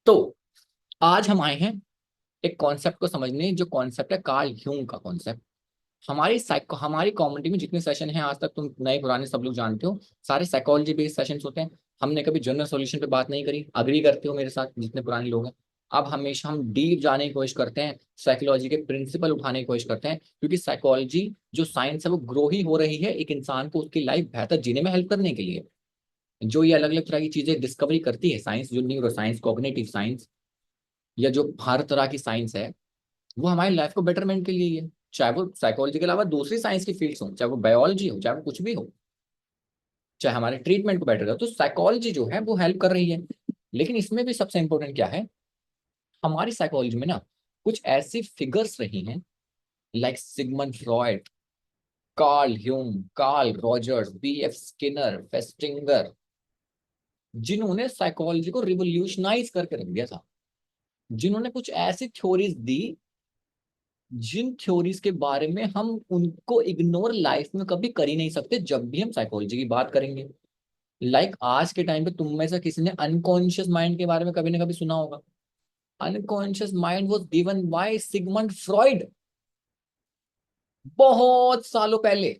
तो आज हम आए हैं एक कॉन्सेप्ट को समझने, जो कॉन्सेप्ट है कार्ल ह्यूम का कॉन्सेप्ट। हमारी कम्युनिटी में जितने सेशन हैं आज तक, तुम नए पुराने सब लोग जानते हो, सारे साइकोलॉजी बेस्ड सेशंस होते हैं। हमने कभी जनरल सॉल्यूशन पे बात नहीं करी। अग्री करते हो मेरे साथ जितने पुराने लोग हैं? अब हमेशा हम डीप जाने की कोशिश करते हैं, साइकोलॉजी के प्रिंसिपल उठाने की कोशिश करते हैं, क्योंकि साइकोलॉजी जो साइंस है वो ग्रो ही हो रही है एक इंसान को उसकी लाइफ बेहतर जीने में हेल्प करने के लिए। जो ये अलग अलग तरह की चीजें डिस्कवरी करती है साइंस, जो न्यूरो साइंस, कॉग्निटिव साइंस, या जो हर तरह की साइंस है, वो हमारी लाइफ को बेटरमेंट के लिए ही है। चाहे वो साइकोलॉजी के अलावा दूसरी साइंस की फील्ड्स हो, चाहे वो बायोलॉजी हो, चाहे वो कुछ भी हो, चाहे हमारे ट्रीटमेंट को बेटर हो, तो साइकोलॉजी जो है वो हेल्प कर रही है। लेकिन इसमें भी सबसे इंपॉर्टेंट क्या है, हमारी साइकोलॉजी में ना कुछ ऐसी फिगर्स रही हैं, like Sigmund Freud, Carl Hume, Carl Rogers, B F Skinner, Festinger, जिन्होंने साइकोलॉजी को रिवोल्यूशनाइज करके रख दिया था। जिन्होंने कुछ ऐसी थ्योरीज दी, जिन थ्योरीज के बारे में हम उनको इग्नोर लाइफ में कभी कर ही नहीं सकते जब भी हम साइकोलॉजी की बात करेंगे। लाइक आज के टाइम पे तुम में से किसी ने अनकॉन्शियस माइंड के बारे में कभी ना कभी सुना होगा। Unconscious mind was given by Sigmund Freud बहुत सालों पहले।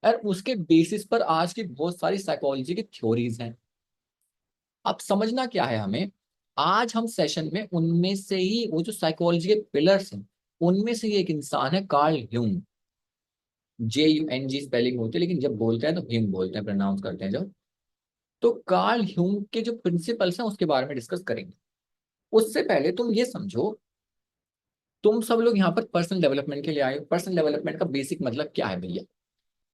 और उसके बेसिस पर आज की बहुत सारी साइकोलॉजी की थ्योरीज हैं। अब समझना क्या है हमें, आज हम सेशन में उनमें से ही वो जो साइकोलॉजी के पिलर्स हैं, उनमें से ही एक इंसान है कार्ल ह्यूम। JUNG स्पेलिंग होती है, लेकिन जब बोलते हैं तो ह्यूम बोलते हैं, प्रोनाउंस करते हैं जब। तो कार्ल ह्यूम के जो प्रिंसिपल्स हैं उसके बारे में डिस्कस करेंगे। उससे पहले तुम ये समझो, तुम सब लोग यहाँ पर पर्सनल डेवलपमेंट के लिए आए हो। पर्सनल डेवलपमेंट का बेसिक मतलब क्या है भैया?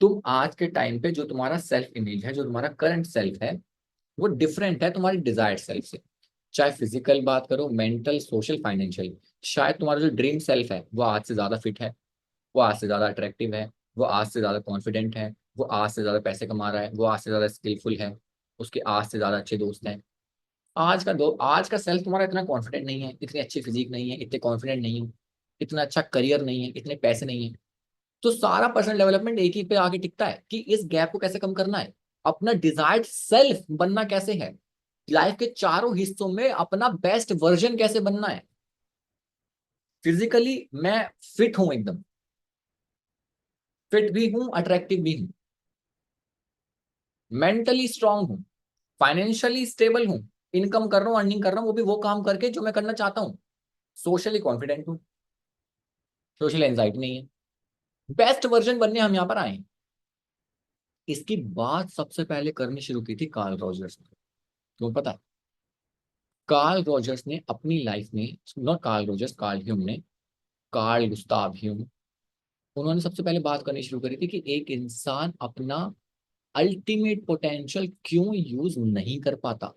तुम आज के टाइम पे जो तुम्हारा सेल्फ इमेज है, जो तुम्हारा करंट सेल्फ है, वो डिफरेंट है तुम्हारी डिजायर्ड सेल्फ से। चाहे फिजिकल बात करो, मेंटल, सोशल, फाइनेंशियल। शायद तुम्हारा जो ड्रीम सेल्फ है वो आज से ज्यादा फिट है, वो आज से ज्यादा अट्रैक्टिव है, वो आज से ज्यादा कॉन्फिडेंट है, वो आज से ज्यादा पैसे कमा रहा है, वो आज से ज्यादा स्किलफुल है, उसके आज से ज्यादा अच्छे दोस्त हैं। आज का सेल्फ तुम्हारा इतना कॉन्फिडेंट नहीं है, इतनी अच्छी फिजिक नहीं है, इतने कॉन्फिडेंट नहीं है, इतना अच्छा करियर नहीं है, इतने पैसे नहीं है। तो सारा पर्सनल डेवलपमेंट एक ही पे आके टिकता है कि इस गैप को कैसे कम करना है, अपना डिजायर्ड सेल्फ बनना कैसे है, लाइफ के चारों हिस्सों में अपना बेस्ट वर्जन कैसे बनना है। फिजिकली मैं फिट हूं एकदम, फिट भी हूं, अट्रैक्टिव भी हूं, मेंटली स्ट्रांग हूं, फाइनेंशियली स्टेबल हूं, इनकम कर रहा हूं, अर्निंग कर रहा हूं, वो भी वो काम करके जो मैं करना चाहता हूं, सोशली कॉन्फिडेंट हूं, सोशल एंजाइटी नहीं है। बेस्ट वर्जन बनने हम यहाँ पर आए हैं। इसकी बात सबसे पहले करनी शुरू की थी कार्ल रॉजर्स ने। तुम्हें पता है, कार्ल रॉजर्स ने अपनी लाइफ में, not Carl Rogers, Carl Hume ने, कार्ल गुस्ताव ह्यूम, उन्होंने सबसे पहले बात करनी शुरू करी थी कि एक इंसान अपना अल्टीमेट पोटेंशियल क्यों यूज नहीं कर पाता।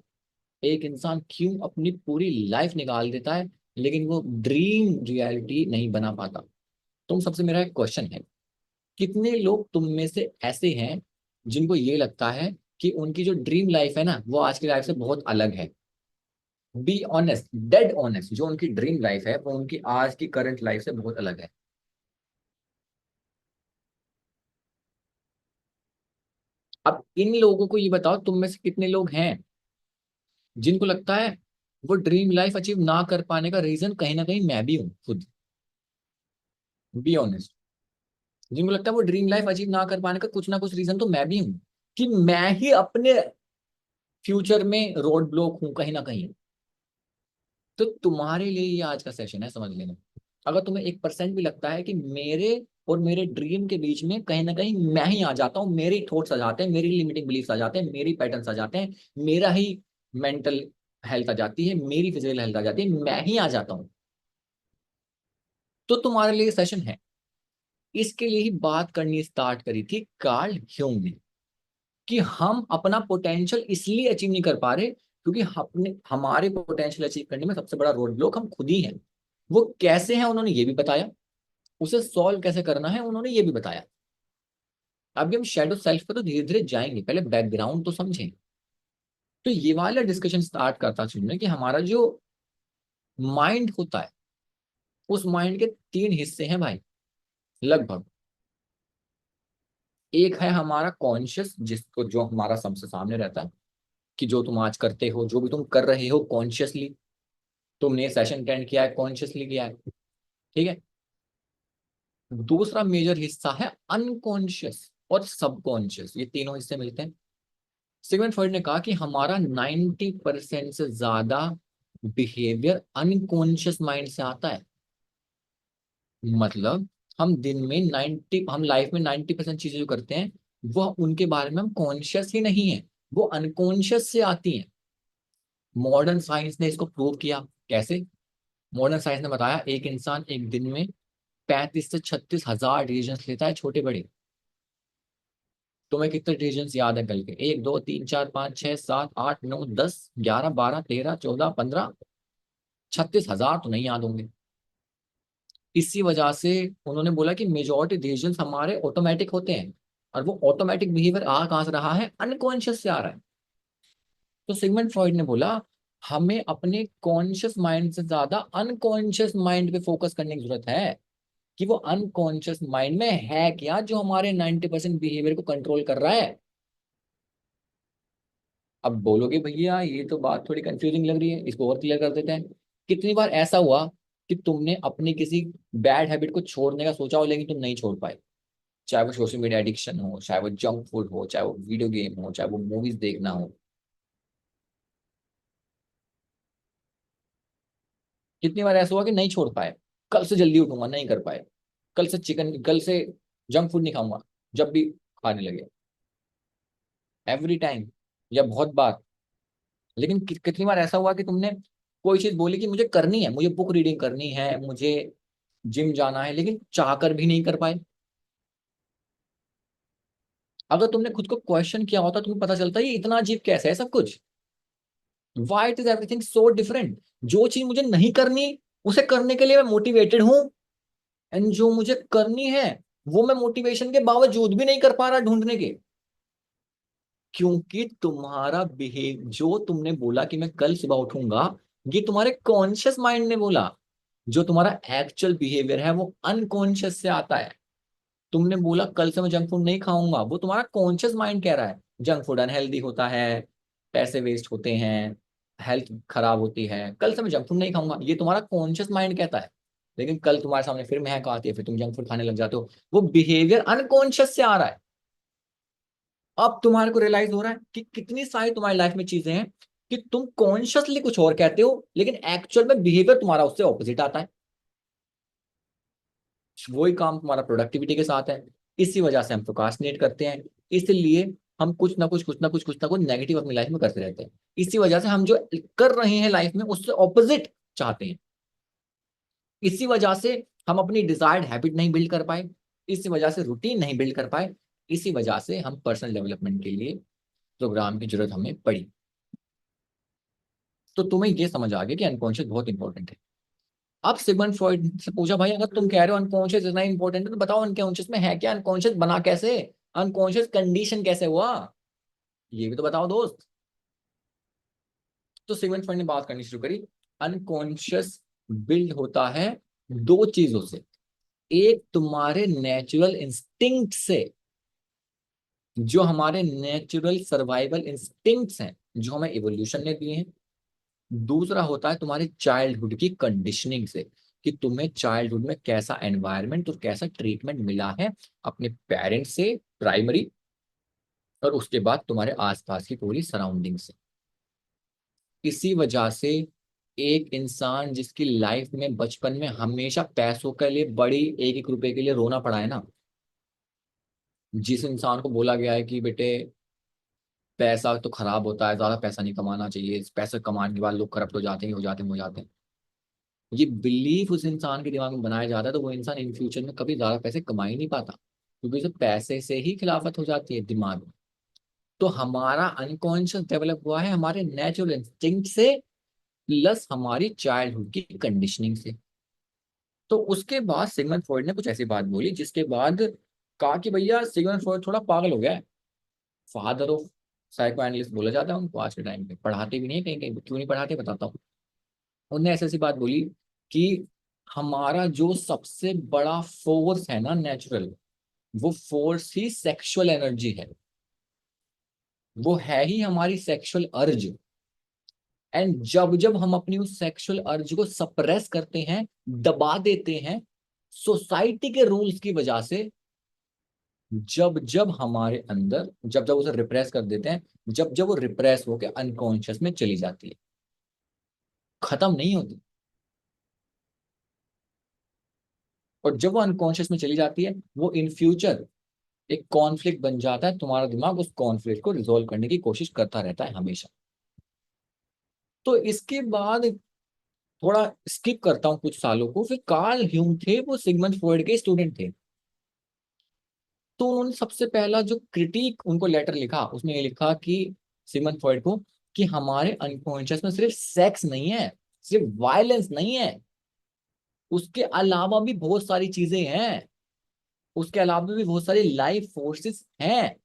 एक इंसान क्यों अपनी पूरी लाइफ निकाल देता है, लेकिन वो ड्रीम रियलिटी नहीं बना पाता। तुम सबसे मेरा एक क्वेश्चन है, कितने लोग तुम में से ऐसे हैं जिनको ये लगता है कि उनकी जो ड्रीम लाइफ है ना वो आज की लाइफ से बहुत अलग है? बी ऑनेस्ट, डेड ऑनेस्ट, जो उनकी ड्रीम लाइफ है वो उनकी आज की करंट लाइफ से बहुत अलग है। अब इन लोगों को ये बताओ, तुम में से कितने लोग हैं जिनको लगता है वो ड्रीम लाइफ अचीव ना कर पाने का रीजन कहीं ना कहीं मैं भी हूँ खुद? बी ऑनेस्ट, जिनको लगता है वो ड्रीम लाइफ अचीव ना कर पाने का कुछ ना कुछ रीजन तो मैं भी हूँ, कि मैं ही अपने फ्यूचर में रोड ब्लॉक हूँ कहीं ना कहीं। तो तुम्हारे लिए ये आज का सेशन है, समझ लेना। अगर तुम्हें 1% भी लगता है कि मेरे और मेरे ड्रीम के बीच में कहीं ना कहीं मैं ही आ जाता हूँ, मेरे थॉट्स आ जाते हैं, मेरी लिमिटिंग बिलीफ्स आ जाते हैं, मेरी पैटर्न्स आ जाते हैं, मेरा ही मेंटल हेल्थ आ जाती है, मेरी फिजिकल हेल्थ आ जाती है, मैं ही आ जाता हूँ, तो तुम्हारे लिए सेशन है। इसके लिए ही बात करनी स्टार्ट करी थी कार्ल ह्यूम ने, कि हम अपना पोटेंशियल इसलिए अचीव नहीं कर पा रहे क्योंकि अपने हमारे पोटेंशियल अचीव करने में सबसे बड़ा रोड ब्लॉक हम खुद ही हैं। वो कैसे हैं उन्होंने ये भी बताया, उसे सॉल्व कैसे करना है उन्होंने ये भी बताया। अभी हम शेडो सेल्फ पे तो धीरे धीरे जाएंगे, पहले बैकग्राउंड तो समझें। तो ये वाला डिस्कशन स्टार्ट करता चुनने कि हमारा जो माइंड होता है, उस माइंड के 3 हिस्से हैं भाई, लगभग। एक है हमारा कॉन्शियस, जिसको जो हमारा सबसे सामने रहता है, कि जो तुम आज करते हो, जो भी तुम कर रहे हो कॉन्शियसली, तुमने सेशन अटेंड किया है कॉन्शियसली किया है, ठीक है। दूसरा मेजर हिस्सा है अनकॉन्शियस और सबकॉन्शियस, ये तीनों हिस्से मिलते हैं। सिगमंड फ्रॉइड ने कहा कि हमारा 90% से ज्यादा बिहेवियर अनकॉन्शियस माइंड से आता है। मतलब हम दिन में 90, हम लाइफ में 90% चीजें जो करते हैं वह उनके बारे में हम कॉन्शियस ही नहीं है, वो अनकॉन्शियस से आती हैं। मॉडर्न साइंस ने इसको प्रूव किया। कैसे? मॉडर्न साइंस ने बताया एक इंसान एक दिन में 35 से 36 हजार डिसीजन लेता है, छोटे बड़े। तुम्हें कितने डिसीजन याद है कल के? 1 2 3 4 5 6 7 8 9 10 11 12 13 14 15, 36 हजार तो नहीं याद होंगे। इसी वजह से उन्होंने बोला कि मेजॉरिटी डिसीजन हमारे ऑटोमेटिक होते हैं, और वो ऑटोमेटिक बिहेवियर आ कहां से रहा है? अनकॉन्शियस से आ रहा है। तो सिगमंड फ्रॉइड ने बोला हमें अपने कॉन्शियस माइंड से ज्यादा अनकॉन्शियस माइंड पे फोकस करने की जरूरत है, कि वो अनकॉन्शियस माइंड में है क्या जो हमारे 90% बिहेवियर को कंट्रोल कर रहा है। अब बोलोगे भैया ये तो बात थोड़ी कंफ्यूजिंग लग रही है, इसको और क्लियर कर देते हैं। कितनी बार ऐसा हुआ कि तुमने अपनी किसी बैड हैबिट को छोड़ने का सोचा हो लेकिन तुम नहीं छोड़ पाए? चाहे वो सोशल मीडिया एडिक्शन हो, चाहे वो जंक फूड हो, चाहे वो वीडियो गेम हो, चाहे वो मूवीज देखना हो। कितनी बार ऐसा हुआ कि नहीं छोड़ पाए? कल से जल्दी उठूंगा, नहीं कर पाए। कल से चिकन, कल से जंक फूड नहीं खाऊंगा, जब भी खाने लगे। एवरी टाइम या बहुत बार। लेकिन कितनी बार ऐसा हुआ कि तुमने कोई चीज बोली कि मुझे करनी है, मुझे बुक रीडिंग करनी है, मुझे जिम जाना है, लेकिन चाहकर भी नहीं कर पाए? अगर तुमने खुद को क्वेश्चन किया होता तुम्हें पता चलता ये इतना अजीब कैसे है सब कुछ। Why it is everything so different? जो चीज मुझे नहीं करनी उसे करने के लिए मैं मोटिवेटेड हूं, एंड जो मुझे करनी है वो मैं मोटिवेशन के बावजूद भी नहीं कर पा रहा ढूंढने के। क्योंकि तुम्हारा बिहेव, जो तुमने बोला कि मैं कल सुबह उठूंगा, ये तुम्हारे कॉन्शियस माइंड ने बोला। जो तुम्हारा एक्चुअल बिहेवियर है वो अनकॉन्शियस से आता है। तुमने बोला कल से मैं जंक फूड नहीं खाऊंगा, वो तुम्हारा कॉन्शियस माइंड कह रहा है जंक फूड अनहेल्दी होता है, पैसे वेस्ट होते हैं, हेल्थ खराब होती है, कल से मैं जंक फूड नहीं खाऊंगा, ये तुम्हारा कॉन्शियस माइंड कहता है। लेकिन कल तुम्हारे सामने फिर महक आती है, फिर तुम जंक फूड खाने लग जाते हो। वो बिहेवियर अनकॉन्शियस से आ रहा है। अब तुम्हारे को रियलाइज हो रहा है कि कितनी सारी तुम्हारी लाइफ में चीजें हैं कि तुम कॉन्शियसली कुछ और कहते हो लेकिन एक्चुअल में बिहेवियर तुम्हारा उससे ऑपोजिट आता है। वही काम तुम्हारा प्रोडक्टिविटी के साथ है। इसी वजह से हम प्रोकास्टिनेट करते हैं। इसलिए हम कुछ ना कुछ नेगेटिव अपनी लाइफ में करते रहते हैं। इसी वजह से हम जो कर रहे हैं लाइफ में उससे ऑपोजिट चाहते हैं। इसी वजह से हम अपनी डिजायर्ड हैबिट नहीं बिल्ड कर पाए। इसी वजह से रूटीन नहीं बिल्ड कर पाए। इसी वजह से हम पर्सनल डेवलपमेंट के लिए प्रोग्राम की जरूरत हमें पड़ी। तो तुम्हें ये समझ आ गया कि अनकॉन्शियस बहुत इंपॉर्टेंट है। अब सिगमंड फ्रॉइड से पूछा भाई अगर तुम कह रहे हो अनकॉन्शियस इतना इंपॉर्टेंट है तो बताओ अनकॉन्शियस में है क्या, अनकॉन्शियस बना कैसे, अनकॉन्शियस कंडीशन कैसे हुआ, ये भी तो बताओ दोस्त। तो सिगमंड फ्रॉइड ने बात करनी शुरू करी। अनकॉन्शियस बिल्ड होता है दो चीजों से। एक तुम्हारे नेचुरल इंस्टिंक्ट से, जो हमारे नेचुरल सर्वाइवल इंस्टिंक्ट्स हैं जो हमें इवोल्यूशन ने दिए हैं। दूसरा होता है तुम्हारे चाइल्डहुड की कंडीशनिंग से, कि तुम्हें चाइल्डहुड में कैसा एनवायरनमेंट और कैसा ट्रीटमेंट मिला है अपने पेरेंट्स से, प्राइमरी, और उसके बाद तुम्हारे आसपास की पूरी सराउंडिंग से। इसी वजह से एक इंसान जिसकी लाइफ में बचपन में हमेशा पैसों के लिए, बड़ी एक एक रुपए के लिए रोना पड़ा है ना, जिस इंसान को बोला गया है कि बेटे पैसा तो खराब होता है, ज्यादा पैसा नहीं कमाना चाहिए, इस पैसे कमाने के बाद लोग करप्ट हो जाते हैं, हो जाते हैं, हो जाते हैं, ये बिलीफ उस इंसान के दिमाग में बनाया जाता है, तो वो इंसान इन फ्यूचर में कभी ज्यादा पैसे कमा ही नहीं पाता, क्योंकि उसे पैसे से ही खिलाफत हो जाती है दिमाग में। तो हमारा अनकॉन्शियस डेवलप हुआ है हमारे नेचुरल इंस्टिंक्ट से, प्लस हमारी चाइल्डहुड की कंडीशनिंग से। तो उसके बाद सिगमंड फ्रॉइड ने कुछ ऐसी बात बोली जिसके बाद कहा कि भैया सिगमंड फ्रॉइड थोड़ा पागल हो गया है। फादर ऑफ साइको एनालिस्ट बोला जाता है उनको आज के टाइम पे, पढ़ाते भी नहीं, कहीं कहीं क्यों नहीं पढ़ाते बताता हूँ। उनने ऐसी ऐसी बात बोली कि हमारा जो सबसे बड़ा फोर्स है ना नेचुरल, वो फोर्स ही सेक्सुअल एनर्जी है। वो है ही हमारी सेक्सुअल अर्ज। एंड जब जब हम अपनी उस सेक्सुअल अर्ज को सप्रेस करते हैं, दबा देते हैं सोसाइटी के रूल्स की वजह से, जब जब हमारे अंदर, जब जब उसे रिप्रेस कर देते हैं, जब जब वो रिप्रेस होकर अनकॉन्शियस में चली जाती है, खत्म नहीं होती। और जब वो अनकॉन्शियस में चली जाती है, वो इन फ्यूचर एक कॉन्फ्लिक्ट बन जाता है। तुम्हारा दिमाग उस कॉन्फ्लिक्ट को रिजोल्व करने की कोशिश करता रहता है हमेशा। तो इसके बाद थोड़ा स्किप करता हूँ कुछ सालों को, फिर कार्ल ह्यूम थे, वो सिगमंड फ्रॉइड के स्टूडेंट थे। तो उन्होंने सबसे पहला जो क्रिटिक उनको लेटर लिखा, उसमें ये लिखा कि सिगमंड फ्रॉइड को, कि हमारे अनकॉन्शियस में सिर्फ सेक्स नहीं है, सिर्फ वायलेंस नहीं है, उसके अलावा भी बहुत सारी चीजें हैं, उसके अलावा भी बहुत सारी लाइफ फोर्सेस हैं।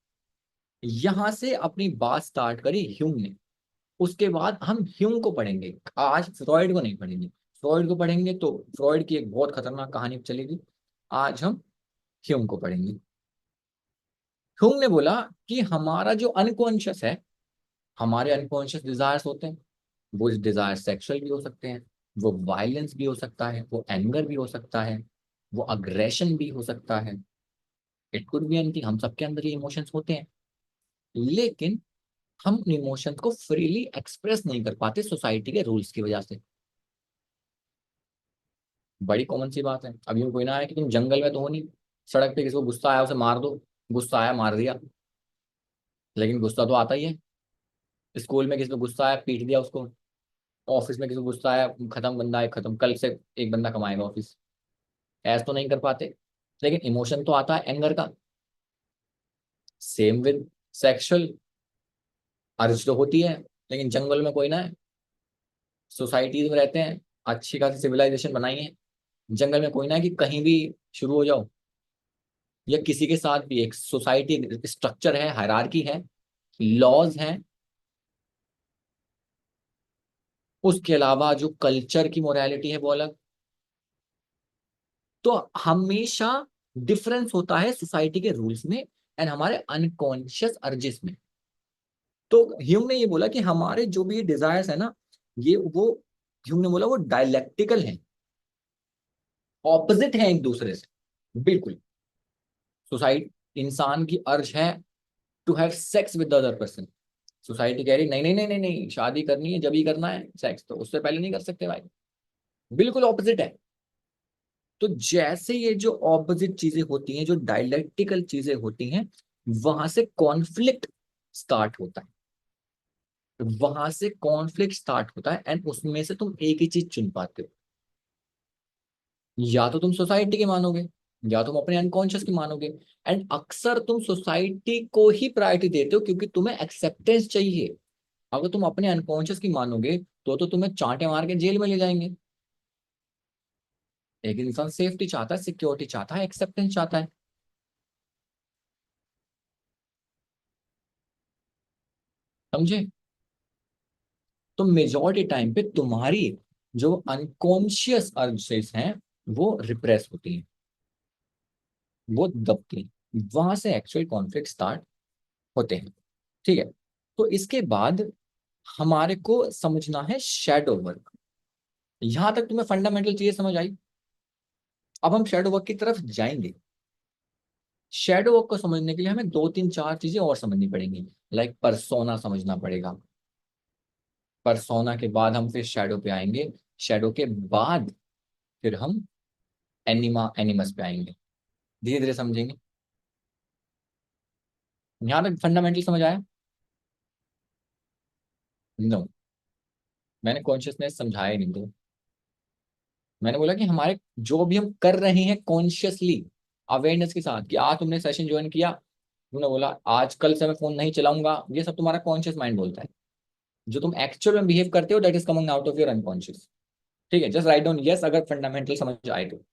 यहां से अपनी बात स्टार्ट करी ह्यूम ने। उसके बाद हम ह्यूम को पढ़ेंगे, आज फ्रॉइड को नहीं पढ़ेंगे। फ्रॉइड को पढ़ेंगे तो फ्रॉइड की एक बहुत खतरनाक कहानी चलेगी। आज हम ह्यूम को पढ़ेंगे। ह्यूम ने बोला कि हमारा जो अनकॉन्शियस है, हमारे अनकॉन्शियस डिजायर्स होते हैं, वो डिजायर सेक्सुअल भी हो सकते हैं, वो वायलेंस भी हो सकता है, वो एंगर भी हो सकता है, वो अग्रेशन भी हो सकता है। इट कुड बी एनीथिंग, हम सबके अंदर ये इमोशंस होते हैं। लेकिन हम इमोशंस को फ्रीली एक्सप्रेस नहीं कर पाते सोसाइटी के रूल्स की वजह से। बड़ी कॉमन सी बात है। अब यूं कोई ना है कि तुम जंगल में तो हो नहीं, सड़क पे किसी को गुस्सा आया उसे मार दो, गुस्सा आया मार दिया, लेकिन गुस्सा तो आता ही है। स्कूल में किसी को गुस्सा आया पीट दिया उसको, ऑफिस में किसी को गुस्सा आया, खत्म, बंदा है खत्म, कल से एक बंदा कमाएगा ऑफिस। ऐसा तो नहीं कर पाते, लेकिन इमोशन तो आता है एंगर का। सेम विद सेक्सुअल अर्ज तो होती है, लेकिन जंगल में कोई ना है, सोसाइटीज में रहते हैं, अच्छी खासी सिविलाइजेशन बनाई है, जंगल में कोई ना है कि कहीं भी शुरू हो जाओ। या किसी के साथ भी एक सोसाइटी स्ट्रक्चर है, हायरार्की है, लॉज हैं। उसके अलावा जो कल्चर की मोरालिटी है वो अलग। तो हमेशा डिफरेंस होता है सोसाइटी के रूल्स में एंड हमारे अनकॉन्शियस अर्जिस में। तो ह्यूम ने ये बोला कि हमारे जो भी डिजायर्स है ना, ये वो, ह्यूम ने बोला वो डायलेक्टिकल है, ऑपोजिट है एक दूसरे से बिल्कुल। सोसाइटी, इंसान की अर्ज है to have sex with the other person, society कह रही नहीं नहीं नहीं नहीं नहीं, शादी करनी है जब ही करना है सेक्स, तो उससे पहले नहीं कर सकते भाई। बिल्कुल ऑपोजिट है। तो जैसे ये जो ऑपोजिट चीजें होती हैं, जो डायलेक्टिकल चीजें होती हैं, वहां से कॉन्फ्लिक्ट स्टार्ट होता है, वहां से कॉन्फ्लिक्ट स्टार्ट होता है एंड उसमें से तुम एक ही चीज चुन पाते हो। या तो तुम सोसाइटी के मानोगे, या तुम अपने अनकॉन्शियस की मानोगे। एंड अक्सर तुम सोसाइटी को ही प्रायोरिटी देते हो क्योंकि तुम्हें एक्सेप्टेंस चाहिए। अगर तुम अपने अनकॉन्शियस की मानोगे तो तुम्हें चांटे मार के जेल में ले जाएंगे। एक इंसान सेफ्टी चाहता है, सिक्योरिटी चाहता है, एक्सेप्टेंस चाहता है। समझे? तो मेजॉरिटी टाइम पे तुम्हारी जो अनकॉन्शियस अर्जेस हैं वो रिप्रेस होती हैं, वो दबती हैं, वहां से एक्चुअल कॉन्फ्लिक्ट स्टार्ट होते हैं। ठीक है। तो इसके बाद हमारे को समझना है शैडो वर्क। यहां तक तुम्हें फंडामेंटल चीजें समझ आई। अब हम शैडो वर्क की तरफ जाएंगे। शैडो वर्क को समझने के लिए हमें दो तीन चार चीजें और समझनी पड़ेंगी। लाइक परसोना समझना पड़ेगा। परसोना के बाद हम फिर शैडो पे आएंगे। शैडो के बाद फिर हम एनिमस पे आएंगे। धीरे धीरे समझेंगे। यहाँ तक फंडामेंटल समझ आया? नो, मैंने कॉन्शियसनेस समझाया ही नहीं तो। मैंने बोला कि हमारे जो भी हम कर रहे हैं कॉन्शियसली, अवेयरनेस के साथ, कि आज तुमने सेशन ज्वाइन किया, तुमने बोला आज कल से मैं फोन नहीं चलाऊंगा, ये सब तुम्हारा कॉन्शियस माइंड बोलता है। जो तुम एक्चुअल में बिहेव करते हो that is coming out of your unconscious. ठीक है, जस्ट राइट डाउन यस अगर फंडामेंटल समझ आए तो।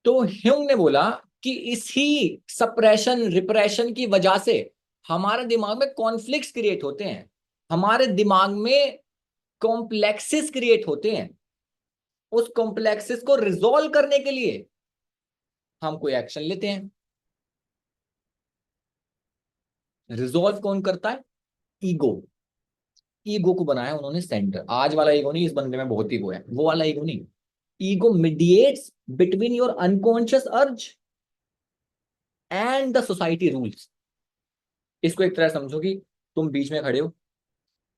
तो ह्यूम ने बोला कि इसी सप्रेशन रिप्रेशन की वजह से हमारे दिमाग में कॉन्फ्लिक्ट्स क्रिएट होते हैं, हमारे दिमाग में कॉम्प्लेक्सेस क्रिएट होते हैं। उस कॉम्प्लेक्सेस को रिजोल्व करने के लिए हम कोई एक्शन लेते हैं। रिजॉल्व कौन करता है? ईगो। ईगो को बनाया उन्होंने सेंटर। आज वाला ईगो नहीं, इस बंदे में बहुत ईगो है, वो वाला ईगो नहीं। Ego mediates between your unconscious अर्ज एंड द सोसाइटी रूल्स। इसको एक तरह समझो कि तुम बीच में खड़े हो,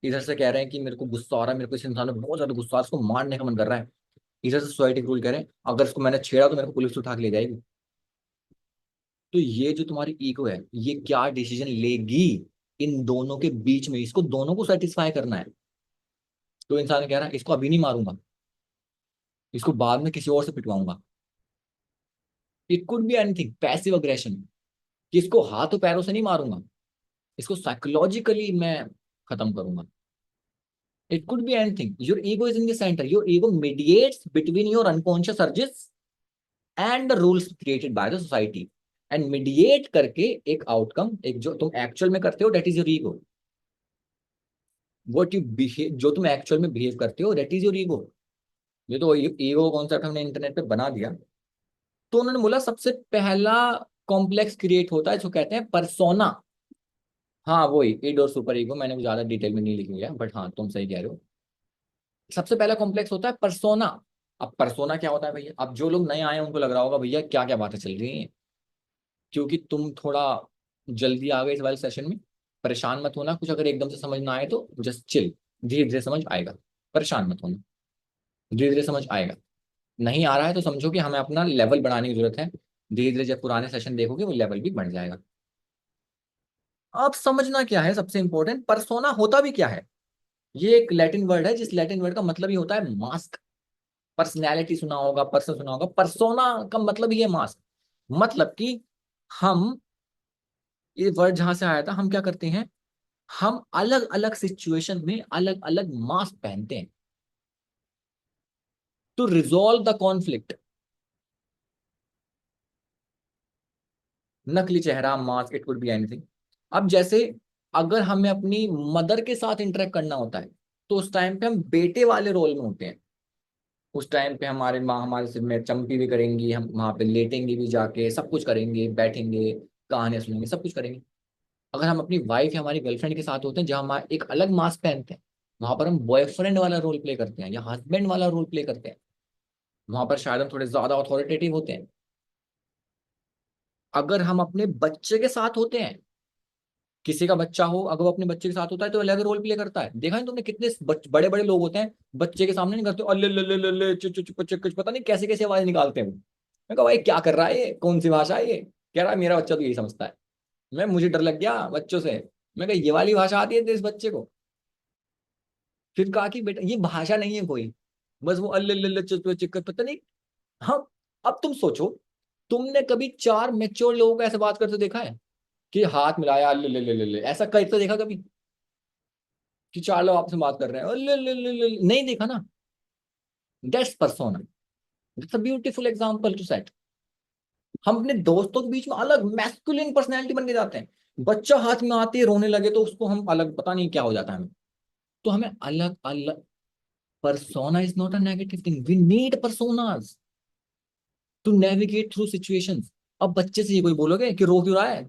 इधर से कह रहे हैं कि मेरे को गुस्सा आ रहा है, मेरे को इस इंसान में बहुत ज्यादा गुस्सा आ रहा है, इसको मारने का मन कर रहा है। इधर से सोसाइटी रूल कह रहे हैं अगर इसको मैंने छेड़ा तो मेरे को पुलिस उठा के ले जाएगी। तो ये जो तुम्हारी ईगो है, ये क्या डिसीजन लेगी इन दोनों के बीच में? इसको दोनों को सेटिस्फाई करना है। तो इंसान कह रहा है इसको अभी नहीं मारूंगा, इसको बाद में किसी और से पिटवाऊंगा। It could be anything, passive aggression, कि इसको हाथों पैरों से नहीं मारूंगा, इसको साइकोलॉजिकली मैं खत्म करूंगा। It could be anything. Your ego is in the centre, your ego mediates between your unconscious urges and the rules created by the society. And mediate करके एक आउटकम, एक जो तुम एक्चुअल में करते हो, that is your ego. What you behave, जो तुम एक्चुअल में बिहेव करते हो, दैट इज योर ईगो। ये तो ईगो कॉन्सेप्ट हमने इंटरनेट पे बना दिया। तो उन्होंने बोला सबसे पहला कॉम्प्लेक्स क्रिएट होता है जो कहते हैं परसोना। हाँ वही ईड और सुपर ईगो, मैंने भी ज्यादा डिटेल में नहीं लिखी हुई है, बट हाँ तुम सही कह रहे हो। सबसे पहला कॉम्प्लेक्स होता है परसोना। अब परसोना क्या होता है भैया? अब जो लोग नए आए हैं उनको लग रहा होगा भैया क्या क्या बातें चल रही हैं, क्योंकि तुम थोड़ा जल्दी आ गए इस वाले सेशन में। परेशान मत होना, कुछ अगर एकदम से समझ ना आए तो जस्ट चिल, धीरे धीरे समझ आएगा। परेशान मत होना, धीरे धीरे समझ आएगा। नहीं आ रहा है तो समझो कि हमें अपना लेवल बढ़ाने की जरूरत है। धीरे धीरे जब पुराने सेशन देखोगे वो लेवल भी बढ़ जाएगा। अब समझना क्या है सबसे इंपॉर्टेंट, परसोना होता भी क्या है? ये एक लैटिन वर्ड है, जिस लैटिन वर्ड का मतलब ही होता है मास्क। पर्सनैलिटी सुना होगा, पर्सन सुना होगा, परसोना का मतलब ही है मास्क। मतलब कि हम, ये वर्ड जहां से आया था, हम क्या करते हैं, हम अलग अलग सिचुएशन में अलग अलग मास्क पहनते हैं टू रिजॉल्व द कॉन्फ्लिक्ट। नकली चेहरा, mask, it could be anything. अब जैसे अगर हमें अपनी मदर के साथ इंटरेक्ट करना होता है, तो उस टाइम पे हम बेटे वाले रोल में होते हैं। उस टाइम पे हमारे माँ हमारे सिर में चंपी भी करेंगी, हम वहां पे लेटेंगे भी जाके, सब कुछ करेंगे, बैठेंगे, कहानियां सुनेंगे, सब कुछ करेंगे। अगर हम अपनी वाइफ या हमारी गर्लफ्रेंड के साथ होते हैं, जहाँ हम एक अलग मास्क पहनते हैं, वहां पर हम बॉयफ्रेंड वाला रोल प्ले करते हैं या हस्बैंड वाला रोल प्ले करते हैं। वहां पर शायद हम थोड़े ज्यादा अथॉरिटेटिव होते हैं। अगर हम अपने बच्चे के साथ होते हैं, किसी का बच्चा हो, अगर वो अपने बच्चे के साथ होता है तो अलग रोल प्ले करता है। देखा है तुमने कितने बड़े बड़े लोग होते हैं, बच्चे के सामने नहीं करते, अल्ले ले ले ले चुप चुप चुप चुप, कुछ पता नहीं कैसे कैसे आवाज निकालते हैं वो। मैं कहा भाई क्या कर रहा है ये, कौन सी भाषा है ये? कह रहा है मेरा बच्चा तो यही समझता है। मैं, मुझे डर लग गया बच्चों से। मैं कहा ये वाली भाषा आती है इस बच्चे को? फिर कहा कि बेटा ये भाषा नहीं है कोई, बस वो अल्ले ले चुप चुप चुप, पता नहीं। हाँ। अब तुम सोचो, तुमने कभी चार मेच्योर लोगों को ऐसे बात करते देखा है कि हाथ मिलाया ले ले ले ले ले, ऐसा करते देखा कभी? कि चार लोग आपस में बात कर रहे हैं ले ले ले ले, नहीं देखा ना। That's persona. That's a beautiful example to set. हम अपने दोस्तों के बीच में अलग मैस्कुलिन पर्सनैलिटी बन के जाते हैं। बच्चा हाथ में आते ही रोने लगे तो उसको हम अलग, पता नहीं क्या हो जाता है हमें। तो हमें अलग अलग, persona is not a negative thing, we need personas to navigate through situations। अब बच्चे से ये कोई बोलोगे कि रो क्यों रहा है?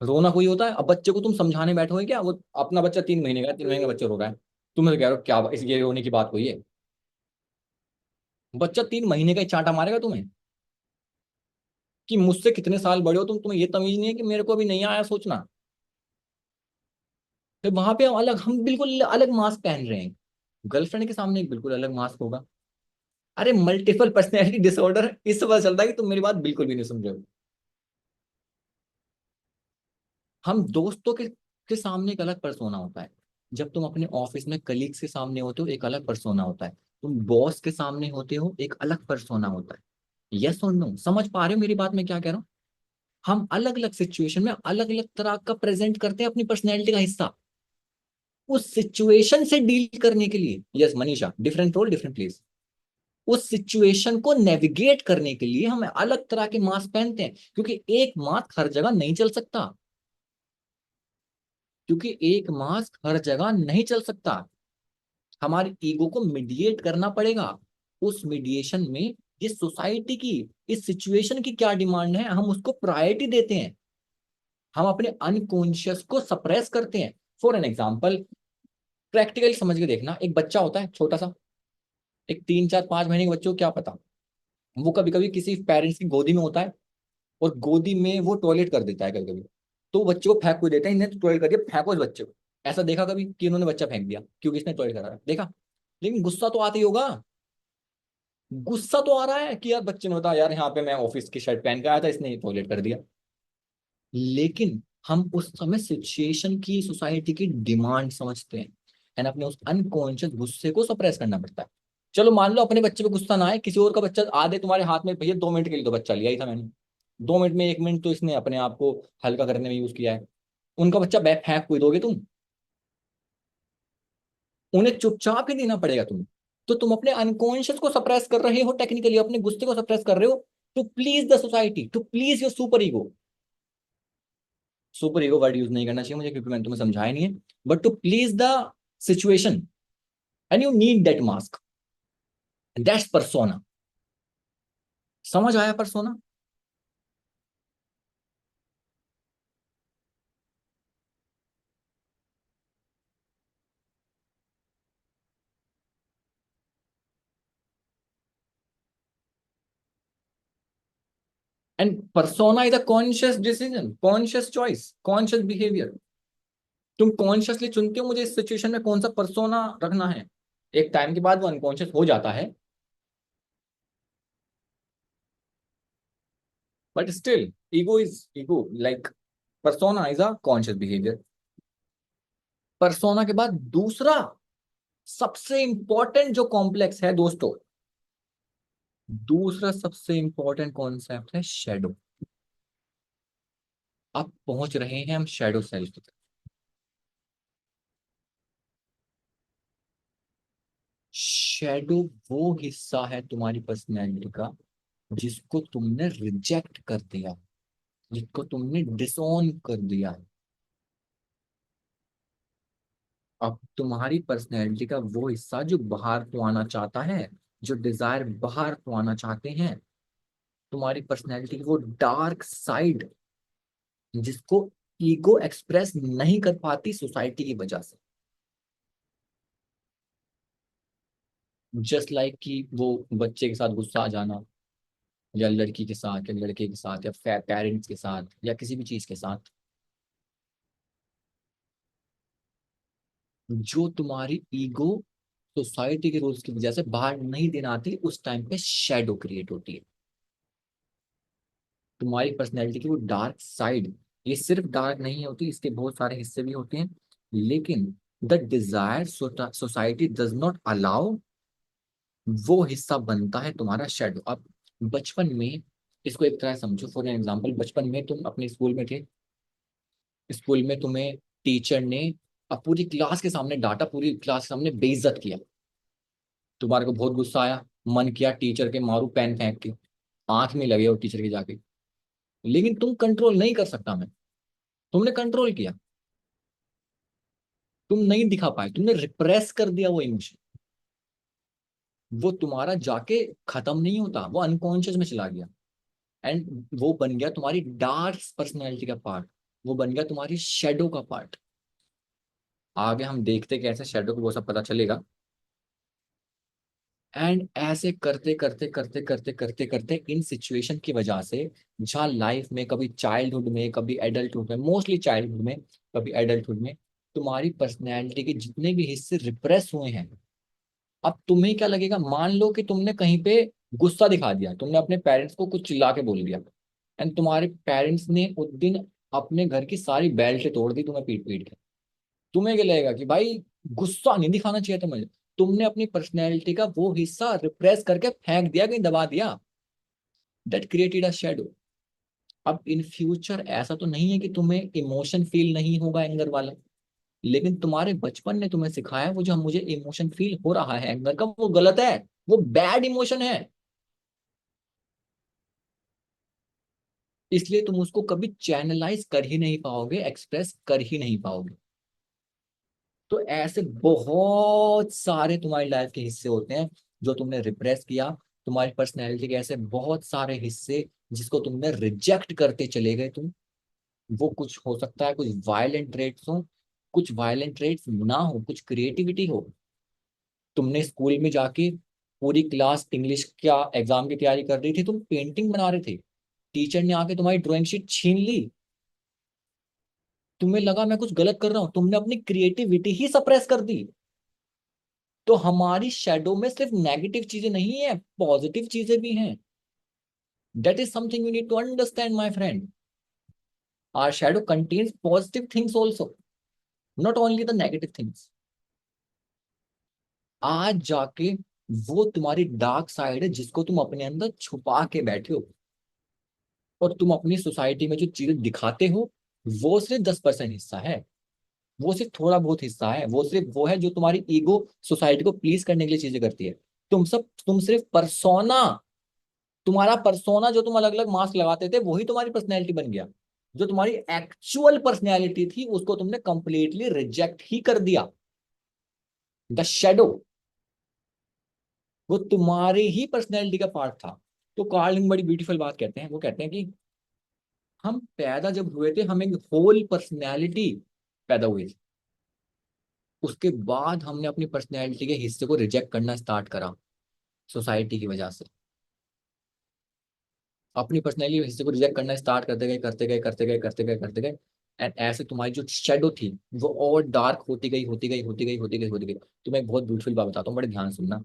रोना कोई होता है? अब बच्चे को तुम समझाने बैठोगे क्या? वो अपना बच्चा 3 महीने का है, 3 महीने का बच्चा रो रहा है, तुम कह रहे हो क्या इस ये रोने की बात कोई है? बच्चा 3 महीने का ही चांटा मारेगा तुम्हें कि मुझसे कितने साल बड़े हो तुम, तुम्हें ये तमीज नहीं है कि मेरे को अभी नहीं आया सोचना। तो वहां पे हम अलग, हम बिल्कुल अलग मास्क पहन रहे हैं। गर्लफ्रेंड के सामने एक बिल्कुल अलग मास्क होगा। अरे मल्टीपल पर्सनैलिटी डिसऑर्डर, इससे पता चलता है कि तुम मेरी बात बिल्कुल भी नहीं सुन रहे हो। हम दोस्तों के सामने एक अलग पर्सोना होता है। जब तुम अपने ऑफिस में कलीग्स के सामने होते हो एक अलग पर्सोना होता है। तुम बॉस के सामने होते हो एक अलग पर्सोना होता है। यस और नो, समझ पा रहे हो मेरी बात मैं क्या कह रहा हूँ? हम अलग अलग सिचुएशन में अलग अलग तरह का प्रेजेंट करते हैं अपनी पर्सनैलिटी का हिस्सा, उस सिचुएशन से डील करने के लिए। Yes Manisha, different role different place. उस सिचुएशन को नेविगेट करने के लिए हम अलग तरह के मास्क पहनते हैं, क्योंकि एक मास्क हर जगह नहीं चल सकता। क्योंकि एक मास्क हर जगह नहीं चल सकता। हमारी ईगो को मीडिएट करना पड़ेगा। उस मीडिएशन में ये सोसाइटी की, इस सिचुएशन की क्या डिमांड है, हम उसको प्रायोरिटी देते हैं, हम अपने अनकॉन्शियस को सप्रेस करते हैं। फॉर एन एग्जाम्पल, प्रैक्टिकली समझ के देखना, एक बच्चा होता है छोटा सा, एक 3 4 5 महीने के बच्चे को क्या पता, वो कभी कभी किसी पेरेंट्स की गोदी में होता है और गोदी में वो टॉयलेट कर देता है कभी कभी, तो बच्चे को फेंक को देता है, इन्हें तो टॉयलेट कर दिया, फेंको इस बच्चे को। ऐसा देखा कभी कि उन्होंने बच्चा फेंक दिया क्योंकि इसने टॉयलेट करा है? देखा? लेकिन गुस्सा तो आता ही होगा, गुस्सा तो आ रहा है कि यार बच्चे ने बताया, यार यहाँ पे मैं ऑफिस की शर्ट पहन के आया था, इसने टॉयलेट कर दिया। लेकिन हम उस समय सिचुएशन की, सोसाइटी की डिमांड समझते हैं, एंड अपने उस अनकॉन्शियस गुस्से को सप्रेस करना पड़ता है। चलो मान लो अपने बच्चे पे गुस्सा ना आए, किसी और का बच्चा आ दे तुम्हारे हाथ में, भैया 2 मिनट के लिए तो बच्चा लिया ही था मैंने, 2 मिनट में 1 मिनट तो इसने अपने आप को हल्का करने में यूज किया है, उनका बच्चा बैग फेंक कोई दोगे तुम? उन्हें चुपचाप ही देना पड़ेगा तुम्हें। तो तुम अपने अनकॉन्शियस को सप्रेस कर रहे हो, टेक्निकली अपने गुस्से को सप्रेस कर रहे हो, to please the society, to please your super ego. Super ego word use नहीं करना चाहिए मुझे क्योंकि मैंने तुम्हें समझाया नहीं है, but to please the situation, and you need that mask, that's persona. समझ आया persona? And persona is a conscious decision, conscious choice, conscious behaviour. तुम कॉन्शियसली चुनते हो मुझे इस सिचुएशन में कौन सा परसोना रखना है, एक टाइम के बाद वो अनकॉन्शियस हो जाता है, but still ego is ego, like persona is a conscious behaviour. Persona के बाद दूसरा सबसे इंपॉर्टेंट जो कॉम्प्लेक्स है दोस्तों, दूसरा सबसे इंपॉर्टेंट कॉन्सेप्ट है शेडो। अब पहुंच रहे हैं हम शेडो सेल्फ की तरफ। शेडो वो हिस्सा है तुम्हारी पर्सनैलिटी का जिसको तुमने रिजेक्ट कर दिया, जिसको तुमने डिसोन कर दिया। अब तुम्हारी पर्सनैलिटी का वो हिस्सा जो बाहर तो आना चाहता है, जो डिजायर बाहर तो आना चाहते हैं, तुम्हारी पर्सनैलिटी की वो डार्क साइड जिसको ईगो एक्सप्रेस नहीं कर पाती सोसाइटी की वजह से। जस्ट लाइक कि वो बच्चे के साथ गुस्सा आ जाना, या लड़की के साथ या लड़के के साथ या पेरेंट्स के साथ या किसी भी चीज के साथ, जो तुम्हारी ईगो सोसाइटी के रूल्स की वजह से बाहर नहीं देना आती, उस टाइम पे शेडो क्रिएट होती है। तुम्हारी पर्सनैलिटी की वो डार्क साइड, ये सिर्फ डार्क नहीं होती, इसके बहुत सारे हिस्से भी होते हैं, लेकिन the desire society does not allow, वो हिस्सा बनता है तुम्हारा शेडो। अब बचपन में, इसको एक तरह समझो, फॉर एग्जाम्पल बचपन में तुम अपने स्कूल में थे, स्कूल में तुम्हें टीचर ने अब पूरी क्लास के सामने डांटा, पूरी क्लास के सामने बेइज्जत किया, तुम्हारे को बहुत गुस्सा आया, मन किया टीचर के मारू पेन फेंक के, आंख में लगे हो टीचर के जाके, लेकिन तुम कंट्रोल नहीं कर सकता मैं, तुमने कंट्रोल किया, तुम नहीं दिखा पाए, तुमने रिप्रेस कर दिया वो इमोशन, वो तुम्हारा जाके खत्म नहीं होता, वो अनकॉन्शियस में चला गया, एंड वो बन गया तुम्हारी डार्क पर्सनैलिटी का पार्ट, वो बन गया तुम्हारी शेडो का पार्ट। आगे हम देखते कैसे शेडो को वो सब पता चलेगा। एंड ऐसे करते करते करते करते करते करते इन सिचुएशन की वजह से, जहाँ लाइफ में कभी चाइल्डहुड में, कभी एडल्टहुड में, मोस्टली चाइल्डहुड में, कभी एडल्टहुड में, तुम्हारी पर्सनैलिटी के जितने भी हिस्से रिप्रेस हुए हैं, अब तुम्हें क्या लगेगा, मान लो कि तुमने कहीं पे गुस्सा दिखा दिया, तुमने अपने पेरेंट्स को कुछ चिल्ला के बोल दिया, एंड तुम्हारे पेरेंट्स ने उस दिन अपने घर की सारी बेल्ट तोड़ दी तुम्हें पीट पीट के, तुम्हें क्या लगेगा कि भाई गुस्सा नहीं दिखाना चाहिए था मुझे, तुमने अपनी पर्सनैलिटी का वो हिस्सा रिप्रेस करके फेंक दिया, कहीं दबा दिया, दैट क्रिएटेड अ शेडो। अब इन फ्यूचर ऐसा तो नहीं है कि तुम्हें इमोशन फील नहीं होगा एंगर वाला, लेकिन तुम्हारे बचपन ने तुम्हें सिखाया वो जो मुझे इमोशन फील हो रहा है एंगर का, वो गलत है, वो बैड इमोशन है, इसलिए तुम उसको कभी चैनलाइज कर ही नहीं पाओगे, एक्सप्रेस कर ही नहीं पाओगे। तो ऐसे बहुत सारे तुम्हारी लाइफ के हिस्से होते हैं जो तुमने रिप्रेस किया, तुम्हारी पर्सनैलिटी के ऐसे बहुत सारे हिस्से जिसको तुमने रिजेक्ट करते चले गए तुम। वो कुछ हो सकता है, कुछ वायलेंट ट्रेट्स हो, कुछ वायलेंट ट्रेट्स ना हो, कुछ क्रिएटिविटी हो। तुमने स्कूल में जाके पूरी क्लास इंग्लिश का एग्जाम की तैयारी कर रही थी, तुम पेंटिंग बना रहे थे, टीचर ने आके तुम्हारी ड्राइंग शीट छीन ली, तुम्हें लगा मैं कुछ गलत कर रहा हूं, तुमने अपनी क्रिएटिविटी ही सप्रेस कर दी। तो हमारी शेडो में सिर्फ नेगेटिव चीजें नहीं है, पॉजिटिव चीजें भी हैं। That is something you need to understand my friend. Our shadow contains positive things also, not only the negative things. आज जाके वो तुम्हारी डार्क साइड है जिसको तुम अपने अंदर छुपा के बैठे हो, और तुम अपनी सोसाइटी में जो चीजें दिखाते हो वो सिर्फ 10% हिस्सा है, वो सिर्फ थोड़ा बहुत हिस्सा है, वो सिर्फ वो है जो तुम्हारी ईगो सोसाइटी को प्लीज करने के लिए चीजें करती है। तुम सिर्फ परसोना, तुम्हारा परसोना जो तुम अलग अलग मास्क लगाते थे वही तुम्हारी पर्सनैलिटी बन गया। जो तुम्हारी एक्चुअल पर्सनैलिटी थी उसको तुमने कंप्लीटली रिजेक्ट ही कर दिया। द शेडो वो तुम्हारी ही पर्सनैलिटी का पार्ट था। तो कार्ल जंग बड़ी ब्यूटीफुल बात कहते हैं, वो कहते हैं कि हम पैदा जब हुए थे हम एक होल पर्सनैलिटी पैदा हुई थी, उसके बाद हमने अपनी पर्सनैलिटी के हिस्से को रिजेक्ट करना स्टार्ट करा सोसाइटी की वजह से। अपनी पर्सनैलिटी के हिस्से को रिजेक्ट करना स्टार्ट करते गए करते गए करते गए करते गए करते गए, एंड ऐसे तुम्हारी जो शेडो थी वो और डार्क होती गई होती गई होती गई होती गई होती गई। तो मैं एक बहुत ब्यूटीफुल बात बताता हूँ, बड़े ध्यान से सुनना।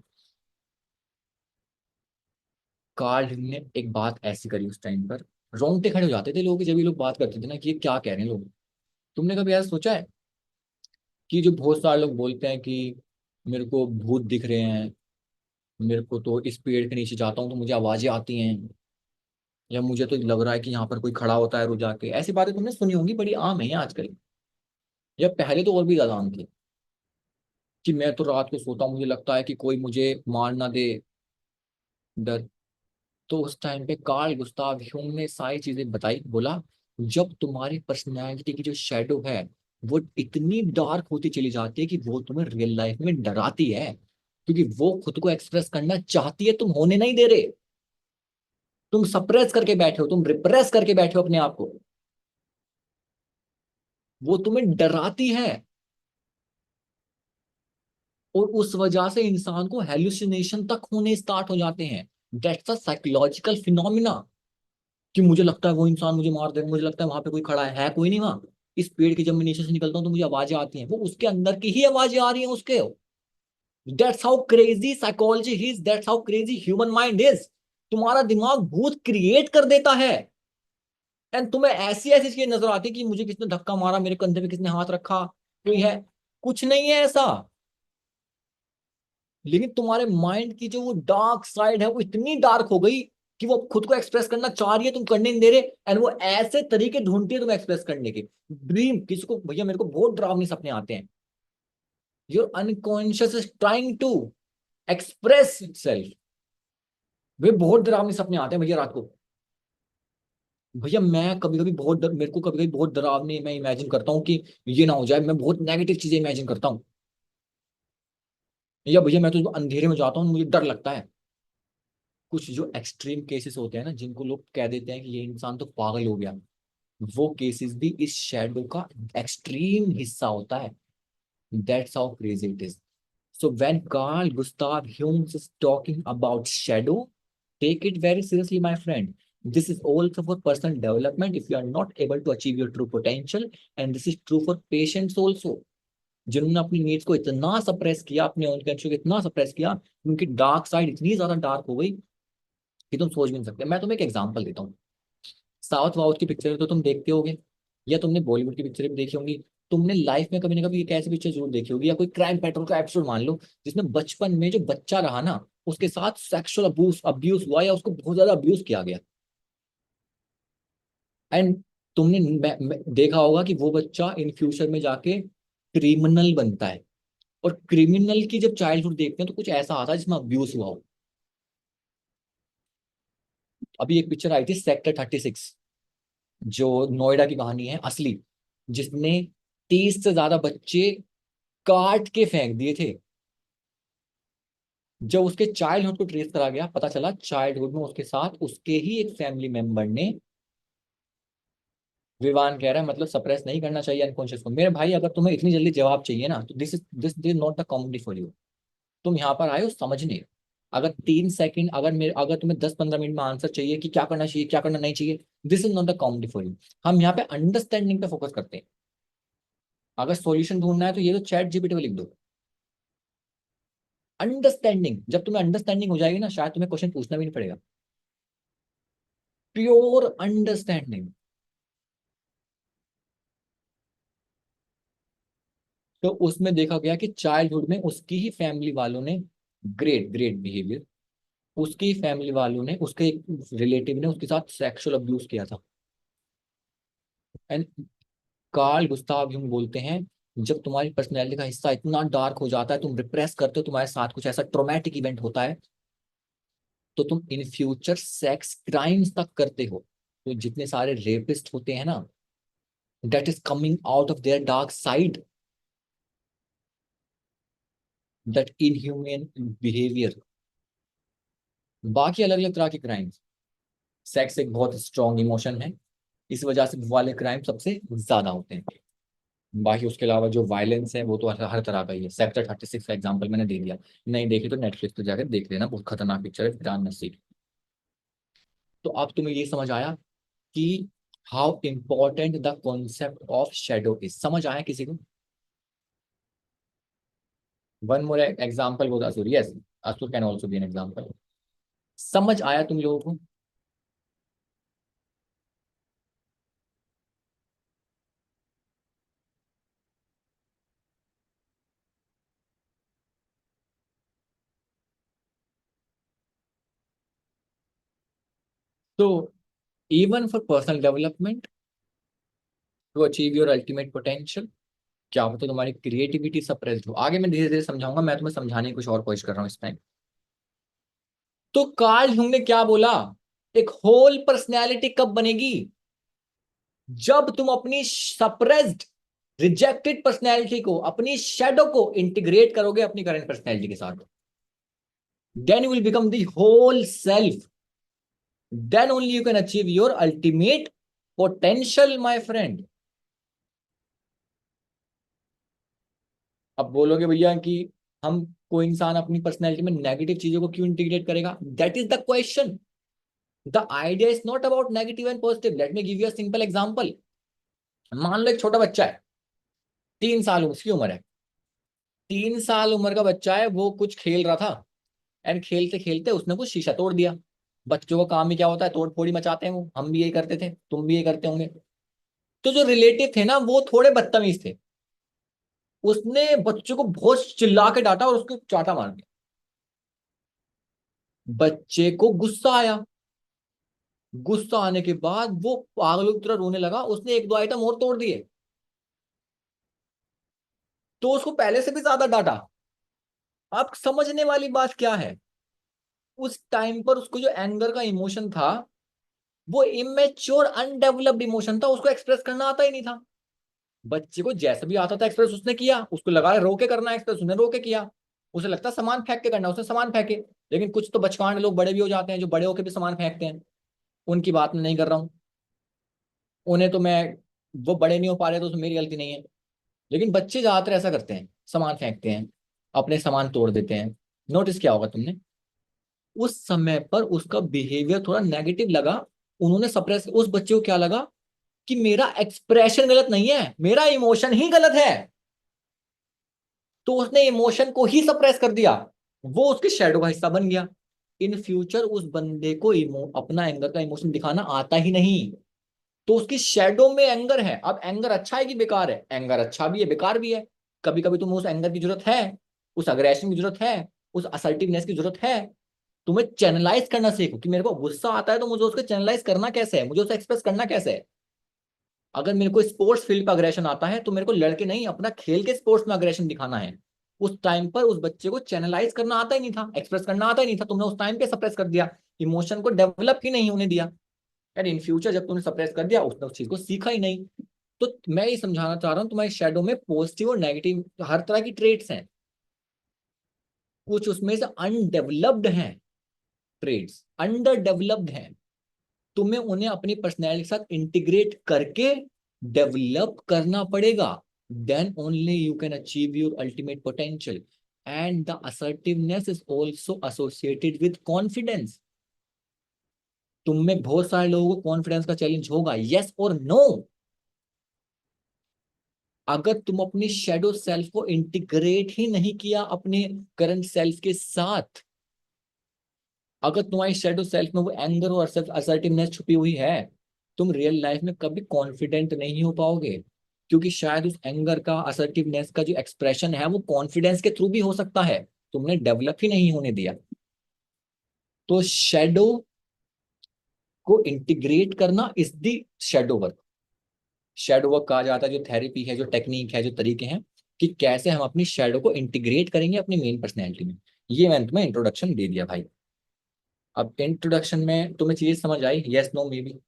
कार्ल जंग ने एक बात ऐसी करी उस टाइम पर, रोंगटे खड़े हो जाते थे लोगों के जब ये लोग बात करते थे ना कि ये क्या कह रहे हैं लोग। तुमने कभी ऐसा सोचा है कि जो बहुत सारे लोग बोलते हैं कि मेरे को भूत दिख रहे हैं, मेरे को तो इस पेड़ के नीचे जाता हूँ तो मुझे आवाजें आती हैं, या मुझे तो लग रहा है कि यहाँ पर कोई खड़ा होता है रोज आके, ऐसी बातें तुमने सुनी होंगी, बड़ी आम है आजकल। या पहले तो और भी ज्यादा आम थी कि मैं तो रात को सोता हूँ मुझे लगता है कि कोई मुझे मार ना दे, डर। तो उस टाइम पे कार्ल गुस्ताव ह्यूंग ने सारी चीजें बताई, बोला जब तुम्हारी पर्सनैलिटी की जो शेडो है वो इतनी डार्क होती चली जाती है कि वो तुम्हें रियल लाइफ में डराती है, क्योंकि वो खुद को एक्सप्रेस करना चाहती है, तुम होने नहीं दे रहे। तुम सप्रेस करके बैठे हो, तुम रिप्रेस करके बैठे हो अपने आप को, वो तुम्हें डराती है। और उस वजह से इंसान को हेलुसिनेशन तक होने स्टार्ट हो जाते हैं। दैट्स अ साइकोलॉजिकल फिनोमिना, कि मुझे लगता है वो इंसान मुझे मार देगा, मुझे लगता है वहां पे कोई खड़ा है कोई नहीं वहां। इस पेड़ की जब मैं नीचे से निकलता हूँ तो मुझे आवाजें आती हैं, वो उसके अंदर की ही आवाजें आ रही हैं उसके। That's how crazy psychology is, that's how crazy human mind is. तुम्हारा दिमाग भूत क्रिएट कर देता है, एंड तुम्हें ऐसी ऐसी चीजें नजर आती है कि मुझे किसने धक्का मारा, मेरे कंधे पे किसने हाथ रखा, कोई है, कुछ नहीं है ऐसा। लेकिन तुम्हारे माइंड की जो वो डार्क साइड है वो इतनी डार्क हो गई कि वो खुद को एक्सप्रेस करना चाह रही है, तुम करने नहीं दे रहे, एंड वो ऐसे तरीके ढूंढती है तुम एक्सप्रेस करने के। ड्रीम किसी को, भैया मेरे को बहुत डरावनी सपने आते हैं, your unconscious is trying to express itself. वे बहुत डरावनी सपने आते हैं भैया रात को। भैया मैं कभी कभी मेरे को कभी कभी बहुत डरावनी मैं इमेजिन करता हूँ कि ये ना हो जाए, मैं बहुत नेगेटिव चीजें इमेजिन करता हूँ। या भैया मैं तो अंधेरे में जाता हूँ मुझे डर लगता है। कुछ जो एक्सट्रीम केसेस होते हैं ना जिनको लोग कह देते हैं कि ये इंसान तो पागल हो गया, वो केसेस भी इस शैडो का एक्सट्रीम हिस्सा होता है। That's how crazy it is. So when Carl Gustav Hume is talking about shadow, take it very seriously my friend. This is also for personal development if you are not able to achieve your true potential, and this is true for patients also, जिन्होंने अपनी needs को इतना suppress किया, अपने उनके को इतना suppress किया, उनकी डार्क साइड इतनी ज्यादा डार्क हो गई कि तुम सोच भी नहीं सकते। मैं तुम्हें एक एग्जांपल देता हूँ। साउथ वाउथ की पिक्चर तो तुम देखते होगे, या तुमने बॉलीवुड की पिक्चर भी देखी होंगी। तुमने लाइफ में कभी ना कभी एक ऐसी पिक्चर जरूर देखी होगी, या कोई क्राइम पेट्रोल का एपिसोड मान लो, जिसमें बचपन में जो बच्चा रहा ना उसके साथ सेक्सुअल अब्यूज अब्यूज हुआ, या उसको बहुत ज्यादा अब्यूज किया गया। एंड तुमने देखा होगा कि वो बच्चा इन फ्यूचर में जाके क्रिमिनल बनता है। और क्रिमिनल की जब चाइल्डहुड देखते हैं तो कुछ ऐसा आता है जिसमें अब्यूज हुआ हो। अभी एक पिक्चर आई थी सेक्टर 36, जो नोएडा की कहानी है असली, जिसने 30 से ज्यादा बच्चे काट के फेंक दिए थे। जब उसके चाइल्डहुड को ट्रेस करा गया, पता चला चाइल्डहुड में उसके साथ उसके ही एक फैमिली मेंबर ने, विवान कह रहा है मतलब सप्रेस नहीं करना चाहिए अनकॉन्शियस को। मेरे भाई अगर तुम्हें इतनी जल्दी जवाब चाहिए ना, तो this is not the comedy for you. तुम यहाँ पर आए हो समझने। अगर 3 सेकंड, अगर तुम्हें 10-15 मिनट में आंसर चाहिए कि क्या करना चाहिए क्या करना नहीं चाहिए, this is not the comedy for you. हम यहाँ पे अंडरस्टैंडिंग पे फोकस करते हैं। अगर सॉल्यूशन ढूंढना है तो ये तो चैट जीपीटी में लिख दो। अंडरस्टैंडिंग, जब तुम्हें अंडरस्टैंडिंग हो जाएगी ना, शायद तुम्हें क्वेश्चन पूछना भी नहीं पड़ेगा। Pure understanding. तो उसमें देखा गया कि चाइल्डहुड में उसकी ही फैमिली वालों ने, ग्रेट ग्रेट बिहेवियर, उसकी ही फैमिली वालों ने, उसके एक रिलेटिव ने उसके साथ सेक्सुअल अब्यूज किया था। एंड कार्ल गुस्ताव यूंग बोलते हैं, जब तुम्हारी पर्सनैलिटी का हिस्सा इतना डार्क हो जाता है, तुम रिप्रेस करते हो, तुम्हारे साथ कुछ ऐसा ट्रोमैटिक इवेंट होता है, तो तुम इन फ्यूचर सेक्स क्राइम्स तक करते हो। तो जितने सारे रेपिस्ट होते हैं ना, that is coming out of their dark side, that inhuman behaviour. बाकी अलग अलग तरह के क्राइम्स, सेक्स एक बहुत स्ट्रॉन्ग इमोशन है, इस वजह से वो वाले क्राइम सबसे ज्यादा होते हैं। बाकी उसके अलावा जो वायलेंस है वो तो हर तरह का ही है। सेक्टर 36 का एग्जांपल मैंने दे दिया, नहीं देखी तो नेटफ्लिक्स पे जाकर देख लेना, बहुत खतरनाक पिक्चर है, फिरान नसीर। तो अब तुम्हें ये समझ आया कि how important the concept of shadow is. समझ आया किसी को? वन मोर एग्जाम्पल वो असुर, यस, असुर can also be an example. समझ आया तुम लोगों को? तो even for personal development, to achieve your ultimate potential, क्या होता है तुम्हारी क्रिएटिविटी सप्रेस्ड हो। आगे मैं धीरे धीरे समझाऊंगा, मैं तुम्हें समझाने की कुछ और कोशिश कर रहा हूँ इस टाइम। तो कार्ल यूंग ने क्या बोला, एक होल पर्सनैलिटी कब बनेगी? जब तुम अपनी सप्रेस्ड, रिजेक्टेड पर्सनैलिटी को, अपनी शेडो को इंटीग्रेट करोगे अपनी करंट पर्सनैलिटी के साथ, then you will become the whole self. Then only you can achieve your ultimate potential my friend. अब बोलोगे भैया कि हम, कोई इंसान अपनी पर्सनैलिटी में नेगेटिव चीजों को क्यों इंटीग्रेट करेगा? That is the question. The idea is not about negative and positive. Let me give you a simple example. मान लो एक छोटा बच्चा है, 3 साल उसकी उम्र है। 3 साल उम्र का बच्चा है, वो कुछ खेल रहा था, एंड खेलते खेलते उसने कुछ शीशा तोड़ दिया। बच्चों का काम ही क्या होता है, तोड़ फोड़ी मचाते हैं वो, हम भी यही करते थे, तुम भी यही करते होंगे। तो जो रिलेटिव थे ना, वो थोड़े बदतमीज थे, उसने बच्चों को बहुत चिल्ला के डांटा और उसको चांटा मार दिया। बच्चे को गुस्सा आया। गुस्सा आने के बाद वो पागलों की तरह रोने लगा, उसने एक दो आइटम और तोड़ दिए, तो उसको पहले से भी ज्यादा डांटा। अब समझने वाली बात क्या है, उस टाइम पर उसको जो एंगर का इमोशन था, वो इमेच्योर अनडेवलप्ड इमोशन था, उसको एक्सप्रेस करना आता ही नहीं था। बच्चे को जैसे भी आता था एक्सप्रेस उसने किया, उसको लगा रो के करना एक्सप्रेस, उसने रो के किया। उसे लगता सामान फेंक के करना, उसने सामान फेंके। लेकिन कुछ तो बचकान लोग बड़े भी हो जाते हैं, जो बड़े होके भी सामान फेंकते हैं, उनकी बात मैं नहीं कर रहा हूँ। उन्हें तो मैं, वो बड़े नहीं हो पा रहे तो उसमें मेरी गलती नहीं है। लेकिन बच्चे ज्यादातर ऐसा करते हैं, सामान फेंकते हैं, अपने सामान तोड़ देते हैं। नोटिस किया होगा तुमने? उस समय पर उसका बिहेवियर थोड़ा नेगेटिव लगा, उन्होंने सप्रेस, उस बच्चे को क्या लगा कि मेरा एक्सप्रेशन गलत नहीं है, मेरा इमोशन ही गलत है, तो उसने इमोशन को ही सप्रेस कर दिया। वो उसके शेडो का हिस्सा बन गया। इन फ्यूचर उस बंदे को अपना एंगर का इमोशन दिखाना आता ही नहीं, तो उसकी शेडो में एंगर है। अब एंगर अच्छा है कि बेकार है? एंगर अच्छा भी है, बेकार भी है। कभी कभी तुम्हें उस एंगर की जरूरत है, उस अग्रेशन की जरूरत है, उस असर्टिवनेस की जरूरत है। तुम्हें चैनलाइज करना सीखो कि मेरे को गुस्सा आता है तो मुझे उसको चैनलाइज करना कैसे है, मुझे उसे एक्सप्रेस करना कैसे है। अगर मेरे को स्पोर्ट्स फील्ड पर अग्रेशन आता है, तो मेरे को लड़के नहीं, अपना खेल के स्पोर्ट्स में अग्रेशन दिखाना है। उस टाइम पर उस बच्चे को चैनलाइज करना आता ही नहीं था, एक्सप्रेस करना आता ही नहीं था, तुमने उस टाइम पे सप्रेस कर दिया, इमोशन को डेवलप ही नहीं होने दिया। यार इन फ्यूचर जब तुमने सप्रेस कर दिया, उसने उस चीज को सीखा ही नहीं। तो मैं ये समझाना चाह रहा हूँ, तुम्हारे शेडो में पॉजिटिव और नेगेटिव हर तरह की ट्रेट्स हैं। कुछ उसमें से अनडेवलप्ड हैं, ट्रेड्स अंडर डेवलप्ड हैं। तुम्हें उन्हें अपनी पर्सनैलिटी के साथ इंटीग्रेट करके डेवलप करना पड़ेगा। Then only you can achieve your ultimate potential. And the assertiveness is also associated with confidence. तुम में बहुत सारे लोगों को कॉन्फिडेंस का चैलेंज होगा, यस और नो। अगर तुम अपनी शेडो सेल्फ को इंटीग्रेट ही नहीं किया अपने करंट सेल्फ के साथ, अगर तुम्हारी शेडो सेल्फ में वो एंगर और असर्टिवनेस छुपी हुई है, तुम रियल लाइफ में कभी कॉन्फिडेंट नहीं हो पाओगे। क्योंकि शायद उस एंगर का, असर्टिवनेस का जो एक्सप्रेशन है वो कॉन्फिडेंस के थ्रू भी हो सकता है, तुमने डेवलप ही नहीं होने दिया। तो शेडो को इंटीग्रेट करना is the shadow work. Shadow work कहा जाता है, जो थेरेपी है, जो टेक्निक है, जो तरीके हैं कि कैसे हम अपनी शेडो को इंटीग्रेट करेंगे अपनी मेन पर्सनैलिटी में। ये मैंने तुम्हें इंट्रोडक्शन दे दिया भाई। अब इंट्रोडक्शन में तुम्हें चीज समझ आई, yes no maybe?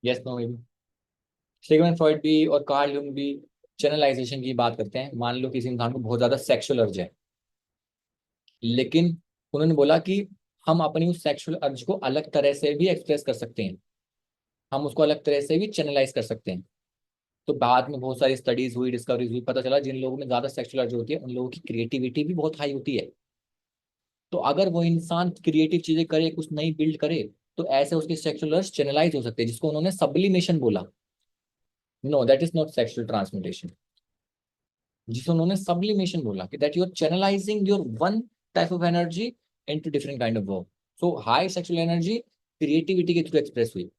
Yes no maybe? Sigmund Freud भी और कार्ल यूंग भी चैनलाइजेशन की बात करते हैं। मान लो किसी इंसान को बहुत ज्यादा सेक्सुअल अर्ज है, लेकिन उन्होंने बोला कि हम अपनी उस सेक्सुअल अर्ज को अलग तरह से भी एक्सप्रेस कर सकते हैं, हम उसको अलग तरह से भी चैनलाइज कर सकते हैं। तो बाद में बहुत सारी स्टडीज हुई, डिस्कवरीज हुई, पता चला जिन लोगों में ज्यादा सेक्सुअल अर्ज होती है उन लोगों की क्रिएटिविटी भी बहुत हाई होती है। तो अगर वो इंसान क्रिएटिव चीजें करे, कुछ नई बिल्ड करे, तो ऐसे उसके सेक्सुअल अर्ज चैनलाइज हो सकते हैं, जिसको उन्होंने सब्लिमेशन बोला। No, that is not sexual transmutation. जिसे उन्होंने सब्लिमेशन बोला कि that you are channelizing your one type of energy into different kind of work. So high sexual energy creativity के थ्रू एक्सप्रेस हुई।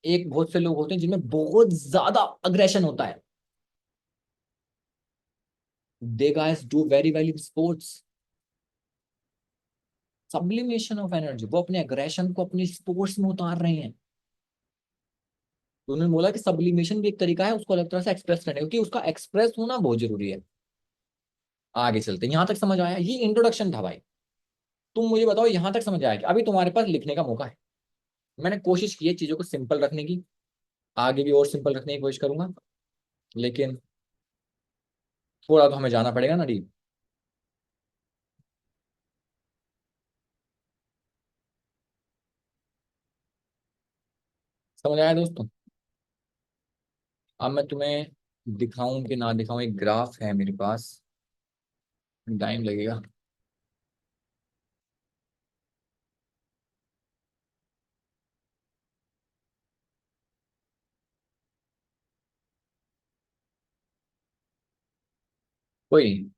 एक बहुत से लोग होते हैं जिनमें बहुत ज्यादा अग्रेशन होता है, they guys do very well in sports. Sublimation of energy, वो अपने अग्रेशन को अपने स्पोर्ट्स में उतार रहे हैं। तो उन्होंने बोला कि सब्लिमेशन भी एक तरीका है उसको अलग तरह से एक्सप्रेस करने का, क्योंकि उसका एक्सप्रेस होना बहुत जरूरी है। आगे चलते हैं, यहां तक समझ आया? ये इंट्रोडक्शन था भाई। तुम मुझे बताओ यहां तक समझ आया कि अभी तुम्हारे पास लिखने का मौका है। मैंने कोशिश की है चीजों को सिंपल रखने की, आगे भी और सिंपल रखने की कोशिश करूंगा, लेकिन थोड़ा तो हमें जाना पड़ेगा ना डीप। समझ आया दोस्तों? अब मैं तुम्हें दिखाऊं कि ना दिखाऊं, एक ग्राफ है मेरे पास, टाइम लगेगा। कोई नहीं,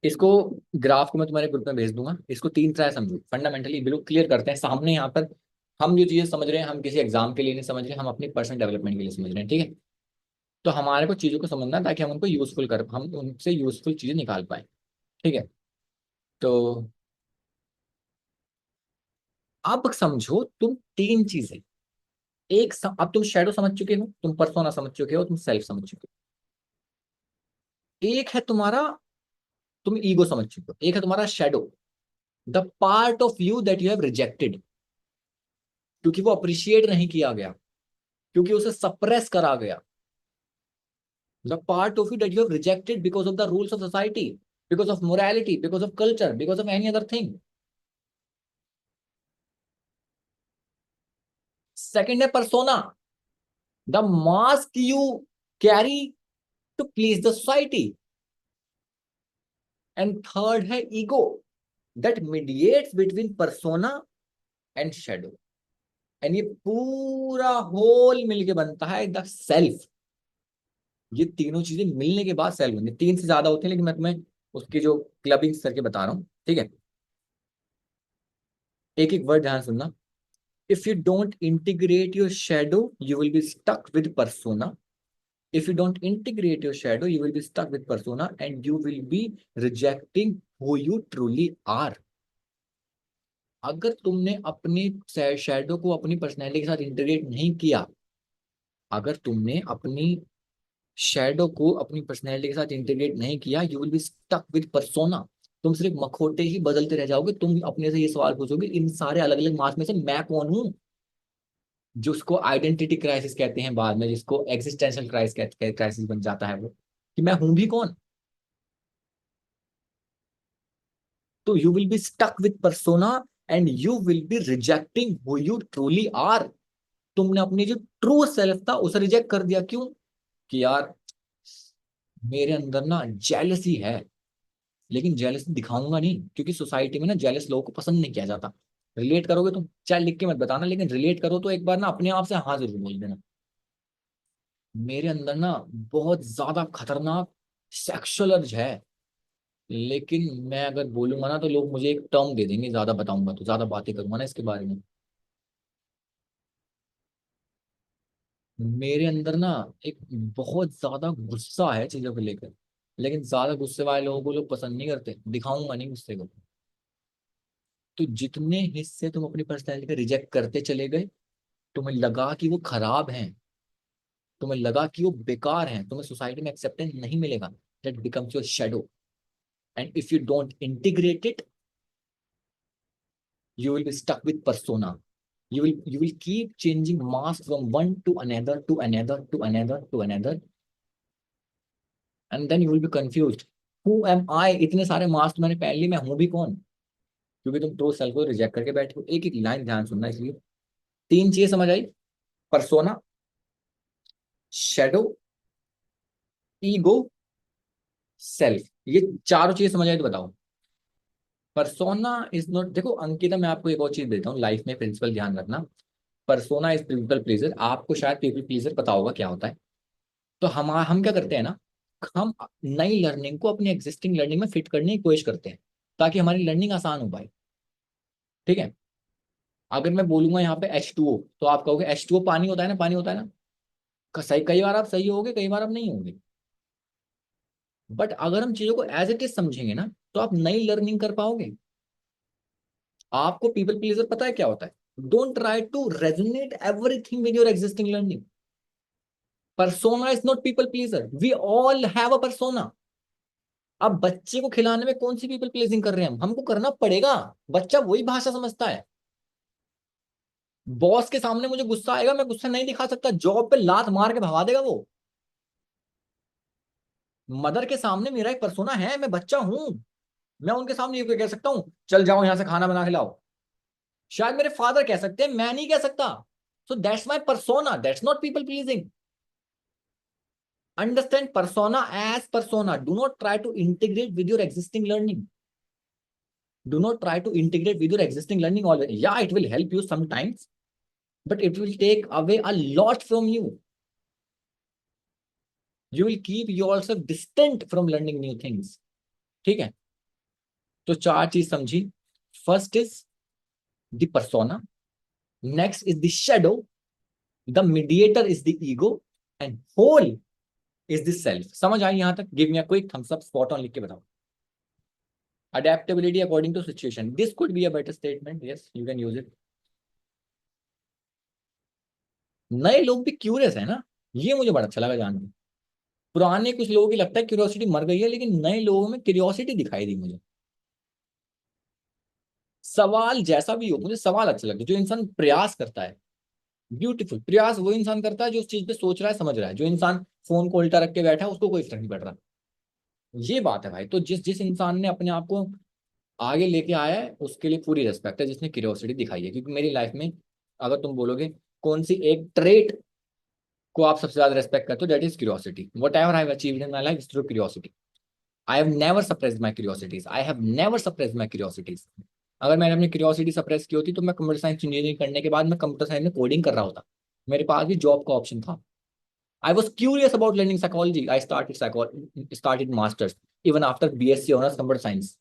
इसको, ग्राफ को मैं तुम्हारे ग्रुप में भेज दूंगा। इसको तीन तरह समझो, फंडामेंटली बिल्कुल क्लियर करते हैं सामने यहाँ पर। हम जो चीजें समझ रहे हैं, हम किसी एग्जाम के लिए नहीं समझ रहे, हम अपनी पर्सनल डेवलपमेंट के लिए समझ रहे हैं, ठीक है? तो हमारे को चीजों को समझना है ताकि हम उनको यूजफुल कर, हम उनसे यूजफुल चीजें निकाल पाए, ठीक है? तो अब समझो तुम तीन चीजें। अब तुम शेडो समझ चुके हो, तुम पर्सोना समझ चुके हो, तुम सेल्फ समझ चुके हो। एक है तुम्हारा, तुम ईगो समझ चुके हो। एक है तुम्हारा shadow, the part of you that you have rejected, क्योंकि वो अप्रिशिएट नहीं किया गया, क्योंकि उसे सप्रेस करा गया। The part of you that you have rejected because of the rules of society, because of morality, because of culture, because of any other thing. Second है persona, the mask you carry to please the society. And third है ego, that mediates between persona and shadow. And ये पूरा whole मिलके बनता है the self. ये तीनों चीजें मिलने के बाद सेल्फ बनती है। तीन से ज्यादा होते हैं, लेकिन मैं तुम्हें उसकी जो क्लबिंग करके बता रहा हूँ, ठीक है? एक एक वर्ड ध्यान सुनना। If you don't integrate your shadow you will be stuck with persona. If you don't integrate your shadow you will be stuck with persona and you will be rejecting who you truly are. अगर तुमने अपनी shadow को अपनी personality के साथ integrate नहीं किया, अगर तुमने अपनी शेडो को अपनी पर्सनैलिटी के साथ इंटीग्रेट नहीं किया, you will be stuck with persona. तुम सिर्फ मखोटे ही बदलते रह जाओगे। तुम अपने से ये सवाल पूछोगे इन सारे अलग अलग मास में से मैं कौन हूं? जिसको आइडेंटिटी क्राइसिस कहते हैं बाद में, जिसको एग्जिस्टेंशियल क्राइसिस बन जाता है वो, कि मैं हूं भी कौन। तो you will be stuck with persona and you will be rejecting who you truly are. तुमने अपनी जो ट्रू सेल्फ था उसे रिजेक्ट कर दिया। क्यों? कि यार मेरे अंदर ना जेलसी है, लेकिन जेलसी दिखाऊंगा नहीं, क्योंकि सोसाइटी में ना जेलस लोगों को पसंद नहीं किया जाता। रिलेट करोगे तुम, चाहे लिख के मत बताना, लेकिन रिलेट करो तो एक बार ना अपने आप से हाँ जरूर बोल देना। मेरे अंदर ना बहुत ज्यादा खतरनाक सेक्सुअल अर्ज है, लेकिन मैं अगर बोलूंगा ना तो लोग मुझे एक टर्म दे देंगे, ज्यादा बताऊंगा तो, ज्यादा बातें करूंगा ना इसके बारे में। मेरे अंदर ना एक बहुत ज्यादा गुस्सा है चीजों को लेकर, लेकिन ज्यादा गुस्से वाले लोगों को लोग पसंद नहीं करते, दिखाऊंगा नहीं गुस्से को। तो जितने हिस्से तुम अपनी पर्सनैलिटी के रिजेक्ट करते चले गए, तुम्हें लगा कि वो खराब हैं, तुम्हें लगा कि वो बेकार हैं, तुम्हें सोसाइटी में एक्सेप्टेंस नहीं मिलेगा, that becomes your shadow. And if you don't integrate it, you will be stuck with persona. You will keep changing mask from one to another to another to another to another, and then you will be confused. Who am I? इतने सारे mask मैंने पहन लिए, मैं हूं भी कौन? क्योंकि तुम ट्रू सेल्फ को रिजेक्ट करके बैठे हो। एक एक लाइन ध्यान सुनना इसलिए। तीन चीजें समझ आई? Persona, shadow, ego, self. ये चारों चीजें समझ आई तो बताओ। परसोना इज नॉट, देखो अंकिता मैं आपको एक और चीज देता हूँ लाइफ में, प्रिंसिपल ध्यान रखना। Persona is people pleaser. आपको शायद पीपल प्लीजर पता होगा क्या होता है। तो हम क्या करते हैं ना, हम नई लर्निंग को अपनी एग्जिस्टिंग लर्निंग में फिट करने की कोशिश करते हैं, ताकि हमारी लर्निंग आसान हो पाए। ठीक है? अगर मैं बोलूंगा यहाँ पे H2O, तो आप कहोगे H2O पानी होता है ना, पानी होता है ना। सही, कई बार आप सही होगे, कई बार आप नहीं होंगे। बट अगर हम चीजों को एज इट इज समझेंगे ना, तो आप नई लर्निंग कर पाओगे। आपको पीपल प्लीजर पता है क्या होता है? Don't try to resonate everything with your existing learning. persona is not people pleaser, we all have a persona। अब बच्चे को खिलाने में कौन सी पीपल प्लीजिंग कर रहे हैं हम? हमको करना पड़ेगा। बच्चा वही भाषा समझता है। बॉस के सामने मुझे गुस्सा आएगा, मैं गुस्सा नहीं दिखा सकता, जॉब पे लात मार के भगा देगा वो। मदर के सामने मेरा एक पर्सोना है, मैं बच्चा हूं। मैं उनके सामने ये कह सकता हूं, चल जाओ यहां से खाना बना के लाओ। शायद मेरे फादर कह सकते हैं, मैं नहीं कह सकता। So that's my persona, that's not people pleasing. Understand persona as persona. Do not try to integrate with your existing learning. Do not try to integrate with your existing learning always. Yeah, it will help you sometimes, but it will take away a lot from you. You will keep yourself distant from learning new things. ठीक है? तो चार चीज समझी। First is the persona, next is the shadow, the mediator is the ego, and whole is the self. समझ आई यहां तक? Give me a quick thumbs up, spot on लिख के बताओ। Adaptability according to situation. This could be a better statement. Yes, you can use it. नए लोग भी क्यूरियस है ना, ये मुझे बड़ा अच्छा लगा जान के। पुराने कुछ लोगों की लगता है क्यूरियोसिटी मर गई है, लेकिन नए लोगों में क्यूरियोसिटी दिखाई दी मुझे। सवाल जैसा भी हो, मुझे सवाल अच्छा लगता है। जो इंसान प्रयास करता है, ब्यूटीफुल। प्रयास वो इंसान करता है जो उस चीज पे सोच रहा है, समझ रहा है। जो इंसान फोन को उल्टा रख के बैठा है, उसको कोई फर्क नहीं पड़ रहा। ये बात है भाई। तो जिस जिस इंसान ने अपने आप को आगे लेके आया है, उसके लिए पूरी रिस्पेक्ट है, जिसने क्यूरियोसिटी दिखाई है। क्योंकि मेरी लाइफ में अगर तुम बोलोगे कौन सी एक ट्रेट को आप सबसे ज्यादा रेस्पेक्ट करते हो, that is curiosity. What ever I have achieved in my life through curiosity. I have never suppressed my curiosities, I have never suppressed my curiosities. अगर मैंने अपनी क्यूरियोसिटी सप्रेस की होती तो मैं कंप्यूटर साइंस इंजीनियरिंग करने के बाद मैं कंप्यूटर साइंस में कोडिंग कर रहा होता। मेरे पास भी जॉब का ऑप्शन था। I was curious about learning psychology, I started masters even after BSc honours computer science.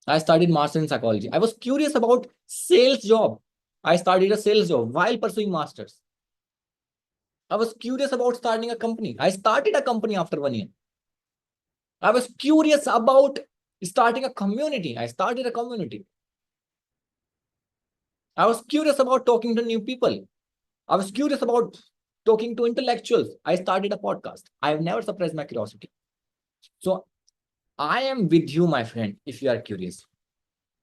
I studied master in psychology. I was curious about sales job. I started a sales job while pursuing masters. I was curious about starting a company. I started a company after 1 year. I was curious about starting a community. I started a community. I was curious about talking to new people. I was curious about talking to intellectuals. I started a podcast. I have never suppressed my curiosity. So I am with you, my friend, if you are curious.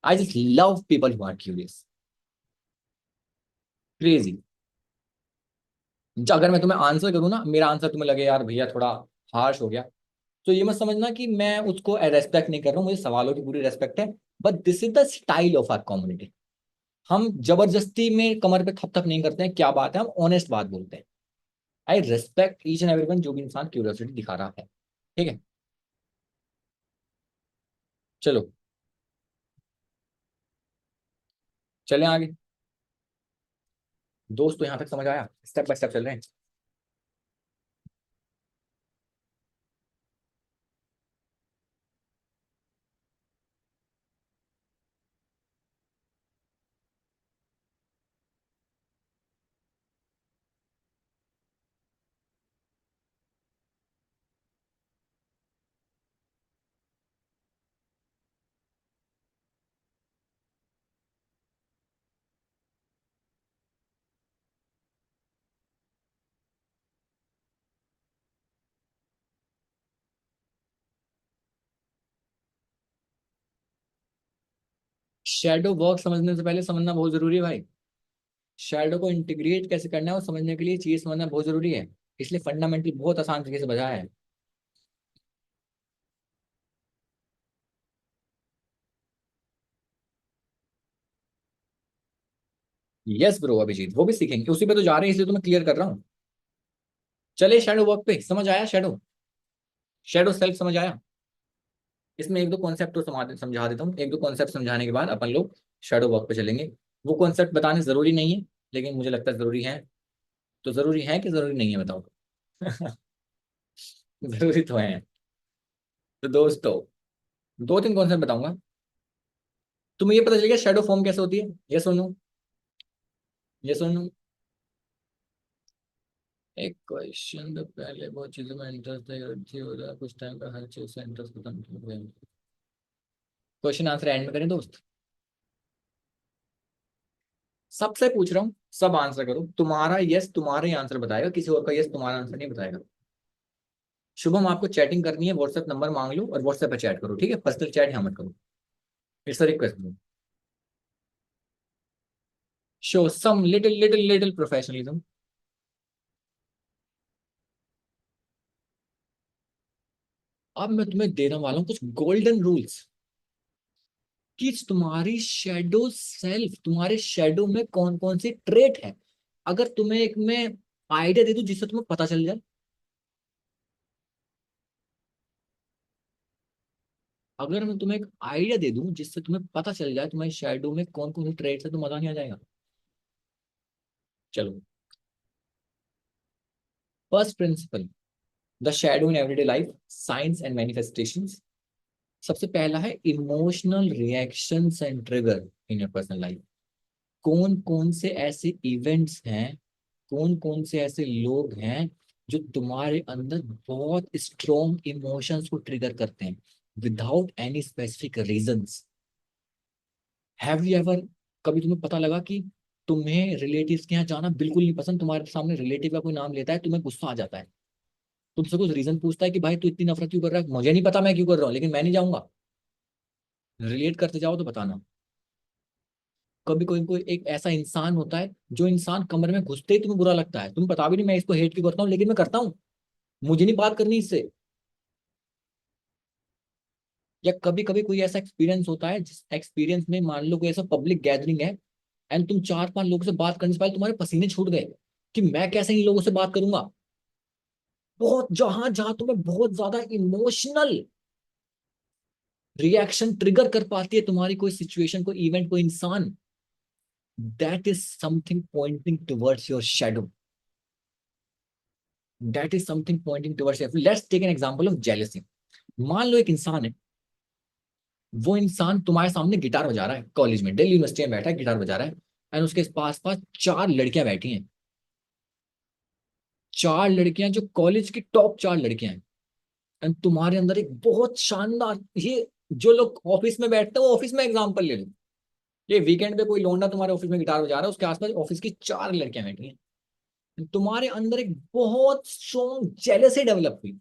I just love people who are curious. Crazy. अगर मैं तुम्हें answer करूँ ना, मेरा answer तुम्हें लगे यार भैया थोड़ा हार्श हो गया, तो ये मत समझना कि मैं उसको रेस्पेक्ट नहीं कर रहा हूँ, मुझे सवालों की पूरी रेस्पेक्ट है। But this is the style of our community. हम जबरदस्ती में कमर पे थप थप नहीं करते हैं, क्या बात है, हम ऑनेस्ट बात बोलते हैं। आई रेस्पेक्ट ईच एंड एवरीवन, जो भी इंसान क्यूरियोसिटी दिखा रहा है। ठीक है, चलो चलें आगे। दोस्तों यहाँ तक समझ आया, स्टेप बाय स्टेप चल रहे हैं। शेडो वर्क समझने से पहले समझना बहुत जरूरी है भाई। शैडो को इंटीग्रेट कैसे करना है और समझने के लिए चीज समझना बहुत जरूरी है। इसलिए फंडामेंटल बहुत आसान तरीके से बताया है। यस ब्रो अभिजीत, वो भी सीखेंगे, उसी पे तो जा रहे हैं, इसलिए तो मैं क्लियर कर रहा हूँ। चले शैडो वर्क पे, समझ आया शैडो, शैडो सेल्फ समझ आया। इसमें एक दो कॉन्सेप्ट तो समझा देता हूँ, एक दो कॉन्सेप्ट समझाने के बाद अपन लोग शैडो वर्क पे चलेंगे। वो कॉन्सेप्ट बताने जरूरी नहीं है, लेकिन मुझे लगता है जरूरी है। तो जरूरी है कि जरूरी नहीं है बताओ। जरूरी तो है। तो दोस्तों, दो तीन कॉन्सेप्ट बताऊंगा, तुम्हें ये पता चलेगा शैडो फॉर्म कैसे होती है। ये सुनो, ये सुनो। एक क्वेश्चन तो पहले बहुत चीजों में इंटरेस्ट थी हो रहा, कुछ टाइम पर हर चीज से इंटरेस्ट खत्म हो गया। क्वेश्चन आंसर एंड में करें दोस्त। सबसे पूछ रहा हूँ, सब आंसर करो, तुम्हारा यस तुम्हारा ही आंसर बताएगा, किसी और का यस तुम्हारा आंसर नहीं बताएगा। शुभम, आपको चैटिंग करनी है, व्हाट्सएप नंबर मांग लो और व्हाट्सएप पे चैट करो, ठीक है, पर्सनल चैट यहाँ मत करो। It's a request. Show some little little little professionalism. अब मैं तुम्हें देने वाला हूँ कुछ गोल्डन रूल्स कि तुम्हारी शेडो सेल्फ, तुम्हारे शेडो में कौन कौन सी ट्रेट है। अगर तुम्हें एक मैं आइडिया दे दूं जिससे तुम्हें पता चल जाए, अगर मैं तुम्हें एक आइडिया दे दूं जिससे तुम्हें पता चल जाए तुम्हारी शेडो में कौन कौन सी ट्रेट्स है, तो मजा नहीं आ जाएगा। चलो, first principle, the shadow in everyday life, science and manifestations. सबसे पहला है emotional reactions and trigger in your personal life. कौन कौन से ऐसे इवेंट्स हैं, कौन कौन से ऐसे लोग हैं जो तुम्हारे अंदर बहुत स्ट्रॉन्ग इमोशंस को ट्रिगर करते हैं without any specific reasons. Have you ever, कभी तुम्हें पता लगा कि तुम्हें रिलेटिव्स के यहाँ जाना बिल्कुल नहीं पसंद, तुम्हारे सामने रिलेटिव का कोई नाम लेता है, तुम्हें गुस्सा आ जाता है, तुमसे कुछ रीजन पूछता है कि भाई तू इतनी नफरत क्यों कर रहा है, मुझे नहीं पता मैं क्यों कर रहा हूँ, लेकिन मैं नहीं जाऊंगा। रिलेट करते जाओ तो बताना। कभी कोई कोई एक ऐसा इंसान होता है जो इंसान कमरे में घुसते ही तुम्हें बुरा लगता है, तुम्हें पता भी नहीं मैं इसको हेट क्यों करता हूँ, लेकिन मैं करता हूँ, मुझे नहीं बात करनी इससे। या कभी कभी कोई ऐसा एक्सपीरियंस होता है जिस एक्सपीरियंस में मान लो कोई ऐसा पब्लिक गैदरिंग है एंड तुम चार पांच लोगों से बात करने से पहले तुम्हारे पसीने छूट गए कि मैं कैसे इन लोगों से बात करूंगा। बहुत जहां जहां तुम्हें बहुत ज्यादा इमोशनल रिएक्शन ट्रिगर कर पाती है तुम्हारी कोई सिचुएशन, कोई इवेंट, कोई इंसान, that is something pointing towards your shadow. That is something pointing towards your, let's take an example of jealousy. मान लो एक इंसान है, वो इंसान तुम्हारे सामने गिटार बजा रहा है, कॉलेज में दिल्ली यूनिवर्सिटी में बैठा है, गिटार बजा रहा है, एंड उसके पास पास चार लड़कियां बैठी हैं, चार लड़कियां जो कॉलेज की टॉप चार लड़कियां हैं, एंड तुम्हारे अंदर एक बहुत शानदार, ये जो लोग ऑफिस में बैठते हैं वो ऑफिस में एग्जांपल ले लो, ये वीकेंड पे कोई लौंडा तुम्हारे ऑफिस में गिटार बजा रहा है, उसके आसपास ऑफिस की चार लड़कियां बैठी हैं, तुम्हारे अंदर एक बहुत स्ट्रॉन्ग जेलसी डेवलप हुई।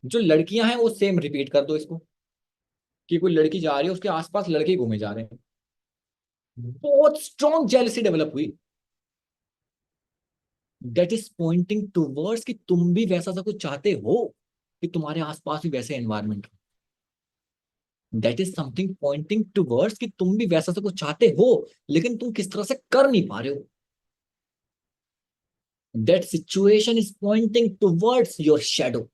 जो लड़कियां हैं वो सेम रिपीट कर दो इसको, कि कोई लड़की जा रही है उसके आसपास लड़के घूमे जा रहे हैं, बहुत स्ट्रॉन्ग जेलसी डेवलप हुई। दैट इज पॉइंटिंग टूवर्ड्स कि तुम भी वैसा सा कुछ चाहते हो, कि तुम्हारे आसपास भी वैसे एनवायरनमेंट हो। That is something pointing towards कि तुम भी वैसा सा कुछ चाहते हो, लेकिन तुम किस तरह से कर नहीं पा रहे हो। That situation is pointing towards your shadow.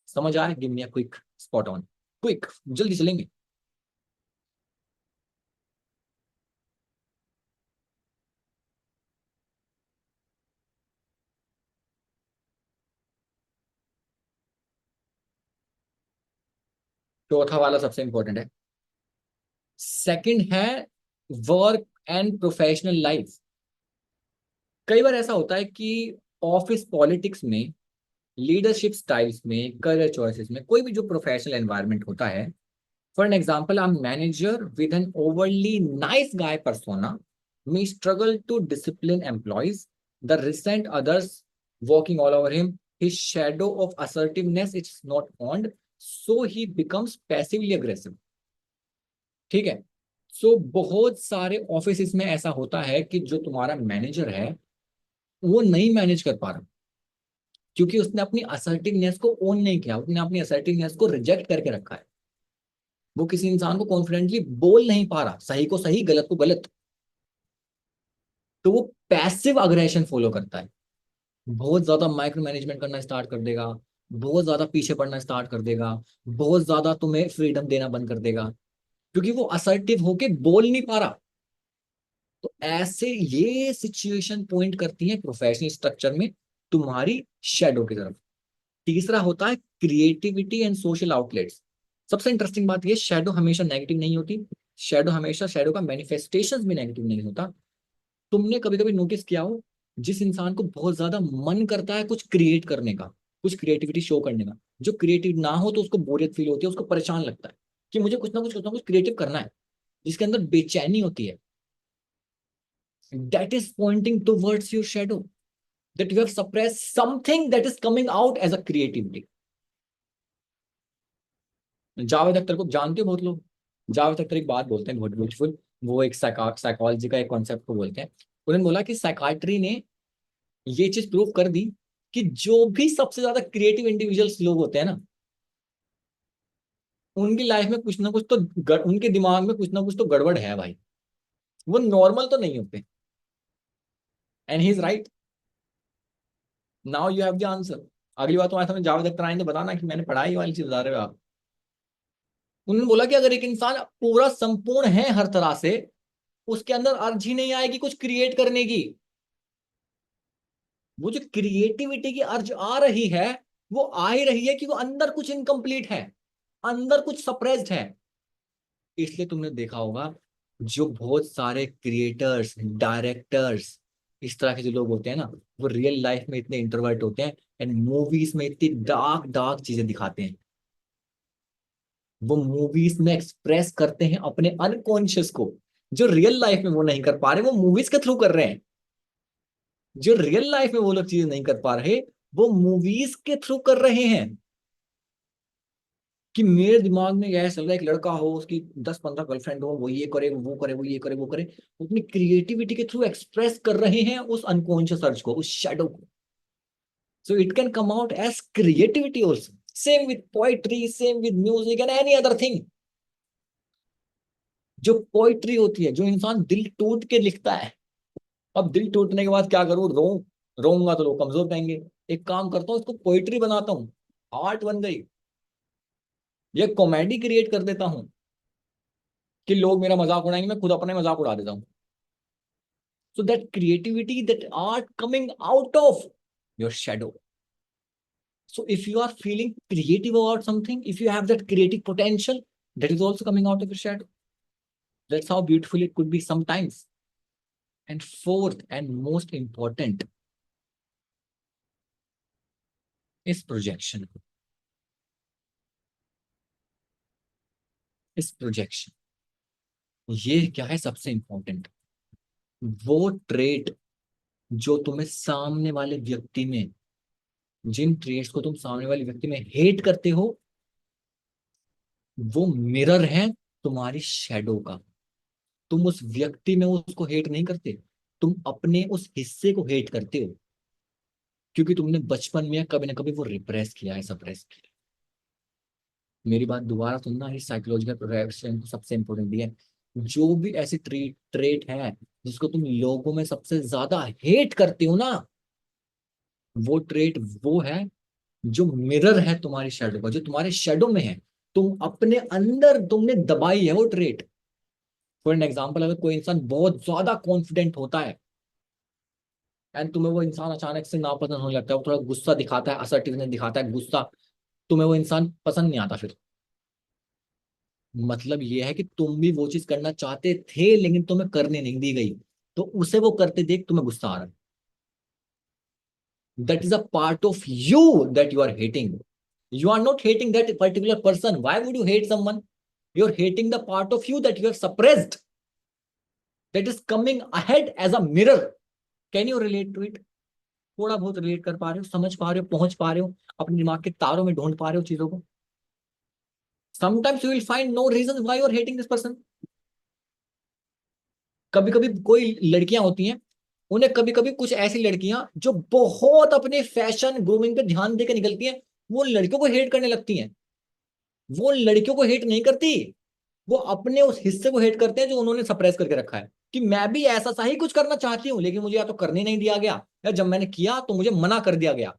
समझ आ रहा है? Give me a quick spot on, quick, जल्दी चलेंगे। चौथा वाला सबसे इंपॉर्टेंट है। सेकंड है वर्क एंड प्रोफेशनल लाइफ। कई बार ऐसा होता है कि ऑफिस पॉलिटिक्स में, लीडरशिप स्टाइल्स में, करियर चॉइसेस में, कोई भी जो प्रोफेशनल एनवायरनमेंट होता है, for an example, I am manager with an overly nice guy persona may struggle to discipline employees. The resent others walking all over him. His shadow of assertiveness is not honed, so he becomes passively aggressive. ठीक है? सो बहुत सारे office में ऐसा होता है कि जो तुम्हारा मैनेजर है वो नहीं मैनेज कर पा रहा, क्योंकि उसने अपनी असर्टिवनेस को ओन नहीं किया, उसने अपनी असर्टिवनेस को रिजेक्ट करके रखा है। वो किसी इंसान को कॉन्फिडेंटली बोल नहीं पा रहा, सही को सही, गलत को गलत। तो वो पैसिव अग्रेशन फॉलो करता है, बहुत ज्यादा माइक्रो मैनेजमेंट करना स्टार्ट कर देगा, बहुत ज्यादा पीछे पड़ना स्टार्ट कर देगा, बहुत ज्यादा तुम्हें फ्रीडम देना बंद कर देगा, क्योंकि वो असर्टिव होके बोल नहीं पा रहा। तो ऐसे ये सिचुएशन पॉइंट करती है प्रोफेशनल स्ट्रक्चर में तुम्हारी शेडो की तरफ। तीसरा होता है क्रिएटिविटी एंड सोशल आउटलेट्स। सबसे इंटरेस्टिंग बात ये, शेडो हमेशा नेगेटिव नहीं होती। शेडो का मैनिफेस्टेशन भी नेगेटिव नहीं होता। तुमने कभी कभी नोटिस किया हो, जिस इंसान को बहुत ज्यादा मन करता है कुछ क्रिएट करने का, कुछ क्रिएटिविटी शो करने का, जो क्रिएटिव ना हो तो उसको बोरियत फील होती है, उसको परेशान लगता है कि मुझे कुछ ना कुछ क्रिएटिव करना है, जिसके अंदर बेचैनी होती है। That is pointing towards your shadow, that you have suppressed something that is coming out as a creativity. Javed Akhtar को जानते हो बहुत लोग। जावेद अख्तर एक बात बोलते हैं बहुत ब्यूटीफुल। वो एक साइकोलॉजी का एक कॉन्सेप्ट को बोलते हैं। उन्होंने बोला कि साइकाट्री ने ये चीज प्रूव कर दी कि जो भी सबसे ज्यादा क्रिएटिव इंडिविजुअल्स लोग होते हैं ना, उनकी लाइफ में कुछ ना कुछ तो उनके दिमाग में कुछ ना कुछ तो गड़बड़ है भाई। वो नॉर्मल तो नहीं होते। And he is right. Now you have the answer. अगली बार तुम्हारे सामने जावेद अख्तर आएंगे, बताना कि मैंने पढ़ाई वाली चीज बता रहे हो आप। उन्होंने बोला कि अगर एक इंसान पूरा संपूर्ण है हर तरह से, उसके अंदर अर्ज ही नहीं आएगी कुछ क्रिएट करने की। वो जो क्रिएटिविटी की अर्ज आ रही है, वो आ ही रही है कि वो अंदर कुछ इनकम्प्लीट है, अंदर कुछ सप्रेस्ड है। इसलिए तुमने देखा होगा, जो बहुत सारे क्रिएटर्स, डायरेक्टर्स, इस तरह के जो लोग होते हैं ना, वो रियल लाइफ में इतने इंट्रोवर्ट होते हैं एंड मूवीज में इतनी डार्क डार्क चीजें दिखाते हैं। वो मूवीज में एक्सप्रेस करते हैं अपने अनकॉन्शियस को, जो रियल लाइफ में वो नहीं कर पा रहे, वो मूवीज के थ्रू कर रहे हैं। जो रियल लाइफ में वो लोग चीजें नहीं कर पा रहे, वो मूवीज के थ्रू कर रहे हैं। कि मेरे दिमाग में यह चल रहा है, एक लड़का हो, उसकी 10-15 गर्लफ्रेंड हो, वो ये करे, वो करे, वो ये करे, वो करे, वो अपनी क्रिएटिविटी के थ्रू एक्सप्रेस कर रहे हैं उस अनकॉन्शियस अर्ज को, उस शेडो को। So it can come out as creativity also. Same with poetry, same with music and any other thing. जो पोइट्री होती है, जो इंसान दिल टूट के लिखता है, अब दिल टूटने के बाद क्या करूं, रो, रोऊंगा तो लोग कमजोर कहेंगे। एक काम करता हूँ, इसको पोइट्री बनाता हूँ, आर्ट बन गई। ये कॉमेडी क्रिएट कर देता हूँ कि लोग मेरा मजाक उड़ाएंगे, मैं खुद अपने मजाक उड़ा देता हूँ। So that creativity, that art coming out of your shadow. So if you are feeling creative about something, if you have that creative potential, that is also coming out of your shadow. That's how beautiful it could be sometimes. And fourth and most important is projection. इस projection, ये क्या है सबसे important, वो trait जो तुम्हें सामने वाले व्यक्ति में, जिन ट्रेड्स को तुम सामने वाले व्यक्ति में हेट करते हो, वो मिरर है तुम्हारी शेडो का। तुम उस व्यक्ति में उसको हेट नहीं करते, तुम अपने उस हिस्से को हेट करते हो। क्योंकि तुमने बचपन में कभी ना कभी वो रिप्रेस किया है, सप्रेस किया। मेरी बात दोबारा सुनना, इस साइकोलॉजिकल प्रोग्रेशन को सबसे इंपॉर्टेंट है। जो भी ऐसी ट्रेट है जिसको तुम लोगों में सबसे ज्यादा हेट करते हो ना, वो ट्रेट वो है जो मिरर है तुम्हारी शेडो का, जो तुम्हारे शेडो में है। तुम अपने अंदर तुमने दबाई है वो ट्रेट। फॉर एन एग्जाम्पल, अगर कोई इंसान बहुत ज्यादा कॉन्फिडेंट होता है एंड तुम्हें वो इंसान अचानक से नापसंद होने लगता है, वो थोड़ा गुस्सा दिखाता है, असर्टिवनेस दिखाता है, गुस्सा, तुम्हें वो इंसान पसंद नहीं आता फिर। मतलब ये है कि तुम भी वो चीज करना चाहते थे लेकिन तुम्हें करने नहीं दी गई, तो उसे वो करते देख तुम्हें गुस्सा आ रहा है। That is a part of you that you are hating. You are not hating that particular person. Why would you hate someone? You're hating the part of you that you have suppressed, that is coming ahead as a mirror. Can you relate to it? थोड़ा बहुत relate कर पा रहे हो, समझ पा रहे हो, पहुंच पा रहे हो, अपने दिमाग के तारों में ढूंढ पा रहे हो चीजों को? Sometimes you will find no reason why you are hating this person. कभी कभी कोई लड़कियां होती हैं, उन्हें कभी कभी कुछ ऐसी लड़कियां जो बहुत अपने फैशन ग्रूमिंग पे ध्यान देकर निकलती हैं, वो लड़कियों को हेट करने लगती हैं। वो लड़कियों को हेट नहीं करती, वो अपने उस हिस्से को हेट करते हैं जो उन्होंने सप्रेस करके रखा है, कि मैं भी ऐसा सा ही कुछ करना चाहती हूँ लेकिन मुझे या तो करने नहीं दिया गया, या जब मैंने किया तो मुझे मना कर दिया गया।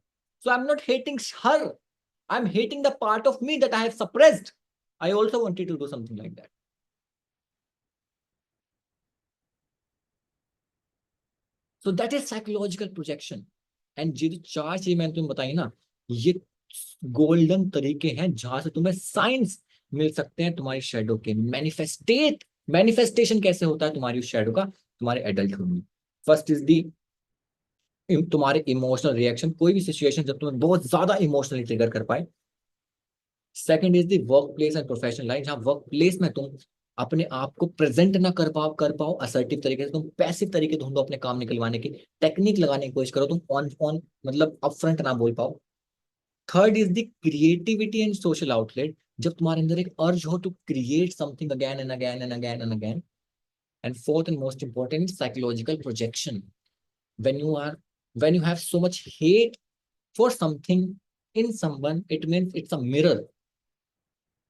So I am not hating her, I am hating the part of me that I have suppressed. I also wanted to do something like that. So that is psychological projection. And ये जो चार चीजें मैंने तुम्हें बताई ना, ये golden तरीके हैं जहां से तुम्हें साइंस मिल सकते हैं तुम्हारी शेडो के। मैनिफेस्टेशन कैसे होता है तुम्हारी उस शेडो का तुम्हारे एडल्टहुड में? फर्स्ट इज दी तुम्हारे इमोशनल रिएक्शन, कोई भी सिचुएशन जब तुम्हें बहुत ज्यादा इमोशनली ट्रिगर कर पाए। Second is the work place and professional life, जहाँ वर्क प्लेस में तुम अपने आप को प्रेजेंट ना कर पाओ असर्टिव तरीके से, तुम पैसिव तरीके ढूंढो अपने काम निकलवाने की, टेक्निक लगाने की कोशिश करो, तुम ऑन ऑन मतलब अपफ्रंट ना बोल पाओ। Third is the creativity and social outlet, जब तुम्हारे अंदर एक अर्ज हो to create something again and again and again and again. And fourth and most important, psychological projection, when you are when you have so much hate for something in someone, it means it's a mirror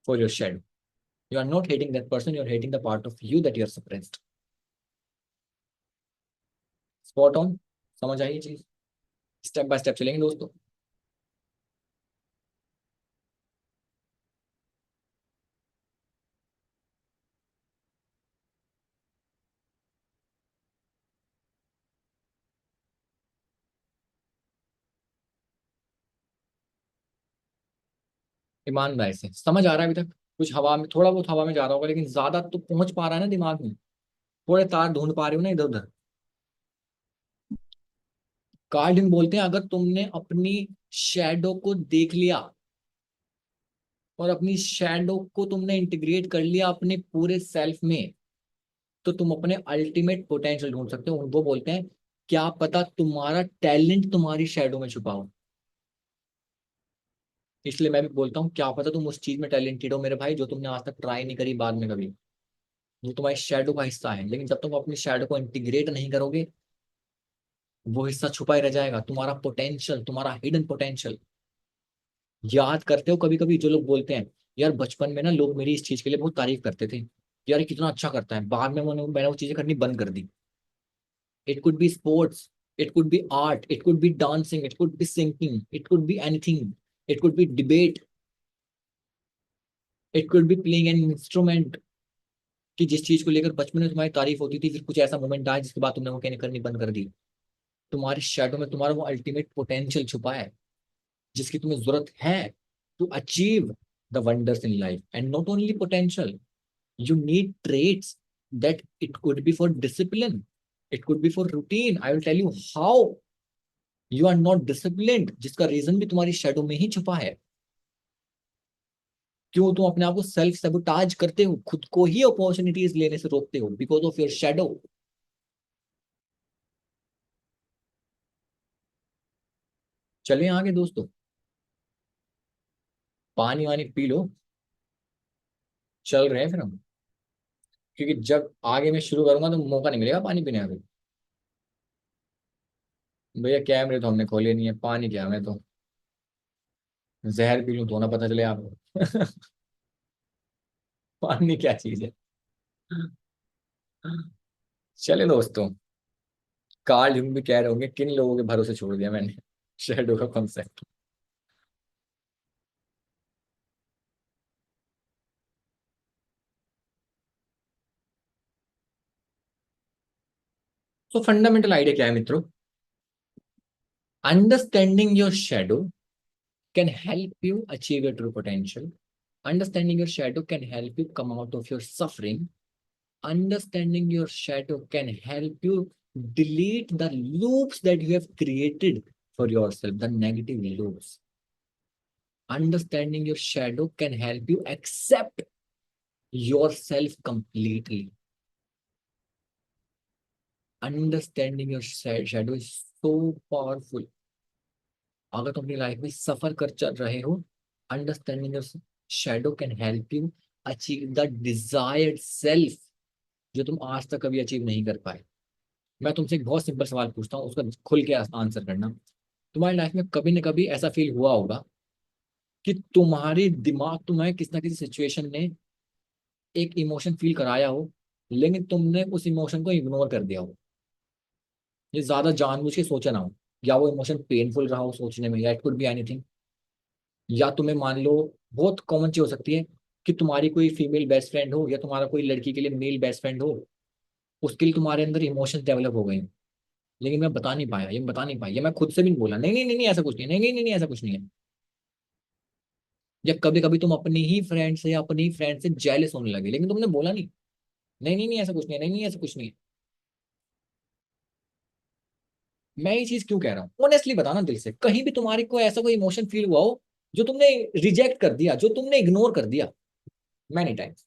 for your shadow. You are not hating that person, you are hating the part of you that you are suppressed. Spot on। समझ आई चीज? Step by step चलेंगे दोस्तों। ईमानदारी से समझ आ रहा है अभी तक? कुछ हवा में, थोड़ा बहुत हवा में जा रहा होगा लेकिन ज्यादा तो पहुंच पा रहा है ना दिमाग में? थोड़े तार ढूंढ पा रहे हो ना इधर उधर? कार्ल जंग बोलते हैं, अगर तुमने अपनी शैडो को देख लिया और अपनी शैडो को तुमने इंटीग्रेट कर लिया अपने पूरे सेल्फ में, तो तुम अपने अल्टीमेट पोटेंशियल ढूंढ सकते हो। वो बोलते हैं, क्या पता तुम्हारा टैलेंट तुम्हारी शैडो में छुपा हो। इसलिए मैं भी बोलता हूँ, क्या पता तुम उस चीज में टैलेंटेड हो मेरे भाई, जो तुमने आज तक ट्राई नहीं करी बाद में कभी। वो तुम्हारी शैडो का हिस्सा है, लेकिन जब तुम अपनी शैडो को इंटीग्रेट नहीं करोगे, वो हिस्सा छुपा ही रह जाएगा, तुम्हारा पोटेंशियल, तुम्हारा हिडन पोटेंशियल। याद करते हो कभी कभी जो लोग बोलते हैं, यार बचपन में ना लोग मेरी इस चीज के लिए बहुत तारीफ करते थे, यार ये कितना अच्छा करता है, बाद में मैंने वो चीजें करनी बंद कर दी। It could be sports, it could be art, it could be dancing, it could be singing, it could be anything. It could be debate, it could be playing an instrument। कि जिस चीज को लेकर बचपन में तुम्हारी तारीफ होती थी, फिर कुछ ऐसा मोमेंट आया जिसके बाद तुमने वो कहने करनी बंद कर दी। तुम्हारी शैडो में तुम्हारा वो अल्टीमेट पोटेंशियल छुपा है, जिसकी तुम्हें जरूरत है to achieve the wonders in life. And not only potential, you need traits that it could be for discipline, it could be for routine। I will tell you how you are not disciplined, जिसका reason भी तुम्हारी shadow में ही छुपा है। क्यों तुम अपने आप को सेल्फ सेबोटाज करते हो, खुद को ही अपॉर्चुनिटीज लेने से रोकते हो, बिकॉज ऑफ योर शेडो। चलिए आगे दोस्तों, पानी वानी पी लो, चल रहे हैं फिर हम। क्योंकि जब आगे मैं शुरू करूंगा तो मौका नहीं मिलेगा पानी पीने का। भैया कैमरे तो हमने खोले नहीं है, पानी क्या हमें तो, जहर पी लूं तो ना पता चले आपको। पानी क्या चीज है। चले दोस्तों, कार्ल यूंग भी कह रहे होंगे किन लोगों के भरोसे छोड़ दिया मैंने शैडो का कॉन्सेप्ट। तो फंडामेंटल आइडिया क्या है मित्रों? Understanding your shadow can help you achieve your true potential. Understanding your shadow can help you come out of your suffering. Understanding your shadow can help you delete the loops that you have created for yourself, the negative loops. Understanding your shadow can help you accept yourself completely. Understanding your shadow is so powerful. अगर तुम अपनी life में सफर कर चल रहे हो, understanding your shadow can help you achieve the desired self जो तुम आज तक कभी अचीव नहीं कर पाए। मैं तुमसे एक बहुत सिंपल सवाल पूछता हूँ, उसका खुल के आंसर करना। तुम्हारी लाइफ में कभी न कभी ऐसा फील हुआ होगा कि तुम्हारी दिमाग तुम्हें किसी ना किसी सिचुएशन ने एक इमोशन फील कराया हो, लेकिन तुमने उस इमोशन को इग्नोर कर दिया हो, ये ज्यादा जानबूझ के सोचा ना हो, या वो इमोशन पेनफुल रहा हो सोचने में, या इट कुड बी एनीथिंग। या तुम्हें मान लो, बहुत कॉमन चीज हो सकती है कि तुम्हारी कोई फीमेल बेस्ट फ्रेंड हो, या तुम्हारा कोई लड़की के लिए मेल बेस्ट फ्रेंड हो, उसके लिए तुम्हारे अंदर इमोशंस डेवलप हो गए हैं, लेकिन मैं बता नहीं पाया, ये बता नहीं पाई, ये मैं खुद से भी नहीं बोला, नहीं नहीं नहीं नहीं ऐसा कुछ नहीं, नहीं नहीं नहीं नहीं ऐसा कुछ नहीं है। या कभी कभी तुम अपनी ही फ्रेंड से या अपनी ही फ्रेंड से जेलस होने लगे, लेकिन तुमने बोला नहीं, नहीं नहीं नहीं ऐसा कुछ नहीं है, नहीं नहीं ऐसा कुछ नहीं है। मैं ये चीज क्यों कह रहा हूँ, ऑनेस्टली बताना दिल से, कहीं भी तुम्हारे को ऐसा कोई इमोशन फील हुआ हो जो तुमने रिजेक्ट कर दिया, जो तुमने इग्नोर कर दिया? Many times.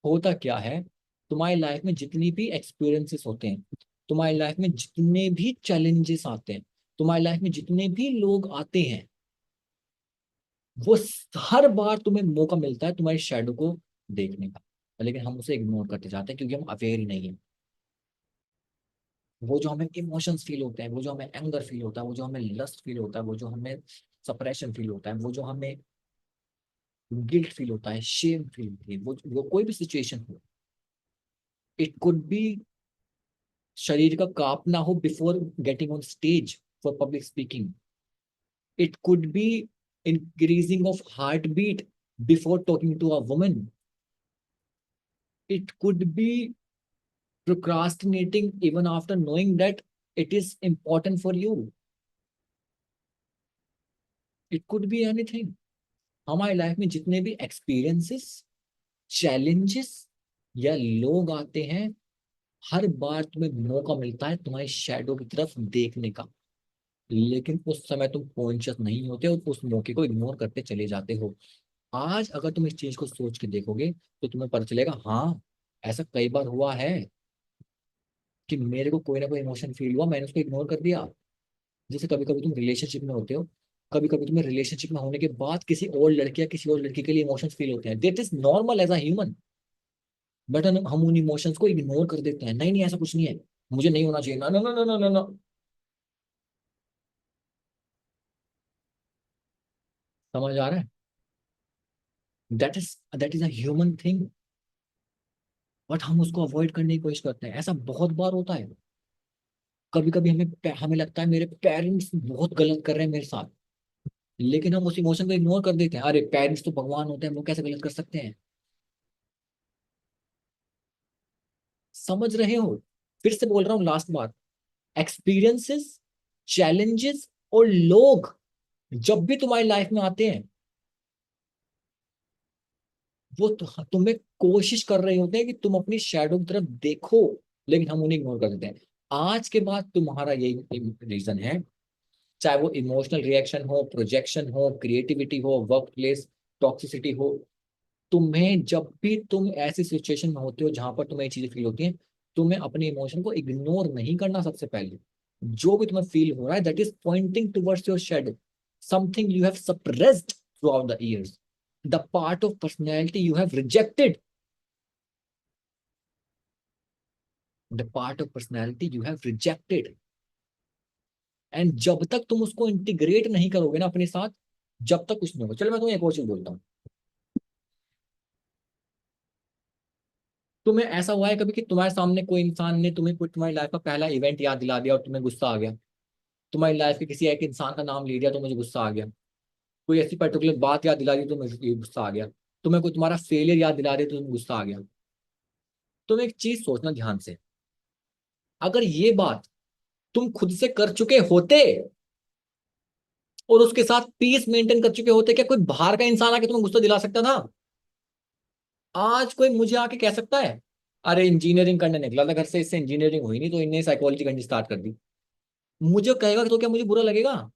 होता क्या है, तुम्हारी लाइफ में जितनी भी एक्सपीरियंसेस होते हैं, तुम्हारी लाइफ में जितने भी चैलेंजेस आते हैं, तुम्हारी लाइफ में जितने भी लोग आते हैं, वो हर बार तुम्हें मौका मिलता है तुम्हारी शैडो को देखने का, लेकिन हम उसे इग्नोर करते जाते हैं क्योंकि हम अवेयर ही नहीं है। वो जो हमें इमोशंस फील होते हैं, वो जो हमें एंगर फील होता है, वो जो हमें लस्ट फील होता है, वो जो हमें सप्रेशन फील होता है, वो जो हमें गिल्ट फील होता है, शेम फील होती है, वो कोई भी सिचुएशन हो, इट कुड बी शरीर का कांपना हो before getting on stage for public speaking, it could be increasing of heart beat before talking to a woman, it could be procrastinating even after knowing that it is important for you. It could be anything. हमारी life में जितने भी experiences, challenges या लोग आते हैं, हर बार तुम्हें मौका मिलता है तुम्हारी शैडो की तरफ देखने का, लेकिन उस समय तुम कॉन्शियस नहीं होते और उस मौके को इग्नोर करते चले जाते हो। आज अगर तुम इस चीज को सोच के देखोगे तो तुम्हें पता चलेगा, हाँ, ऐसा कई बार हुआ है कि मेरे को कोई ना कोई इमोशन फील हुआ, मैंने उसको इग्नोर कर दिया। जैसे कभी कभी तुम रिलेशनशिप में होते हो, कभी कभी तुम्हें रिलेशनशिप में होने के बाद किसी और लड़के या किसी और लड़की के लिए इमोशंस फील होते हैं, that is normal as a human. But हम उन इमोशंस को इग्नोर कर देते हैं, नहीं नहीं ऐसा कुछ नहीं है, मुझे नहीं होना चाहिए, ना ना ना ना ना ना। समझ आ रहा है? That is a human thing, but हम उसको अवॉइड करने की कोशिश करते हैं। ऐसा बहुत बार होता है। कभी कभी हमें लगता है मेरे पेरेंट्स बहुत गलत कर रहे हैं मेरे साथ, लेकिन हम उस इमोशन को इग्नोर कर देते हैं, अरे पेरेंट्स तो भगवान होते हैं, वो कैसे गलत कर सकते हैं। समझ रहे हो? फिर से बोल रहा हूँ, लास्ट बार, एक्सपीरियंसेस, चैलेंजेस और लोग जब भी तुम्हारी लाइफ में आते हैं, वो तुम्हें कोशिश कर रहे होते हैं कि तुम अपनी शैडो की तरफ देखो, लेकिन हम उन्हें इग्नोर कर देते हैं। आज के बाद तुम्हारा यही रीजन है, चाहे वो इमोशनल रिएक्शन हो, प्रोजेक्शन हो, क्रिएटिविटी हो, वर्क प्लेस टॉक्सिसिटी हो, तुम्हें जब भी तुम ऐसी सिचुएशन में होते हो जहां पर तुम्हें ये चीजें फील होती हैं, तुम्हें अपने इमोशन को इग्नोर नहीं करना। सबसे पहले जो भी तुम्हें फील हो रहा है, that is pointing towards your shadow, something you have suppressed through out the years, the part of personality you have rejected, the part of personality you have rejected. And जब तक तुम उसको इंटीग्रेट नहीं करोगे ना अपने साथ, जब तक कुछ नहीं होगा। चलो मैं तुम्हें एक और चीज बोलता हूँ। तुम्हें ऐसा हुआ है कभी कि तुम्हारे सामने कोई इंसान ने तुम्हें कोई तुम्हारी लाइफ का पहला इवेंट याद दिला दिया और तुम्हें गुस्सा आ गया? तुम्हारी लाइफ के किसी एक इंसान का नाम ले दिया तो मुझे गुस्सा आ गया। कोई ऐसी पर्टिकुलर बात याद दिला दी तो मुझे गुस्सा आ गया। तुम्हें कोई तुम्हारा फेलियर याद दिला दे तो तुम्हें गुस्सा आ गया। तुम एक चीज सोचना ध्यान से, अगर ये बात तुम खुद से कर चुके होते और उसके साथ पीस मेंटेन कर चुके होते, क्या कोई बाहर का इंसान आके तुम्हें गुस्सा दिला सकता था? आज कोई मुझे आके कह सकता है अरे इंजीनियरिंग करने निकला था घर से, इससे इंजीनियरिंग हुई नहीं तो इनने साइकोलॉजी करनी स्टार्ट कर दी, मुझे कहेगा तो क्या मुझे बुरा लगेगा?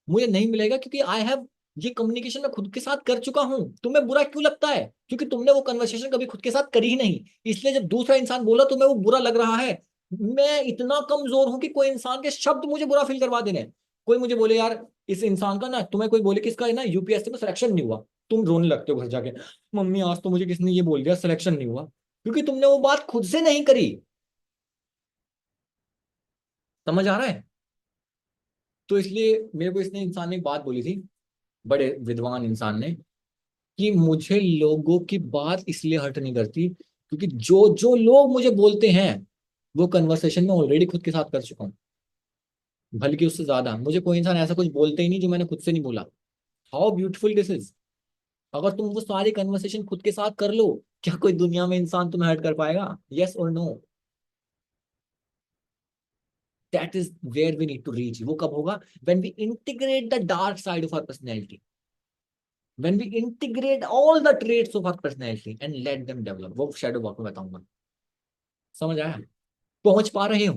मुझे नहीं मिलेगा, क्योंकि आई हैव ये कम्युनिकेशन मैं खुद के साथ कर चुका हूं। तुम्हें बुरा क्यों लगता है? क्योंकि तुमने वो कन्वर्सेशन कभी खुद के साथ करी ही नहीं। इसलिए जब दूसरा इंसान बोला तुम्हें वो बुरा लग रहा है। मैं इतना कमजोर हूं कि कोई इंसान के शब्द मुझे बुरा फील करवा देने। कोई मुझे बोले यार इस इंसान का ना, तुम्हें कोई बोले कि इसका ना यूपीएससी में सिलेक्शन नहीं हुआ, तुम रोने लगते हो घर जाके, मम्मी आज तो मुझे किसने ये बोल दिया सिलेक्शन नहीं हुआ, क्योंकि तुमने वो बात खुद से नहीं करी। समझ आ रहा है? तो इसलिए मेरे को इसने इंसान ने एक बात बोली थी, बड़े विद्वान इंसान ने, कि मुझे लोगों की बात इसलिए हर्ट नहीं करती क्योंकि जो जो लोग मुझे बोलते हैं वो कन्वर्सेशन में ऑलरेडी खुद के साथ कर चुका हूँ। बल्कि उससे ज्यादा मुझे कोई इंसान ऐसा कुछ बोलते ही नहीं जो मैंने खुद से नहीं बोला। How beautiful this is. अगर तुम वो सारी कन्वर्सेशन खुद के साथ कर लो, क्या कोई दुनिया में इंसान तुम्हें हर्ट कर पाएगा? यस और no? That is where we need to reach. वो कब होगा? When we integrate the dark side of our personality, when we integrate all the traits of our personality and let them develop। वो shadow work में बताऊंगा। समझ आया? पहुंच पा रहे हो?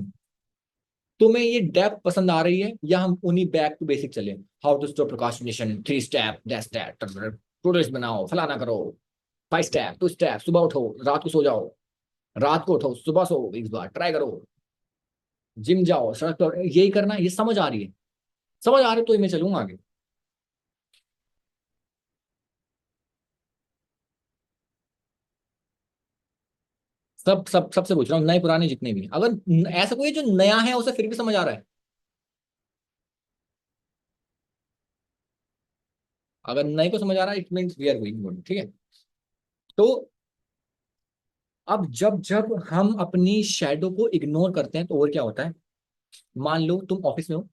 तुम्हें ये डेप्थ पसंद आ रही है या हम उन्हीं बैक टू बेसिक चले? How to stop procrastination, 3 step, that step, to do बनाओ, फलाना करो, 5 स्टेप, 2 स्टेप, सुबह उठो रात को सो जाओ, रात को उठो सुबह सो, इस बार ट्राई करो, जिम जाओ, सड़क पर, यही करना। ये समझ आ रही है? समझ आ रही है तो मैं चलूंगा आगे। सब सब सबसे पूछ रहा हूँ, नए पुराने जितने भी, अगर ऐसा कोई जो नया है उसे फिर भी समझ आ रहा है। अगर नए को समझ आ रहा है it means we are going good. ठीक है? तो अब जब जब हम अपनी शैडो को इग्नोर करते हैं तो और क्या होता है? मान लो तुम ऑफिस में हो,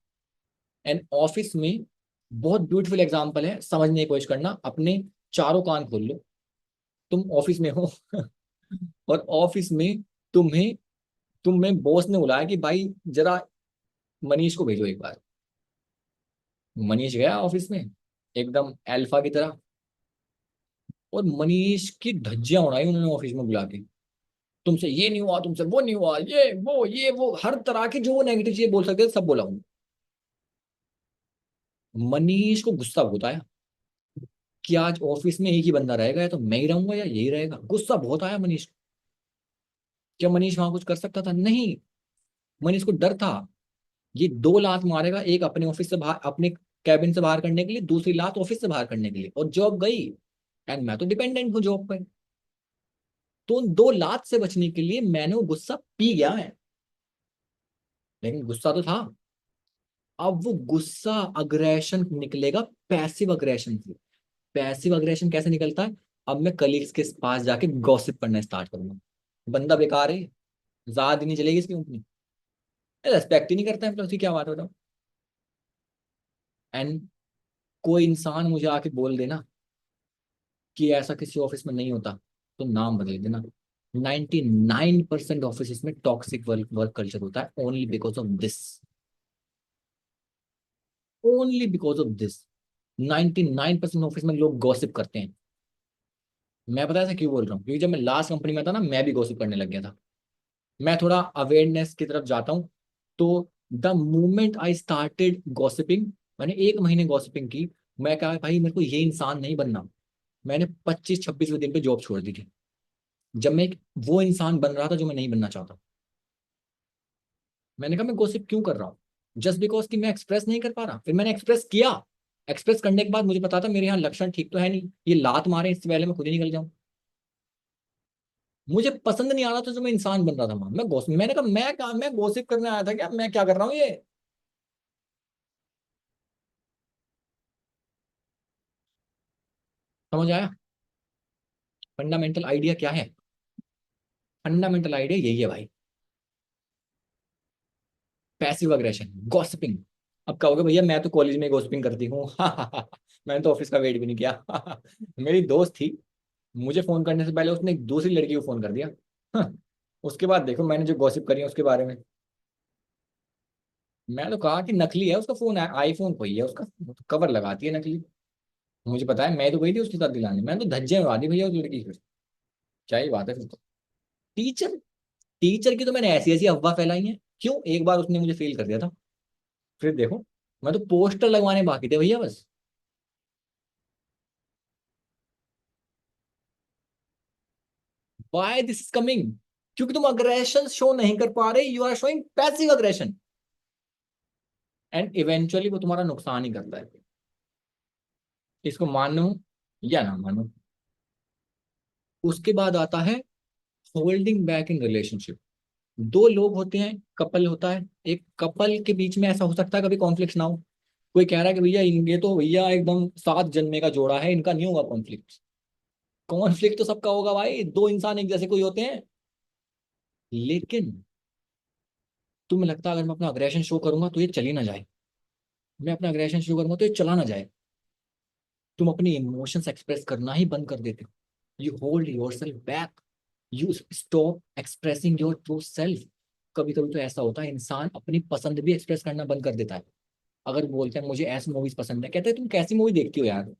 एंड ऑफिस में, बहुत ब्यूटीफुल एग्जांपल है, समझने की कोशिश करना, अपने चारों कान खोल लो। तुम ऑफिस में हो और ऑफिस में तुम्हें तुम्हें बॉस ने बुलाया कि भाई जरा मनीष को भेजो एक बार। मनीष गया ऑफिस में एकदम अल्फा की तरह, और मनीष की धज्जियां उड़ाई उन्होंने ऑफिस में बुला के। तुमसे ये नहीं हुआ, तुमसे वो नहीं हुआ, ये वो हर तरह की जो वो नेगेटिव चीजें बोल सकते थे सब बोला उन्होंने। मनीष को गुस्सा बहुत आया कि आज ऑफिस में एक ही बंदा रहेगा, या तो मैं ही रहूंगा या यही रहेगा। गुस्सा बहुत आया मनीष को। क्या मनीष वहां कुछ कर सकता था? नहीं। मनीष को डर था, ये 2 लात मारेगा, एक अपने ऑफिस से बाहर, अपने कैबिन से बाहर करने के लिए, दूसरी लात ऑफिस से बाहर करने के लिए, और जॉब गई। एंड मैं तो डिपेंडेंट हूँ जॉब पे। तो उन 2 लात से बचने के लिए मैंने वो गुस्सा पी गया है, लेकिन गुस्सा तो था। अब वो गुस्सा अग्रेशन निकलेगा पैसिव अग्रेशन से। पैसिव अग्रेशन कैसे निकलता है? अब मैं कलीग्स के पास जाके गॉसिप करना स्टार्ट करूंगा, बंदा बेकार है, ज्यादा दिन नहीं चलेगी इसकी कंपनी, रेस्पेक्ट ही नहीं करता है, उसकी क्या बात बताओ। एंड कोई इंसान मुझे आके बोल देना कि ऐसा किसी ऑफिस में नहीं होता, तो नाम बदल देना। 99% ऑफिस में टॉक्सिक वर्क वर्क कल्चर होता है, only because of this. Only because of this 99% office में लोग गॉसिप करते हैं। मैं पता है ऐसा क्यों बोल रहा हूँ? क्योंकि जब मैं लास्ट कंपनी में था ना, मैं भी गॉसिप करने लग गया था। मैं थोड़ा अवेयरनेस की तरफ जाता हूँ। तो the moment I started gossiping, मैंने 1 महीने गॉसिपिंग की, मैं कहा भाई मेरे को ये इंसान नहीं बनना। मैंने 25-26वें दिन पे जॉब छोड़ दी थी, जब मैं वो इंसान बन रहा था जो मैं नहीं बनना चाहता। मैंने कहा मैं गॉसिप क्यों कर रहा हूँ? जस्ट बिकॉज कि मैं एक्सप्रेस नहीं कर पा रहा। फिर मैंने एक्सप्रेस किया। एक्सप्रेस करने के बाद मुझे पता था मेरे यहाँ लक्षण ठीक तो है नहीं, ये लात मारे इससे पहले मैं खुद ही निकल जाऊं। मुझे पसंद नहीं आ रहा था जो मैं इंसान बन रहा था वहां। मैं गॉसिप, मैंने कहा मैं गॉसिप करने आया था क्या? मैं क्या कर रहा हूँ ये? समझ आया? फंडामेंटल आइडिया क्या है? फंडामेंटल आइडिया यही है भाई, पैसिव अग्रेशन, गॉसिपिंग। अब कहोगे भैया मैं तो कॉलेज में गॉसिपिंग करती हूँ मैंने तो ऑफिस का वेट भी नहीं किया मेरी दोस्त थी, मुझे फोन करने से पहले उसने एक दूसरी लड़की को फोन कर दिया उसके बाद देखो मैंने जो गॉसिप करी है उसके बारे में। मैं तो कहा कि नकली है उसका फोन, आईफोन कोई है उसका, वो तो कवर लगाती है नकली। मुझे पता है, मैं तो गई थी उसके साथ दिलाने, मैंने तो धज्जे उड़ा दी भैया उस लड़की की। क्या ही बात है फिर तो। टीचर, टीचर की तो मैंने ऐसी ऐसी अफवाह फैलाई है, क्यों, एक बार उसने मुझे फेल कर दिया था, फिर देखो, मैं तो पोस्टर लगवाने बाकी थे भैया बस। Why this is coming? क्योंकि तुम अग्रेशन शो नहीं कर पा रहे, you are showing passive aggression, and eventually वो तुम्हारा नुकसान ही करता है। इसको मानो या ना मानो। उसके बाद आता है होल्डिंग बैक इन रिलेशनशिप। दो लोग होते हैं, कपल होता है, एक कपल के बीच में ऐसा हो सकता है कभी कॉन्फ्लिक्ट ना हो। कोई कह रहा है कि भैया ये तो भैया एकदम सात जन्मे का जोड़ा है, इनका नहीं होगा कॉन्फ्लिक्ट। कॉन्फ्लिक्ट तो सबका होगा भाई, दो इंसान एक जैसे कोई होते हैं। लेकिन तुम्हें लगता है अगर मैं अपना अग्रेशन शो करूंगा तो ये चली ना जाए, मैं अपना अग्रेशन शो करूंगा तो ये चला ना जाए, तुम अपनी इमोशंस एक्सप्रेस करना ही बंद कर देते हो। You hold your self back, you stop expressing your true self. कभी कभी तो ऐसा होता है इंसान अपनी पसंद भी एक्सप्रेस करना बंद कर देता है। अगर बोलते हैं मुझे ऐसी मूवीज पसंद है, कहते हैं तुम कैसी मूवी देखती हो यार,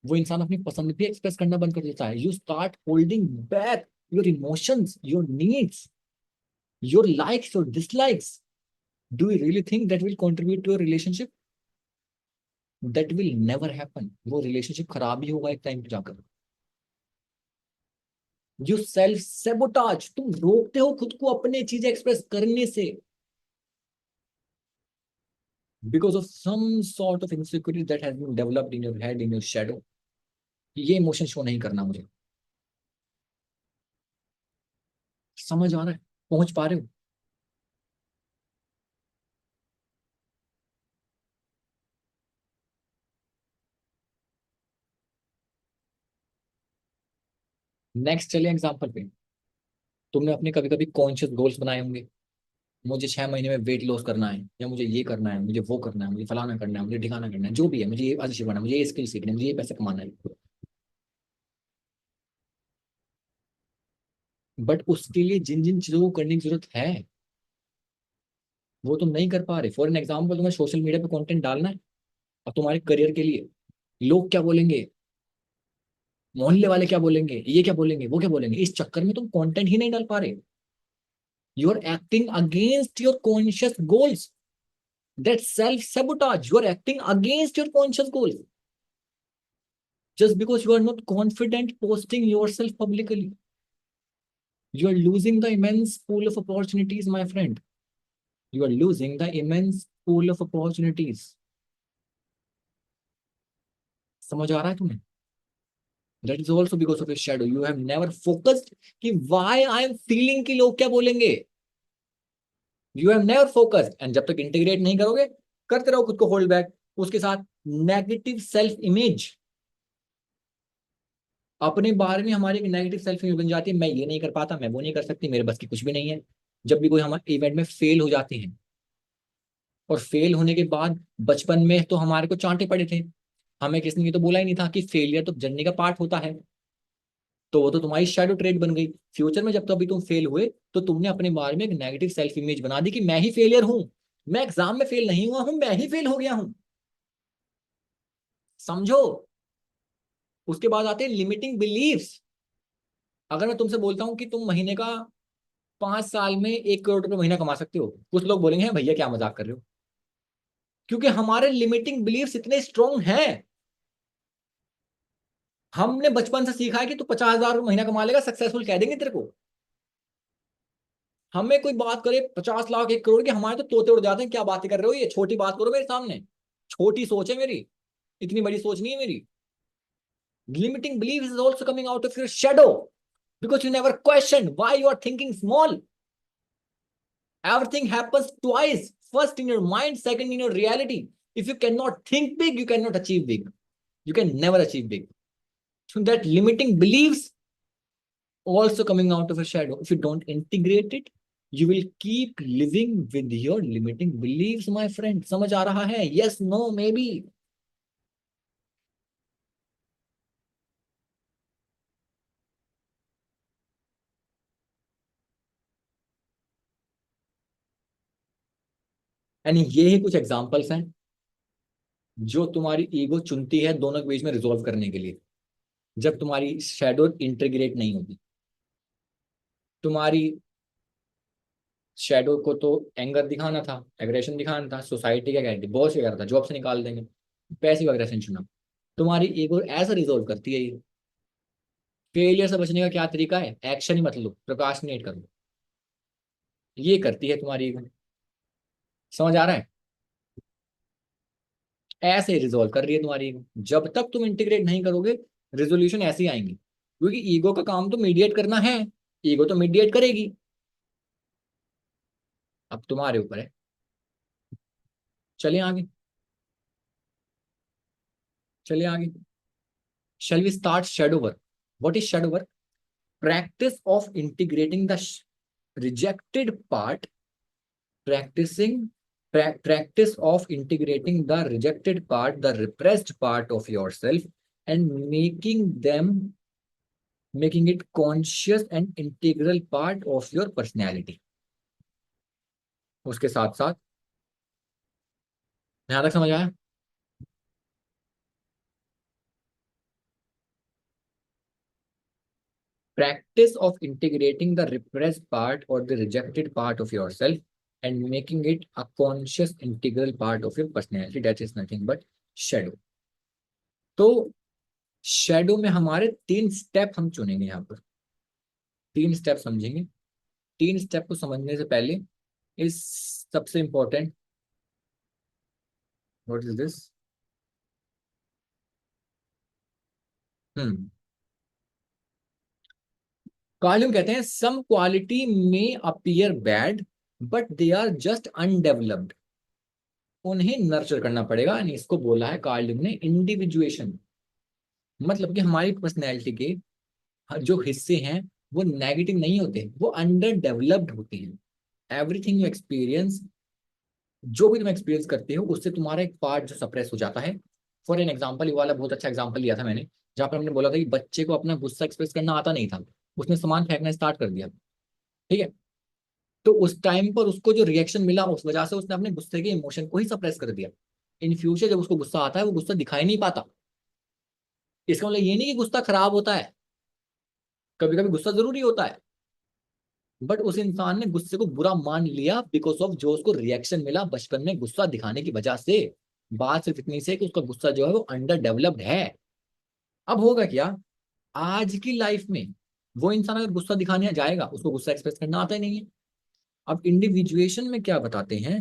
वो इंसान अपनी पसंद भी एक्सप्रेस करना बंद कर देता है। You start holding back your emotions, your needs, your likes, your dislikes. Do you really think that will contribute to your relationship? That will never happen. वो रिलेशनशिप खराब ही होगा एक टाइम पे जाकर। यू सेल्फ सेबोटाज, तुम रोकते हो खुद को अपने चीजें एक्सप्रेस करने से, because of some sort of insecurity that has been developed in your head, in your shadow. ये इमोशन शो नहीं करना मुझे। समझ आ रहा है? पहुंच पा रहे हो? नेक्स्ट चलिए एग्जांपल पे। तुमने अपने कभी कभी कॉन्शियस गोल्स बनाए होंगे, मुझे 6 महीने में वेट लॉस करना है, या मुझे ये करना है, मुझे वो करना है, मुझे फलाना करना है, मुझे ठिकाना करना है, जो भी है, मुझे ये अचीव करना है, मुझे ये स्किल सीखना है, मुझे ये पैसे कमाना है। बट उसके लिए जिन जिन चीजों को करने की जरूरत है वो तुम नहीं कर पा रहे। फॉर एन एग्जाम्पल, तुम्हें सोशल मीडिया पे कंटेंट डालना है और तुम्हारे करियर के लिए, लोग क्या बोलेंगे, मोहल्ले वाले क्या बोलेंगे, ये क्या बोलेंगे, वो क्या बोलेंगे, इस चक्कर में तुम कंटेंट ही नहीं डाल पा रहे। You are acting against your conscious goals. That self sabotage, you are acting against your conscious goals just because you are not confident posting yourself publicly. You are losing the immense pool of opportunities, my friend. You are losing the immense pool of opportunities. समझ आ रहा है तुम्हें? That is also because of your shadow. You have never focused कि why I am feeling कि लोग क्या बोलेंगे। You have never focused, and जब तक इंटीग्रेट नहीं करोगे, करते रहो खुद को होल्ड बैक, उसके साथ नेगेटिव सेल्फ इमेज, अपने बारे में हमारी एक नेगेटिव सेल्फ इमेज बन जाती है। मैं ये नहीं कर पाता, मैं वो नहीं कर सकती, मेरे बस की कुछ भी नहीं है। जब भी कोई हमारे इवेंट में फेल हो जाते हैं, और फेल होने के बाद बचपन में तो हमारे को चांटे पड़े थे, हमें किसी ने तो बोला ही नहीं था कि फेलियर तो जर्नी का पार्ट होता है, तो वो तो तुम्हारी शैडो ट्रेड बन गई। फ्यूचर में जब तो अभी तुम फेल हुए, तो तुमने अपने बारे में एक नेगेटिव सेल्फ इमेज बना दी कि मैं ही फेलियर हूं, मैं एग्जाम में फेल नहीं हुआ हूं, मैं ही फेल हो गया हूं। समझो? उसके बाद आते हैं लिमिटिंग बिलीव्स। अगर मैं तुमसे बोलता हूं कि तुम महीने का 5 साल में 1 करोड़ रुपए महीना कमा सकते हो, कुछ लोग बोलेंगे "हैं भैया क्या मजाक कर रहे हो"। क्योंकि हमारे लिमिटिंग बिलीफ्स इतने स्ट्रांग हैं। हमने बचपन से सीखा है कि तू 50,000 महीना कमा लेगा, सक्सेसफुल कह देंगे तेरे को। हमें कोई बात करे 50 लाख 1 करोड़ की, हमारे तो तोते उड़ जाते हैं, क्या बातें कर रहे हो, ये छोटी बात करो मेरे सामने। छोटी सोच है मेरी, इतनी बड़ी सोच नहीं है मेरी। Limiting belief is also coming out of your shadow, because you never question why you are thinking small. Everything happens twice. First in your mind, second in your reality. If you cannot think big, you cannot achieve big. You can never achieve big. So that limiting beliefs also coming out of a shadow. If you don't integrate it, you will keep living with your limiting beliefs, my friend. समझ आ रहा है? Yes, no, maybe. यानी ये ही कुछ examples हैं जो तुम्हारी ईगो चुनती है दोनों के बीच में रिजोल्व करने के लिए, जब तुम्हारी शैडो इंटीग्रेट नहीं होगी। तुम्हारी शैडो को तो एंगर दिखाना था, एग्रेशन दिखाना था, सोसाइटी क्या कहती, बॉस क्या करता, जॉब से निकाल देंगे, पैसिव एग्रेशन चुना। तुम्हारी ईगो ऐसा रिजोल्व करती है ये। फेलियर से बचने का क्या तरीका है? एक्शन ही मत लो, प्रोक्रास्टिनेट करो। ये करती है तुम्हारी ईगो। समझ आ रहा है? ऐसे ही रिजोल्व कर रही है तुम्हारी ईगो। जब तक तुम इंटीग्रेट नहीं करोगे, रेजोल्यूशन ऐसे ही आएंगे, क्योंकि ईगो का काम तो मीडिएट करना है। ईगो तो मीडिएट करेगी। अब तुम्हारे ऊपर है। चलिए आगे, चलिए आगे। Shall we start shadow work? What is shadow work? Practice of integrating the rejected part, practicing practice of integrating the rejected part, the repressed part of yourself, and making it conscious and integral part of your personality. उसके साथ साथ, यहाँ तक समझ आया? Practice of integrating the repressed part or the rejected part of yourself and making it a conscious integral part of your personality, that is nothing but shadow. तो shadow में हमारे 3 स्टेप हम चुनेंगे। यहाँ पर 3 स्टेप समझेंगे। 3 स्टेप को समझने से पहले इस सबसे important, what is this? Hmm Carl कहते हैं सम क्वालिटी में appear bad but they are just undeveloped. उन्हें नर्चर करना पड़ेगा, यानी इसको बोला है कार्ल ने इंडिविजुएशन। मतलब कि हमारी पर्सनैलिटी के जो हिस्से हैं वो नेगेटिव नहीं होते, वो अंडर डेवलप्ड होते हैं। एवरीथिंग यू एक्सपीरियंस, जो भी तुम एक्सपीरियंस करते हो उससे तुम्हारा एक पार्ट जो सप्रेस हो जाता है। फॉर एन एग्जाम्पल, ये वाला बहुत अच्छा एग्जाम्पल लिया था मैंने, जहाँ पर हमने बोला था कि बच्चे को अपना गुस्सा एक्सप्रेस करना आता नहीं था, उसने सामान फेंकना स्टार्ट कर दिया। ठीक है, तो उस टाइम पर उसको जो रिएक्शन मिला उस वजह से उसने अपने गुस्से के इमोशन को ही सप्रेस कर दिया। इन फ्यूचर जब उसको गुस्सा आता है वो गुस्सा दिखाई नहीं पाता। इसका मतलब ये नहीं कि गुस्सा खराब होता है, कभी कभी गुस्सा जरूरी होता है, बट उस इंसान ने गुस्से को बुरा मान लिया बिकॉज ऑफ जो उसको रिएक्शन मिला बचपन में गुस्सा दिखाने की वजह से। बात सिर्फ इतनी से कि उसका गुस्सा जो है वो अंडर डेवलप्ड है। अब होगा क्या, आज की लाइफ में वो इंसान अगर गुस्सा दिखाने जाएगा उसको गुस्सा एक्सप्रेस करना आता ही नहीं है। अब इंडिविजुएशन में क्या बताते हैं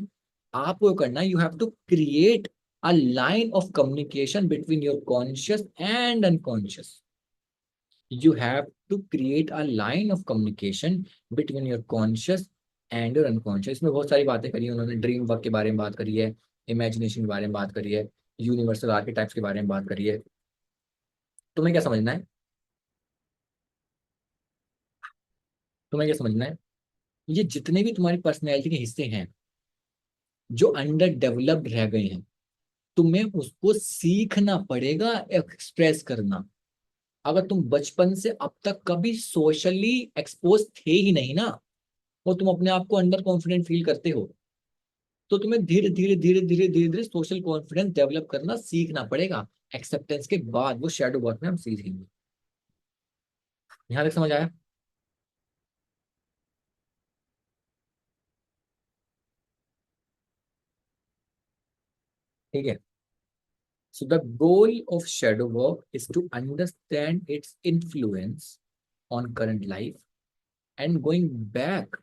आपको करना, you have to create a line of communication between your conscious and unconscious. you have to create a line of communication between your conscious and your unconscious। इसमें बहुत सारी बातें करी हैं उन्होंने, ड्रीम वर्क के बारे में बात करी है, इमेजिनेशन के बारे में बात करी है, यूनिवर्सल आर्किटाइप्स के बारे में बात करी है। तुम्हें क्या समझना है? तुम्हें क्या समझना है? ये जितने भी तुम्हारी पर्सनैलिटी के हिस्से हैं जो अंडर डेवलप्ड रह गए हैं, तुम्हें उसको सीखना पड़ेगा एक्सप्रेस करना। अगर तुम बचपन से अब तक कभी सोशली एक्सपोज थे ही नहीं ना, और तुम अपने आप को अंडर कॉन्फिडेंट फील करते हो, तो तुम्हें धीरे धीरे धीरे धीरे धीरे धीरे सोशल कॉन्फिडेंस डेवलप करना सीखना पड़ेगा। एक्सेप्टेंस के बाद वो शैडो वर्क में हम सीखेंगे। यहाँ तक समझ आया? ठीक है। So the goal of shadow work is to understand its influence on current life and going back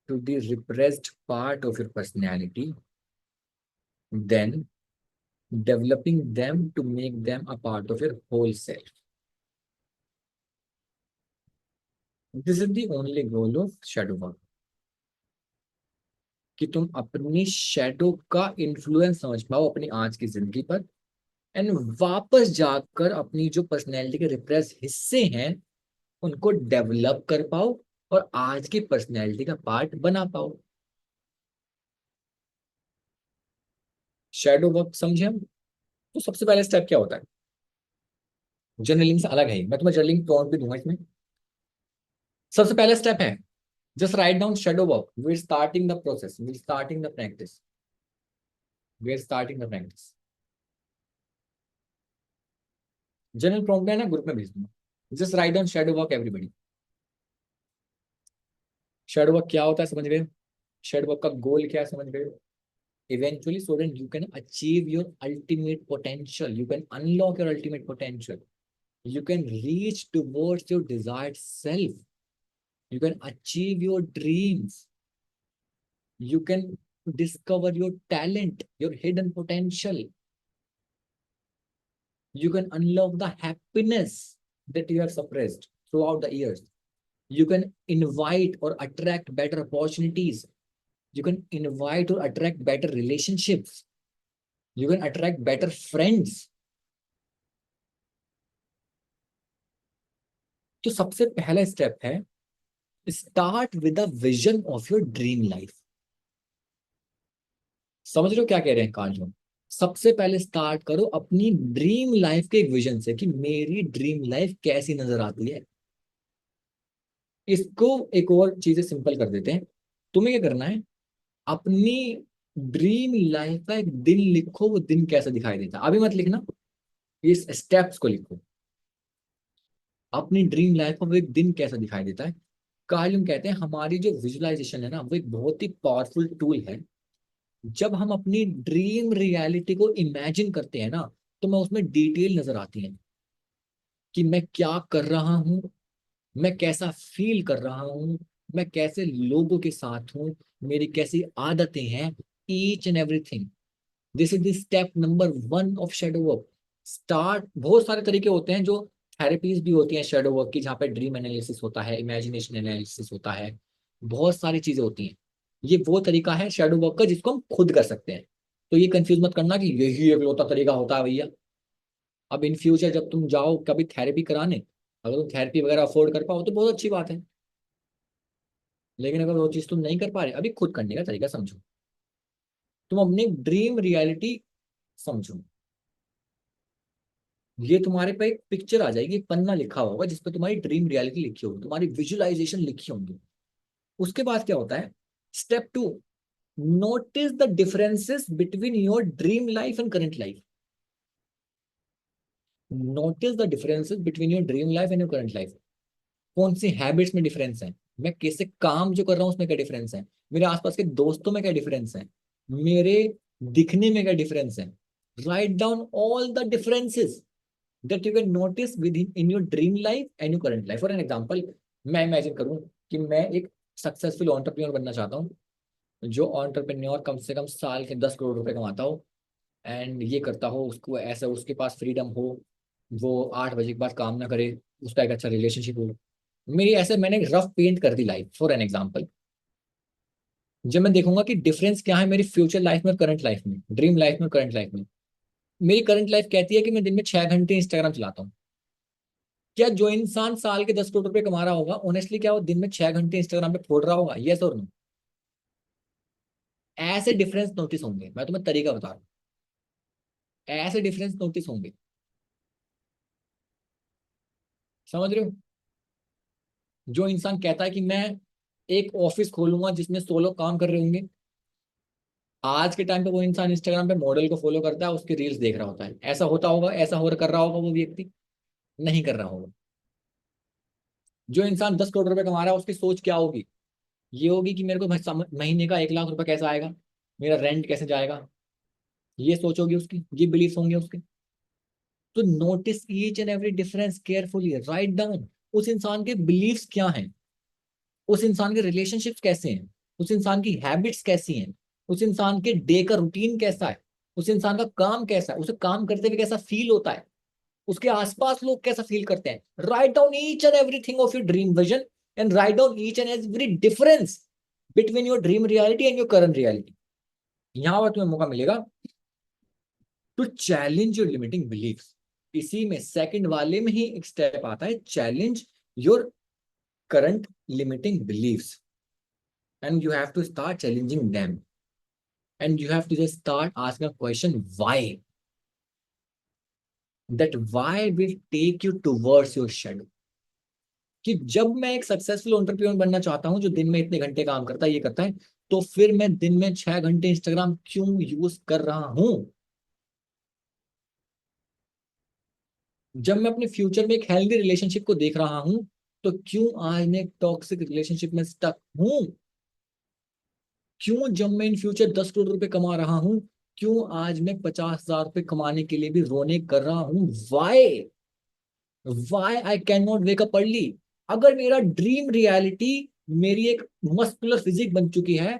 to the repressed part of your personality, then developing them to make them a part of your whole self. This is the only goal of shadow work, कि तुम अपनी shadow का influence समझ पाओ अपनी आज की जिंदगी पर, एंड वापस जाकर अपनी जो पर्सनैलिटी के रिप्रेस हिस्से हैं उनको डेवलप कर पाओ और आज की पर्सनैलिटी का पार्ट बना पाओ। शैडो वर्क समझे हम? तो सबसे पहले स्टेप क्या होता है? जर्नलिंग से अलग है, मैं तुम्हें जर्नलिंग प्रॉम्प्ट भी दूंगा इसमें। सबसे पहला स्टेप है just write down shadow work, we starting the process, we starting the practice, we starting the practice. General prompt है ना, ग्रुप में भेज दूंगा। Just write down shadow work everybody. Shadow work क्या होता है समझ गए? शैडो वर्क का गोल क्या है समझ गए? Eventually so that you can achieve your ultimate potential, you can unlock your ultimate potential, you can reach towards your desired self, you can achieve your dreams, you can discover your talent, your hidden potential, you can unlock the happiness that you have suppressed throughout the years, you can invite or attract better opportunities, you can invite or attract better relationships, you can attract better friends। तो सबसे पहला step है start with the vision of your dream life. समझ रहे हो क्या कह रहे हैं कांजो? सबसे पहले स्टार्ट करो अपनी ड्रीम लाइफ के एक विजन से कि मेरी ड्रीम लाइफ कैसी नजर आती है। इसको एक और चीजें सिंपल कर देते हैं। तुम्हें क्या करना है, अपनी ड्रीम लाइफ का एक दिन लिखो, वो दिन कैसा दिखाई देता है। अभी मत लिखना, इस स्टेप्स को लिखो। अपनी ड्रीम लाइफ का वो एक दिन कैसा दिखाई देता है। कार्ल यूंग कहते हैं हमारी जो विजुअलाइजेशन है ना, वो एक बहुत ही पावरफुल टूल है। जब हम अपनी ड्रीम रियलिटी को इमेजिन करते हैं ना, तो मैं उसमें डिटेल नजर आती है कि मैं क्या कर रहा हूँ, मैं कैसा फील कर रहा हूँ, मैं कैसे लोगों के साथ हूँ, मेरी कैसी आदतें हैं, each and everything. This is the step number 1 of shadow work. Start, बहुत सारे तरीके होते हैं जो थेरेपीज भी होती हैं शैडो वर्क की, जहाँ पे ड्रीम एनालिसिस होता है, इमेजिनेशन एनालिसिस होता है, बहुत सारी चीजें होती हैं। ये वो तरीका है शैडो वर्क का जिसको हम खुद कर सकते हैं। तो ये कंफ्यूज मत करना कि यही एकलौता तरीका होता है भैया। अब इन फ्यूचर जब तुम जाओ कभी थेरेपी कराने, अगर तुम थेरेपी वगैरह अफोर्ड कर पाओ तो बहुत अच्छी बात है। लेकिन अगर वो चीज तुम नहीं कर पा रहे, अभी खुद करने का तरीका समझो। तुम अपनी ड्रीम रियलिटी समझो। ये तुम्हारे पे एक पिक्चर आ जाएगी, एक पन्ना लिखा होगा जिसपे तुम्हारी ड्रीम रियलिटी लिखी होगी, तुम्हारी विजुअलाइजेशन लिखी होंगी। उसके बाद क्या होता है, step 2, notice the differences between your dream life and current life. Notice the differences between your dream life and your current life. कौन सी हैबिट्स में डिफरेंस है, मैं कैसे काम जो कर रहा हूँ उसमें क्या डिफरेंस है, मेरे आसपास के दोस्तों में क्या डिफरेंस है, मेरे दिखने में क्या डिफरेंस है। Write down all the differences that you can notice within in your dream life and your current life. For an example, मैं इमेजिन करूं कि मैं एक सक्सेसफुल एंटरप्रेन्योर बनना चाहता हूं, जो एंटरप्रेन्योर कम से कम साल के 10 करोड़ रुपए कमाता हो एंड ये करता हो, उसको ऐसा उसके पास फ्रीडम हो, वो 8 बजे के बाद काम ना करे, उसका एक अच्छा रिलेशनशिप हो। मेरी ऐसे मैंने रफ पेंट कर दी लाइफ फॉर एन एग्जाम्पल। जब मैं देखूंगा कि डिफरेंस क्या है मेरी फ्यूचर लाइफ में, करंट लाइफ में, ड्रीम लाइफ में, करंट लाइफ में। मेरी करंट लाइफ कहती है कि मैं दिन में 6 घंटे इंस्टाग्राम चलाता हूँ। क्या जो इंसान साल के 10 करोड़ रुपए कमा रहा होगा, ऑनेस्टली क्या वो दिन में 6 घंटे इंस्टाग्राम पे फोड़ रहा होगा? यस और नो? ऐसे डिफरेंस नोटिस होंगे, मैं तुम्हें तरीका बता रहा हूँ, ऐसे डिफरेंस नोटिस होंगे। समझ रहे हो? जो इंसान कहता है कि मैं एक ऑफिस खोलूंगा जिसमें 16 काम कर रहे होंगे, आज के टाइम पे वो इंसान इंस्टाग्राम पे मॉडल को फॉलो करता है, उसकी रील्स देख रहा होता है। ऐसा होता होगा, ऐसा हो कर रहा होगा वो व्यक्ति? नहीं कर रहा होगा। जो इंसान 10 करोड़ रुपए कमा रहा है उसकी सोच क्या होगी? ये होगी कि मेरे को महीने का 1 लाख रुपए कैसे आएगा, मेरा रेंट कैसे जाएगा, ये सोच होगी उसकी, ये बिलीफ होंगे उसके। तो notice each and every difference carefully, write down उस इंसान के बिलीव्स क्या हैं, उस इंसान के रिलेशनशिप्स कैसे हैं, उस इंसान की हैबिट्स कैसी हैं, उस इंसान के डे का रूटीन कैसा है, उस इंसान का काम कैसा है, उसे काम करते हुए कैसा फील होता है, उसके आसपास लोग कैसा फील करते हैं। Write down each and everything of your dream vision and write down each and every difference between your dream reality and your current reality. यहां पर तुम्हें मौका मिलेगा to challenge your limiting beliefs. इसी में सेकंड वाले में ही एक स्टेप आता है, challenge your current limiting beliefs, and you have to start challenging them, and you have to just start asking a question why. That why will take you towards your shadow. कि जब मैं एक successful entrepreneur बनना चाहता हूं जो दिन में इतने घंटे काम करता है, ये करता है, तो फिर मैं दिन में 6 घंटे इंस्टाग्राम क्यों यूज कर रहा हूं? जब मैं अपने फ्यूचर में एक हेल्दी रिलेशनशिप को देख रहा हूं, तो क्यों आज मैं एक टॉक्सिक रिलेशनशिप में स्टक हूं? क्यों जब मैं इन फ्यूचर 10 करोड़ रुपए कमा रहा हूं, क्यों आज मैं 50,000 रुपए कमाने के लिए भी रोने कर रहा हूं? Why? Why I can not wake up early? अगर मेरा ड्रीम रियलिटी मेरी एक मस्कुलर फिजिक बन चुकी है,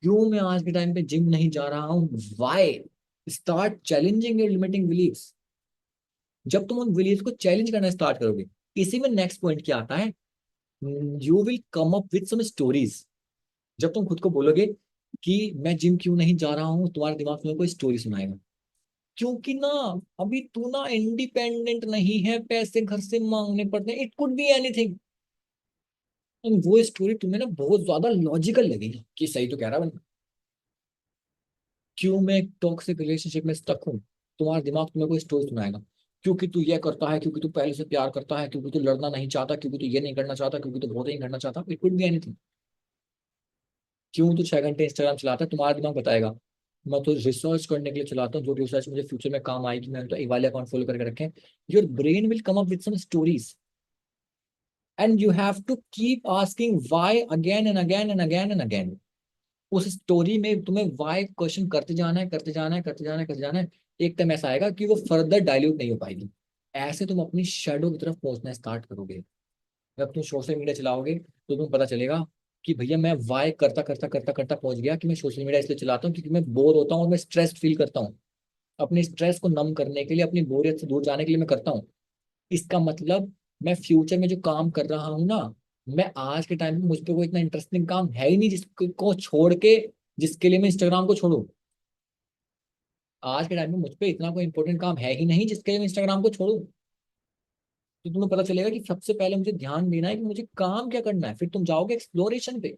क्यों मैं आज के टाइम पे जिम नहीं जा रहा हूं? Why? Start challenging your limiting believes. जब तुम उन बिलीव्स को चैलेंज करना स्टार्ट करोगे, इसी में नेक्स्ट पॉइंट क्या आता है, you will come up with some stories. जब तुम खुद को बोलोगे कि मैं जिम क्यों नहीं जा रहा हूँ, तुम्हारे दिमाग में कोई स्टोरी सुनाएगा। क्योंकि ना, अभी तू ना इंडिपेंडेंट नहीं है, पैसे घर से मांगने पड़ते हैं, इट कुड बी एनीथिंग। वो स्टोरी तुम्हें ना बहुत ज्यादा लॉजिकल लगेगी कि सही तो कह रहा है बंदा। क्यों मैं एक टॉक्सिक रिलेशनशिप में स्टक हूँ, तुम्हारा दिमाग तुम्हें कोई स्टोरी सुनाएगा। क्योंकि तू ये करता है, क्योंकि तू पहले से प्यार करता है, क्योंकि तू लड़ना नहीं चाहता, क्योंकि तू ये नहीं करना चाहता, क्योंकि तू बहुत नहीं करना चाहता, इट कुड बी एनीथिंग। क्यों तू 6 घंटे इंस्टाग्राम चलाता है, तुम्हारा दिमाग बताएगा मैं तो रिसर्च करने के लिए चलाता हूँ, जो रिसर्च मुझे फ्यूचर में काम आएगी, मैंने तो एक वाले अकाउंट फॉलो करके रखे हैं। Your brain will come up with some stories, and you have to keep asking why again and again and again and again. उस स्टोरी में तुम्हें व्हाई क्वेश्चन करते जाना है, करते जाना है, करते जाना है, करते जाना है। एक टाइम ऐसा आएगा कि वो फर्दर डाइल्यूट नहीं हो पाएगी। ऐसे तुम अपनी शेडो की तरफ पहुंचना स्टार्ट करोगे। जब तुम सोशल मीडिया चलाओगे, तो तुम्हें पता चलेगा कि भैया मैं वाई करता करता करता करता पहुंच गया कि मैं सोशल मीडिया इसलिए चलाता हूँ क्योंकि मैं बोर होता हूँ और मैं स्ट्रेस फील करता हूँ। अपने स्ट्रेस को नम करने के लिए, अपनी बोरियत से दूर जाने के लिए मैं करता हूँ। इसका मतलब मैं फ्यूचर में जो काम कर रहा हूँ ना, मैं आज के टाइम में मुझ पे कोई इतना इंटरेस्टिंग काम है ही नहीं जिसको छोड़ के, जिसके लिए मैं इंस्टाग्राम को छोड़ूं। आज के टाइम में मुझ पे इतना कोई इंपॉर्टेंट काम है ही नहीं जिसके लिए मैं इंस्टाग्राम को छोड़ूं। तो तुम्हें पता चलेगा कि सबसे पहले मुझे ध्यान देना है कि मुझे काम क्या करना है, फिर तुम जाओगे एक्सप्लोरेशन पे।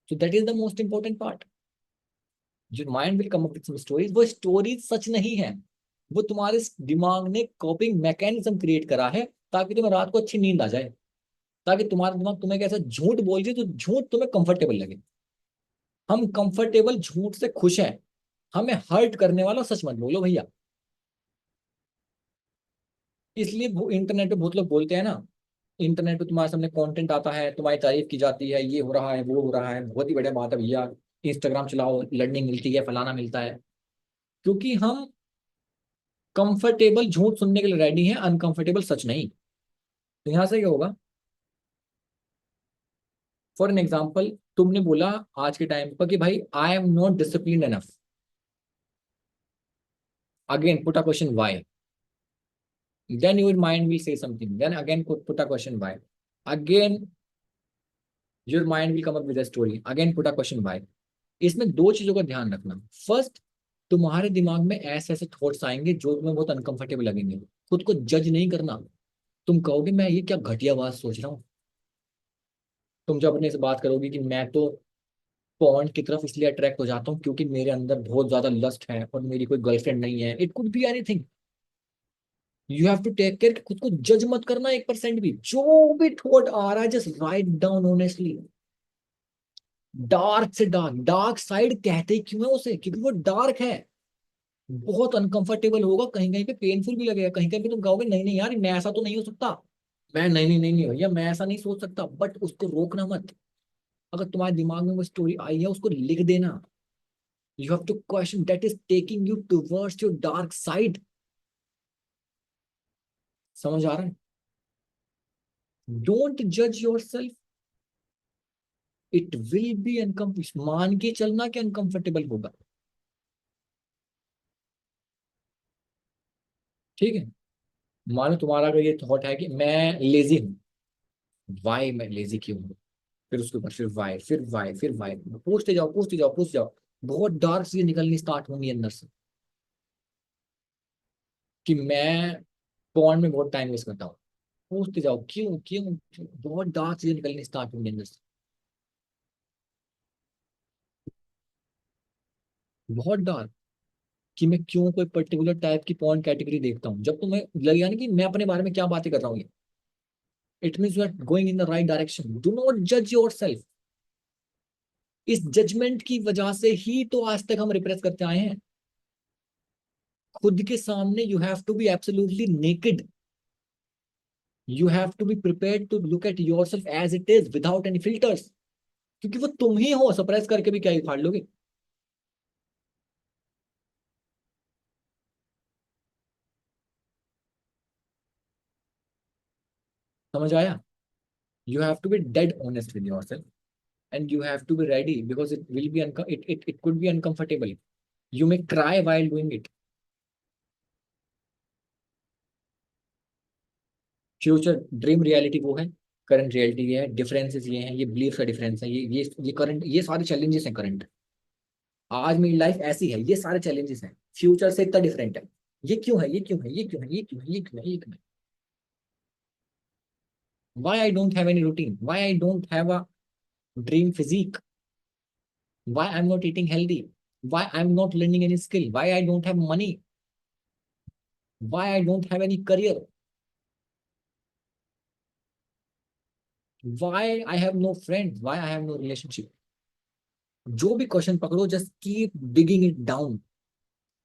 So that is the most important part. जो mind will come up with some stories, वो स्टोरीज सच नहीं है। वो तुम्हारे दिमाग ने कॉपिंग मैकेनिज्म क्रिएट करा है ताकि तुम्हें रात को अच्छी नींद आ जाए, ताकि तुम्हारा दिमाग तुम्हें कैसा झूठ बोल दे तो झूठ तुम्हें कंफर्टेबल लगे। हम कंफर्टेबल झूठ से खुश हैं, हमें हर्ट करने वाला सच मत बोलो भैया। इसलिए वो इंटरनेट पे बहुत लोग बोलते हैं ना, इंटरनेट पे तुम्हारे सामने कंटेंट आता है, तुम्हारी तारीफ की जाती है, ये हो रहा है, वो हो रहा है, बहुत ही बढ़िया बात है भैया, इंस्टाग्राम चलाओ, लर्निंग मिलती है, फलाना मिलता है। क्योंकि हम कंफर्टेबल झूठ सुनने के लिए रेडी हैं, अनकंफर्टेबल सच नहीं। तो यहां से क्या होगा, फॉर एन एग्जाम्पल, तुमने बोला आज के टाइम पर कि भाई आई am not discipline enough. Again put a question why, then your mind will say something, then again put a question why, again your mind will come up with a story, again put a question why। इसमें दो चीजों का ध्यान रखना। First, तुम्हारे दिमाग में ऐसे ऐसे थॉट्स आएंगे जो तुम्हें बहुत अनकंफर्टेबल लगेंगे। खुद को जज नहीं करना। तुम कहोगे मैं ये क्या घटिया बात सोच रहा हूँ। तुम जब अपने से बात करोगे कि मैं तो पॉर्न की तरफ इसलिए अट्रैक्ट हो जाता हूँ क्योंकि मेरे अंदर बहुत ज्यादा लस्ट है और मेरी कोई गर्लफ्रेंड नहीं है, it could be anything. You have to take care, खुद को जज मत करना 1% भी। जो भी थॉट आ रहा है just write down honestly. Dark से डार्क, डार्क साइड कहते ही क्यों है उसे, क्योंकि वो डार्क है। बहुत अनकंफर्टेबल होगा, कहीं कहीं पे पेनफुल भी लगेगा, कहीं कहीं पे तुम कहोगे नहीं नहीं यार मैं ऐसा तो नहीं हो सकता, मैं नहीं नहीं नहीं नहीं भैया मैं ऐसा नहीं सोच सकता, बट उसको रोकना मत। अगर तुम्हारे दिमाग में वो स्टोरी आई है उसको लिख देना। You have to question that is taking you towards your dark side. समझ आ रहा है? डोंट जज yourself, it will be uncomfortable. मान के चलना कि अनकंफर्टेबल होगा। ठीक है? मान लो तुम्हारा अगर ये थॉट है कि मैं लेजी हूँ, वाई मैं लेजी क्यों हूँ, फिर उसके ऊपर फिर वाई, फिर वाई, फिर वाई, पूछते जाओ पूछते जाओ पूछते जाओ। बहुत डार्क चीजें निकलनी स्टार्ट होंगी अंदर से। कि मैं पॉन्ड में बहुत टाइम वेस्ट करता हूँ। पूछते जाओ क्यों क्यों क्यों? बहुत डार्क चीजें निकलनी स्टार्ट होंगी अंदर से, बहुत डार्क। कि मैं क्यों कोई पर्टिकुलर टाइप की पॉन्ड कैटेगरी देखता हूँ, जब तुम्हें लगेगा ना कि मैं अपने बारे में क्या बातें कर रहा हूँ, it means you are going in the right direction. Do not जज योर सेल्फ। इस जजमेंट की वजह से ही तो आज तक हम रिप्रेस करते आए हैं। खुद के सामने you have to be absolutely naked. You have to be prepared to look at yourself as it is without any filters. क्योंकि वो तुम ही हो, सप्रेस करके भी क्या ही फाड़ लोगे। समझ आया? You have to be dead honest with yourself, and you have to be ready because it will be it could be uncomfortable. You may cry while doing it. Future dream reality वो है, current reality ये है, differences ये हैं, ये belief का difference है, ये करंट, ये सारे चैलेंजेस हैं करंट। आज मेरी लाइफ ऐसी है, ये सारे चैलेंजेस हैं, फ्यूचर से इतना डिफरेंट है। ये क्यों है, ये क्यों है, ये क्यों है, ये क्यों है, ये क्यों है, ये क्यों है? Why I don't have any routine? Why I don't have a dream physique? Why I'm not eating healthy? Why I'm not learning any skill? Why I don't have money? Why I don't have any career? Why I have no friends? Why I have no relationship? जो भी question पकड़ो, just keep digging it down.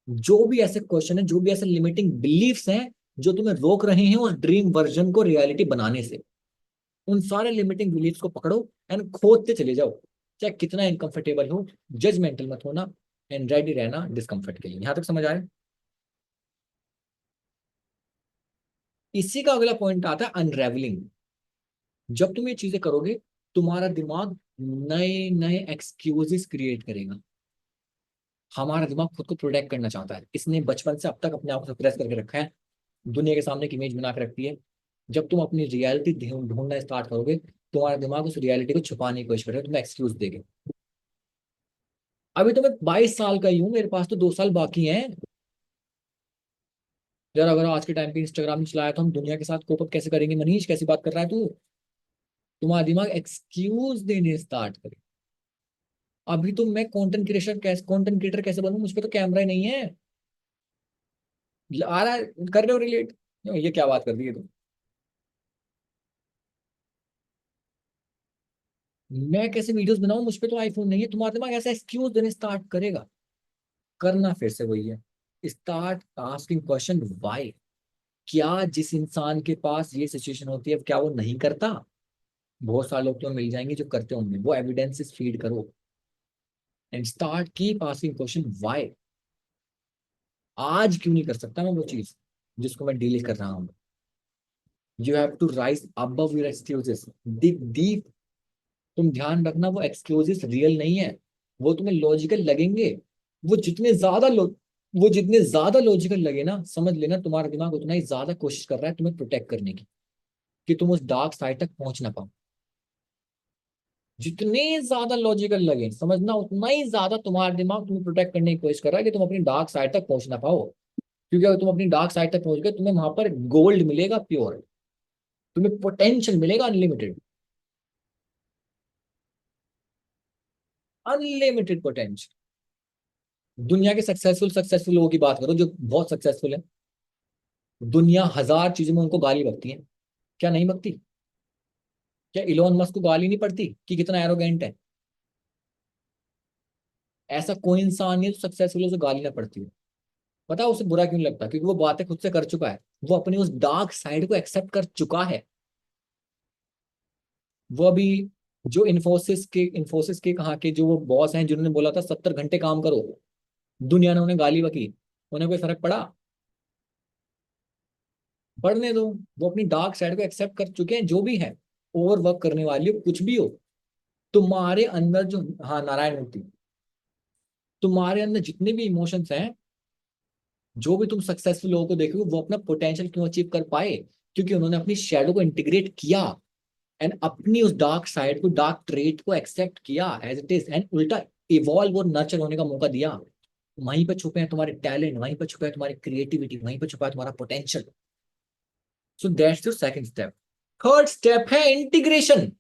जो भी ऐसे question है, जो भी ऐसे लिमिटिंग बिलीफ्स हैं जो तुम्हें रोक रहे हैं उस ड्रीम वर्जन को रियलिटी बनाने से, उन सारे लिमिटिंग बिलीफ्स को पकड़ो एंड खोदते चले जाओ। चाहे कितना इनकंफर्टेबल हो, जजमेंटल मत होना, एंड रेडी रहना डिस्कंफर्ट के लिए। यहां तक समझ आए? इसी का अगला पॉइंट आता है अनरेवलिंग। जब तुम ये चीजें करोगे, तुम्हारा दिमाग नए नए एक्सक्यूजेस क्रिएट करेगा। हमारा दिमाग खुद को प्रोटेक्ट करना चाहता है, इसने बचपन से अब तक अपने आप को सप्रेस करके रखा है, दुनिया के सामने एक इमेज बना के रखती है। जब तुम अपनी रियलिटी ढूंढना स्टार्ट करोगे, तुम्हारा दिमाग उस रियलिटी को छुपाने की कोशिश करेगा, तुम्हें एक्सक्यूज देगा। अभी तो मैं 22 साल का ही हूँ, मेरे पास तो 2 साल बाकी हैं। यार अगर आज के टाइम पे इंस्टाग्राम नहीं चलाया तो हम दुनिया के साथ कोप अप कैसे करेंगे? मनीष कैसी बात कर रहा है तू? तुम्हारा दिमाग एक्सक्यूज देने स्टार्ट करे। अभी तो मैं कंटेंट क्रिएटर कैसे बनूं? मुझ पे तो कैमरा ही नहीं है। आ रहा है, कर रहे हो रिलेट? ये क्या बात कर दी है तुम? मैं कैसे वीडियोस बनाऊं? मुझ पे तो आईफोन नहीं है। तुम्हारा दिमाग ऐसा एक्सक्यूज देने स्टार्ट करेगा। करना फिर से वही है, स्टार्ट आस्किंग क्वेश्चन व्हाई। क्या जिस इंसान के पास ये सिचुएशन होती है क्या वो नहीं करता? बहुत सारे लोग तो मिल जाएंगे जो करते होंगे। वो एविडेंसेस फीड करो and start keep asking question why. आज क्यों नहीं कर सकता मैं वो चीज जिसको मैं डील कर रहा हूँ? You have to rise above your excuses. Deep deep. तुम ध्यान रखना, वो एक्सक्यूजेस रियल नहीं है, वो तुम्हें लॉजिकल लगेंगे। वो जितने ज्यादा लो वो जितने ज्यादा लॉजिकल लगे ना, समझ लेना तुम्हारा दिमाग उतना ही ज्यादा कोशिश कर रहा है तुम्हें प्रोटेक्ट करने की, कि तुम उस डार्क साइड तक पहुंच ना पाओ। जितने ज्यादा लॉजिकल लगे, समझना उतना ही ज्यादा तुम्हारा दिमाग तुम्हें प्रोटेक्ट करने की कोशिश कर रहा है कि तुम अपनी डार्क साइड तक पहुंच ना पाओ। क्योंकि अगर तुम अपनी डार्क साइड तक पहुंच गए, तुम्हें वहां पर गोल्ड मिलेगा प्योर। तुम्हें पोटेंशियल मिलेगा अनलिमिटेड। Unlimited potential. दुनिया के सक्सेसफुल लोगों की बात करो जो बहुत सक्सेसफुल है। दुनिया हजार चीजों में उनको गाली बकती है, क्या नहीं बकती? क्या इलोन मस्क को गाली नहीं पड़ती कि कितना एरोगेंट है? ऐसा कोई इंसान नहीं है जो सक्सेसफुल है उसे गाली ना पड़ती हो। पता है उसे बुरा क्यों नहीं लगता? क्योंकि वो बातें खुद से कर चुका है। वो अपनी उस डार्क साइड को एक्सेप्ट कर चुका है। वो अभी जो इन्फोसिस के कहाँ के जो वो बॉस हैं जिन्होंने बोला था 70 घंटे काम करो, दुनिया ने उन्हें गाली बकी, उन्हें कोई फर्क पड़ा? पढ़ने दो। वो अपनी डार्क साइड को एक्सेप्ट कर चुके हैं, जो भी है। ओवर वर्क करने वाली हो, कुछ भी हो, तुम्हारे अंदर जो, हाँ नारायण मूर्ति, तुम्हारे अंदर जितने भी इमोशंस हैं, जो भी तुम सक्सेसफुल लोगों को देखोगे वो अपना पोटेंशियल क्यों अचीव कर पाए? क्योंकि उन्होंने अपनी शेडो को इंटीग्रेट किया एंड अपनी उस डार्क साइड को, डार्क ट्रेट को एक्सेप्ट किया एज इट इज, एंड उल्टा इवॉल्व और नर्चर होने का मौका दिया। वहीं पर छुपे हैं तुम्हारे टैलेंट, वहीं पर छुपे है तुम्हारी क्रिएटिविटी, वहीं पर छुपा है तुम्हारा potential. So that's your second step. Third step है इंटीग्रेशन।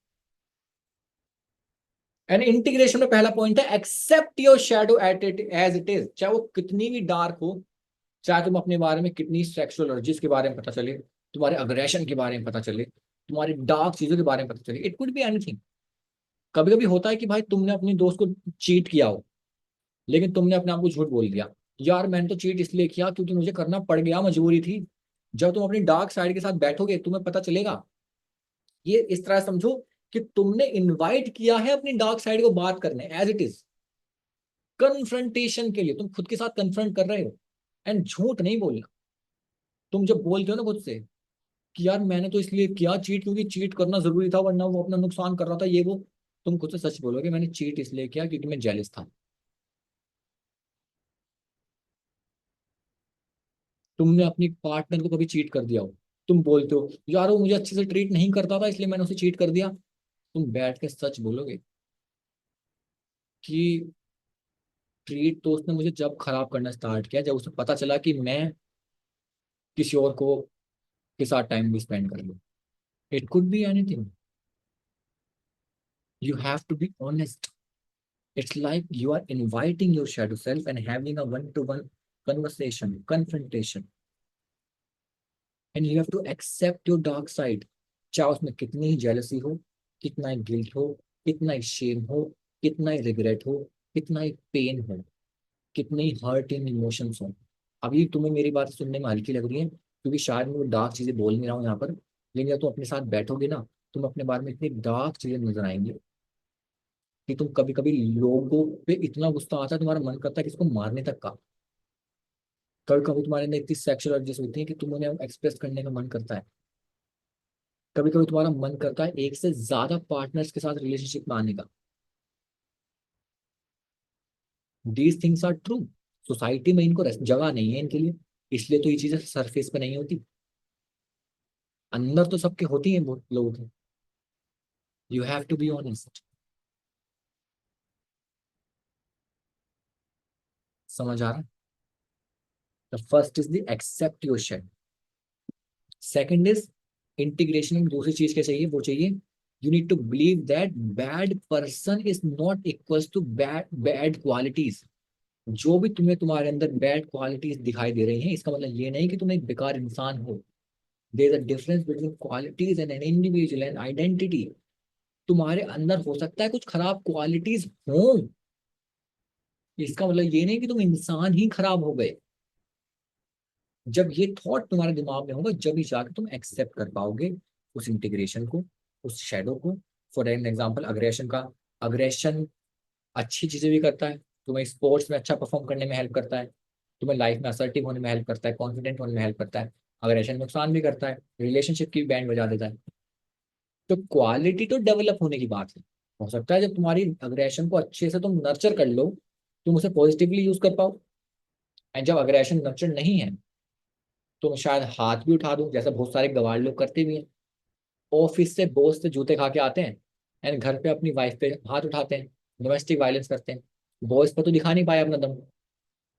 एंड इंटीग्रेशन में पहला पॉइंट है accept your shadow at it as it is. चाहे वो कितनी भी डार्क हो, चाहे तुम अपने बारे में कितनी सेक्सुअल अर्जिस के बारे में पता चले, तुम्हारे अग्रेशन के बारे में पता चले, तुम्हारी डार्क चीजों के बारे में पता चले, इट कुड बी एनीथिंग। कभी कभी होता है कि भाई तुमने अपनी दोस्त को चीट किया हो, लेकिन तुमने अपने आप को झूठ बोल दिया, यार मैंने तो चीट इसलिए किया क्योंकि मुझे करना पड़ गया, मजबूरी थी। जब तुम अपनी डार्क साइड के साथ बैठोगे तुम्हें पता चलेगा। ये इस तरह समझो कि तुमने इनवाइट किया है अपनी डार्क साइड को बात करने एज इट इज, कन्फ्रंटेशन के लिए तुम खुद के साथ कन्फ्रंट कर रहे हो। एंड झूठ नहीं बोलना। तुम जब बोलते हो ना खुद से कि यार मैंने तो इसलिए किया चीट क्योंकि चीट करना जरूरी था, वरना वो अपना नुकसान कर रहा था, ये वो, तुम खुद से सच बोलोगे मैंने चीट इसलिए किया क्योंकि मैं जेलस था। तुमने अपनी पार्टनर को कभी चीट कर दिया हो, तुम बोलते हो यार वो मुझे अच्छे से ट्रीट नहीं करता था इसलिए मैंने उसे चीट कर दिया, तुम बैठ के सच बोलोगे कि ट्रीट तो उसने मुझे जब खराब करना स्टार्ट किया, जब उसे पता चला कि मैं किसी और को के साथ टाइम भी स्पेंड कर लूं। It could be anything. You have to be honest. It's like you are inviting your shadow self and having a one-to-one conversation, confrontation, and you have to accept your dark side। चाहे उसमें कितनी ही jealousy हो, कितना ही guilt हो, कितना ही Shem हो, कितना ही regret हो, कितना ही पेन हो, कितने ही हर्टिंग इमोशंस हो। अभी तुम्हें मेरी बात सुनने में हल्की लग रही है क्योंकि शायद मैं वो डार्क चीजें बोल नहीं रहा हूँ यहाँ पर, लेकिन जब तुम अपने साथ बैठोगे ना, तुम अपने बारे में इतनी डार्क चीजें नजर आएंगी कि तुम कभी कभी लोगों पे इतना गुस्सा आता है तुम्हारा मन करता है कि इसको मारने तक का। कभी कभी तुम्हारे अंदर इतनी सेक्सुअल अर्जेस होती है कि तुम उन्हें एक्सप्रेस करने का मन करता है। कभी कभी तुम्हारा मन करता है एक से ज्यादा पार्टनर्स के साथ रिलेशनशिप में आने का। These things are true. Society में इनको जगह नहीं है इनके लिए, इसलिए तो ये चीजें सरफेस पे नहीं होती। अंदर तो सबके होती हैं बहुत लोगों के। You have to be honest. समझ आ रहा है? The first is the accept your shade. Second is integration में दूसरी चीज क्या चाहिए, वो चाहिए you need to believe that bad person is not equals to bad bad qualities. जो भी तुम्हें तुम्हारे अंदर बैड क्वालिटीज दिखाई दे रही हैं, इसका मतलब ये नहीं कि तुम एक बेकार इंसान हो। There is a difference between qualities and an individual and identity. तुम्हारे अंदर हो सकता है कुछ खराब क्वालिटीज हो, इसका मतलब ये नहीं कि तुम इंसान ही खराब हो गए। जब ये थॉट तुम्हारे दिमाग में होगा, जब ही जाकर तुम एक्सेप्ट कर पाओगे उस इंटीग्रेशन को, उस शेडो को। फॉर एन एग्जाम्पल अग्रेशन का, अग्रेशन अच्छी चीजें भी करता है, तुम्हें स्पोर्ट्स में अच्छा परफॉर्म करने में हेल्प करता है, तुम्हें लाइफ में असर्टिव होने में हेल्प करता है, कॉन्फिडेंट होने में हेल्प करता है। अग्रेशन नुकसान भी करता है, रिलेशनशिप की बैंड बजा देता है। तो क्वालिटी तो डेवलप होने की बात है। हो सकता है जब तुम्हारी अग्रेशन को अच्छे से तुम नर्चर कर लो, तुम उसे पॉजिटिवली यूज कर पाओ। एंड जब अग्रेशन नर्चर नहीं है तो मैं शायद हाथ भी उठा दूं, जैसा बहुत सारे गवार लोग करते भी हैं। ऑफिस से बॉस से जूते खा के आते हैं एंड घर पे अपनी वाइफ पे हाथ उठाते हैं, डोमेस्टिक वायलेंस करते हैं। बॉस पे तो दिखा नहीं पाए अपना दम,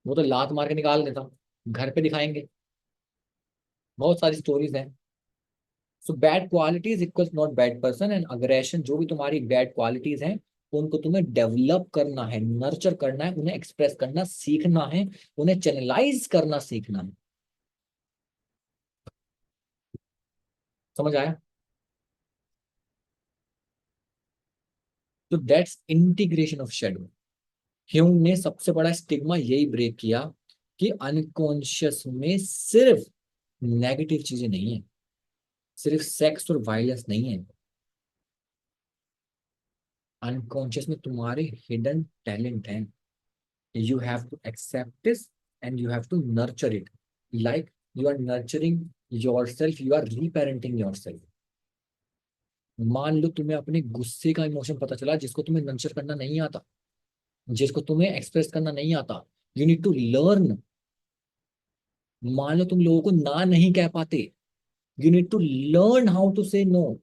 वो तो लात मार के निकाल देता, घर पे दिखाएंगे। बहुत सारी स्टोरीज हैं। So bad qualities equals not bad person, and aggression जो भी तुम्हारी बैड क्वालिटीज हैं उनको तुम्हें डेवलप करना है, नर्चर करना है, उन्हें एक्सप्रेस करना सीखना है, उन्हें चैनलाइज करना सीखना है। समझ आया? तो that's integration of shadow. Hume ने सबसे बड़ा स्टिग्मा यही ब्रेक किया कि अनकॉन्शियस में सिर्फ नेगेटिव चीजें नहीं है, सिर्फ सेक्स और वायलेंस नहीं है। अनकॉन्शियस में तुम्हारे हिडन टैलेंट हैं। You have to accept this and you have to nurture it. Like you are nurturing your self, you are reparenting your self. मान लो तुम्हें अपने गुस्से का इमोशन पता चला जिसको तुम्हें नर्चर करना नहीं आता, जिसको तुम्हें एक्सप्रेस करना नहीं आता। You need to learn. मान लो तुम लोगों को ना नहीं कह पाते, you need to learn how to say no.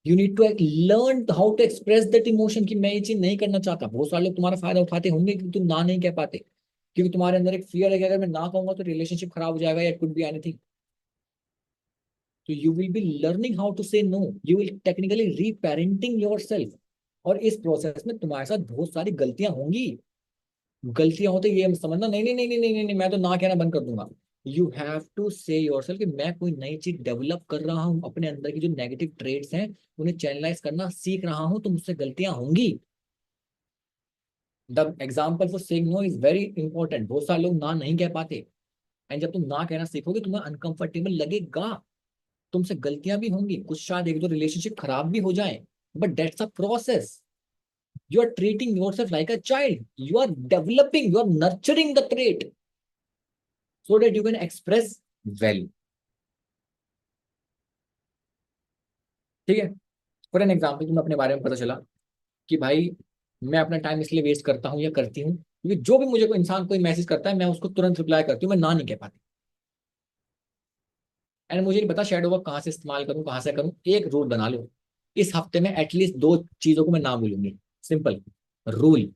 You need to learn how to express that emotion कि मैं ये चीज नहीं करना चाहता। बहुत सारे लोग तुम्हारा फायदा उठाते होंगे कि तुम ना नहीं कह पाते, क्योंकि तुम्हारे अंदर एक फियर है कि अगर मैं ना कहूंगा तो रिलेशनशिप खराब हो जाएगा, या इट कुड बी एनीथिंग। तो you will be learning how to say no, you will technically reparenting your self. और इस प्रोसेस में तुम्हारे साथ बहुत सारी गलतियां होंगी। गलतियां होते ये समझना नहीं नहीं नहीं नहीं नहीं नहीं, नहीं मैं तो ना कहना बंद कर दूंगा। यू हैव टू से योरसेल्फ कि मैं कोई नई चीज डेवलप कर रहा हूँ, अपने अंदर की जो नेगेटिव ट्रेड्स हैं उन्हें चैनलाइज करना सीख रहा हूँ, तो मुझसे गलतियां होंगी। The example for saying no is very important. बहुत सारे लोग ना नहीं कह पाते, एंड जब तुम ना कहना सीखोगे तुम्हें अनकंफर्टेबल लगेगा, तुमसे गलतियां भी होंगी, कुछ शायद एक दो रिलेशनशिप खराब भी हो जाए, but that's a process. You are treating yourself like a child. You are developing, you are nurturing the trait so that you can express well. ठीक है। फॉर एन एग्जाम्पल तुम्हें अपने बारे में पता चला कि भाई मैं अपना टाइम इसलिए वेस्ट करता हूँ या करती हूँ क्योंकि जो भी मुझे कोई इंसान कोई मैसेज करता है मैं उसको तुरंत रिप्लाई करती हूँ, मैं ना नहीं कह पाती। एंड मुझे नहीं पता शेडो वर्क कहाँ से इस्तेमाल करूँ, कहाँ से करूँ। एक रूल बना लो, इस हफ्ते में एटलीस्ट दो चीजों को मैं ना बोलूंगी। Simple rule.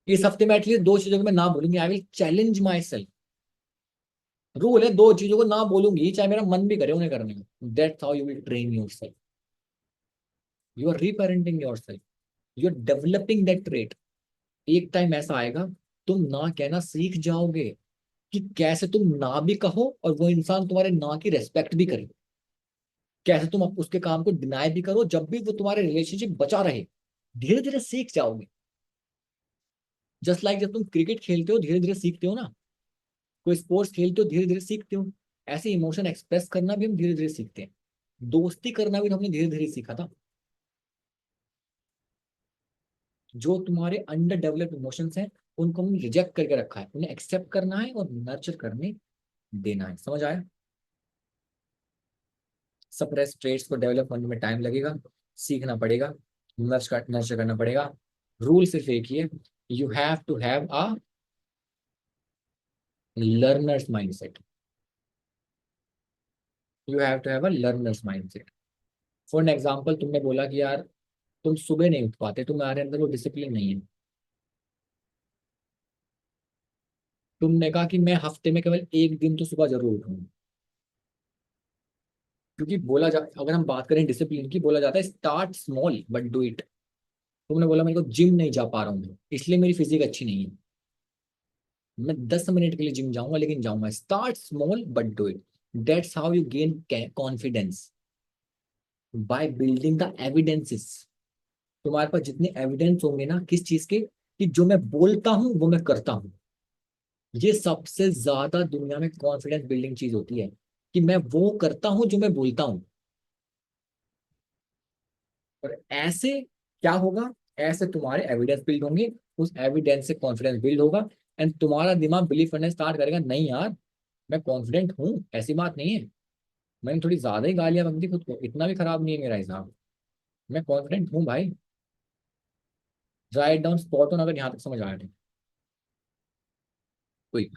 इस हफ्ते में एटलीस्ट दो चीजों को मैं ना बोलूंगी। I will challenge my self. Rule है, दो चीजों को ना बोलूंगी चाहे मेरा मन भी करे उन्हें करने में। That's how you will train your self. You are reparenting your self, you are developing that trait. एक टाइम ऐसा आएगा तुम ना कहना सीख जाओगे कि कैसे तुम ना भी कहो और वो इंसान तुम्हारे ना की रेस्पेक्ट भी करे। कैसे तुम उसके काम को डिनाई भी करो जब भी वो तुम्हारे रिलेशनशिप बचा रहे। धीरे धीरे सीख जाओगे। जस्ट लाइक जब तुम क्रिकेट खेलते हो धीरे धीरे सीखते हो ना, कोई स्पोर्ट्स खेलते हो धीरे धीरे सीखते हो, ऐसे इमोशन एक्सप्रेस करना भी हम धीरे धीरे सीखते हैं। दोस्ती करना भी तो हमने धीरे धीरे सीखा था। जो तुम्हारे अंडर डेवलप्ड इमोशंस हैं उनको हमने रिजेक्ट करके रखा है, उन्हें एक्सेप्ट करना है और नर्चर करने देना है। समझ आया? सप्रेस ट्रेट्स को डेवलप होने में टाइम लगेगा, सीखना पड़ेगा, नर्चर करना पड़ेगा। रूल सिर्फ एक ही है, you have to have a learner's mindset. You have to have a learner's mindset. For an example तुमने बोला कि यार तुम सुबह नहीं उठ पाते, तुम्हारे अंदर वो डिसिप्लिन नहीं है। तुमने कहा कि मैं हफ्ते में केवल एक दिन तो सुबह जरूर उठूंगा। क्योंकि बोला जा, अगर हम बात करें डिसिप्लिन की, बोला जाता है start small but do it. तुमने बोला मेरे को जिम नहीं जा पा रहा हूँ इसलिए मेरी फिजिक अच्छी नहीं है, मैं 10 मिनट के लिए जिम जाऊंगा लेकिन जाऊंगा। Start small but do it. That's how you gain confidence, by building the evidences. तुम्हारे पास जितने एविडेंस होंगे ना किस चीज के, कि जो मैं बोलता हूँ वो मैं करता हूँ, ये सबसे ज्यादा दुनिया में कॉन्फिडेंस बिल्डिंग चीज होती है। कि मैं वो करता हूँ जो मैं बोलता हूँ। और ऐसे क्या होगा, ऐसे तुम्हारे एविडेंस बिल्ड होंगे, उस एविडेंस से कॉन्फिडेंस बिल्ड होगा, एंड तुम्हारा दिमाग बिलीव करने स्टार्ट करेगा नहीं यार मैं कॉन्फिडेंट हूँ, ऐसी बात नहीं है। मैंने थोड़ी ज्यादा ही गालियां बक दी खुद को, इतना भी खराब नहीं है मेरा हिसाब, मैं कॉन्फिडेंट हूँ भाई। राइट डाउन स्पॉट ऑन, अगर यहाँ तक समझ आया तो कोई।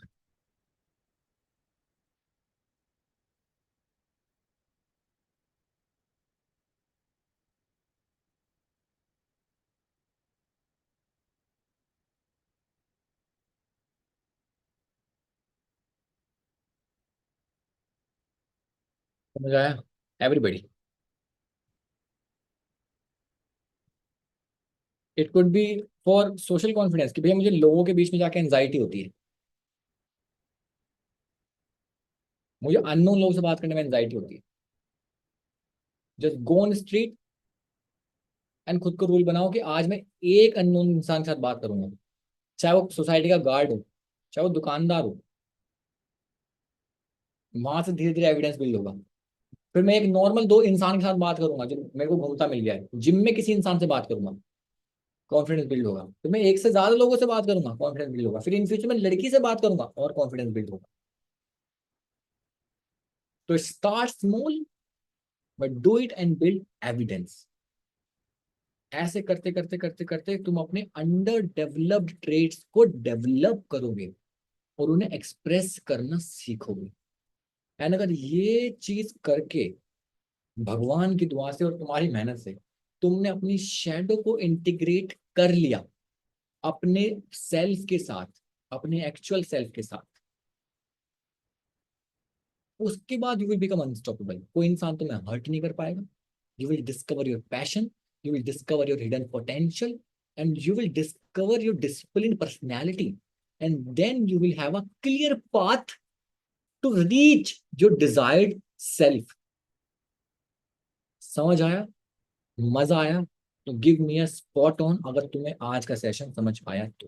समझ आया? Everybody. It could B for social confidence कि भैया मुझे लोगों के बीच में जाके एंजाइटी होती है, मुझे अननोन लोगों से बात करने में एंजाइटी होती है। Just go on street and खुद को रूल बनाओ कि आज मैं एक अननोन इंसान के साथ बात करूंगा, चाहे वो सोसाइटी का गार्ड हो, चाहे वो दुकानदार हो। वहां से धीरे धीरे एविडेंस बिल्ड होगा। फिर मैं एक नॉर्मल दो इंसान के साथ बात करूंगा जो मेरे को घूमता मिल गया है, जिम में किसी इंसान से बात करूंगा, कॉन्फिडेंस बिल्ड होगा। फिर मैं एक से ज्यादा लोगों से बात करूंगा, कॉन्फिडेंस बिल्ड होगा। फिर इन फ्यूचर में लड़की से बात करूंगा और कॉन्फिडेंस बिल्ड होगा। तो start small but do it and build evidence. ऐसे करते करते करते करते तुम अपने अंडर डेवलप्ड ट्रेड्स को डेवलप करोगे और उन्हें एक्सप्रेस करना सीखोगे। एंड अगर ये चीज करके भगवान की दुआ से और तुम्हारी मेहनत से तुमने अपनी शैडो को इंटीग्रेट कर लिया अपने सेल्फ के साथ, अपने एक्चुअल सेल्फ के साथ, उसके बाद यू विल बिकम अनस्टॉपेबल। कोई इंसान तुम्हें हर्ट नहीं कर पाएगा। You will discover your passion, you will discover your hidden potential, and you will discover your discipline personality, and then you will have a clear path to reach your desired self. समझ आया? मजा आया? तो give me a spot on अगर तुम्हें आज का session समझ आया तो।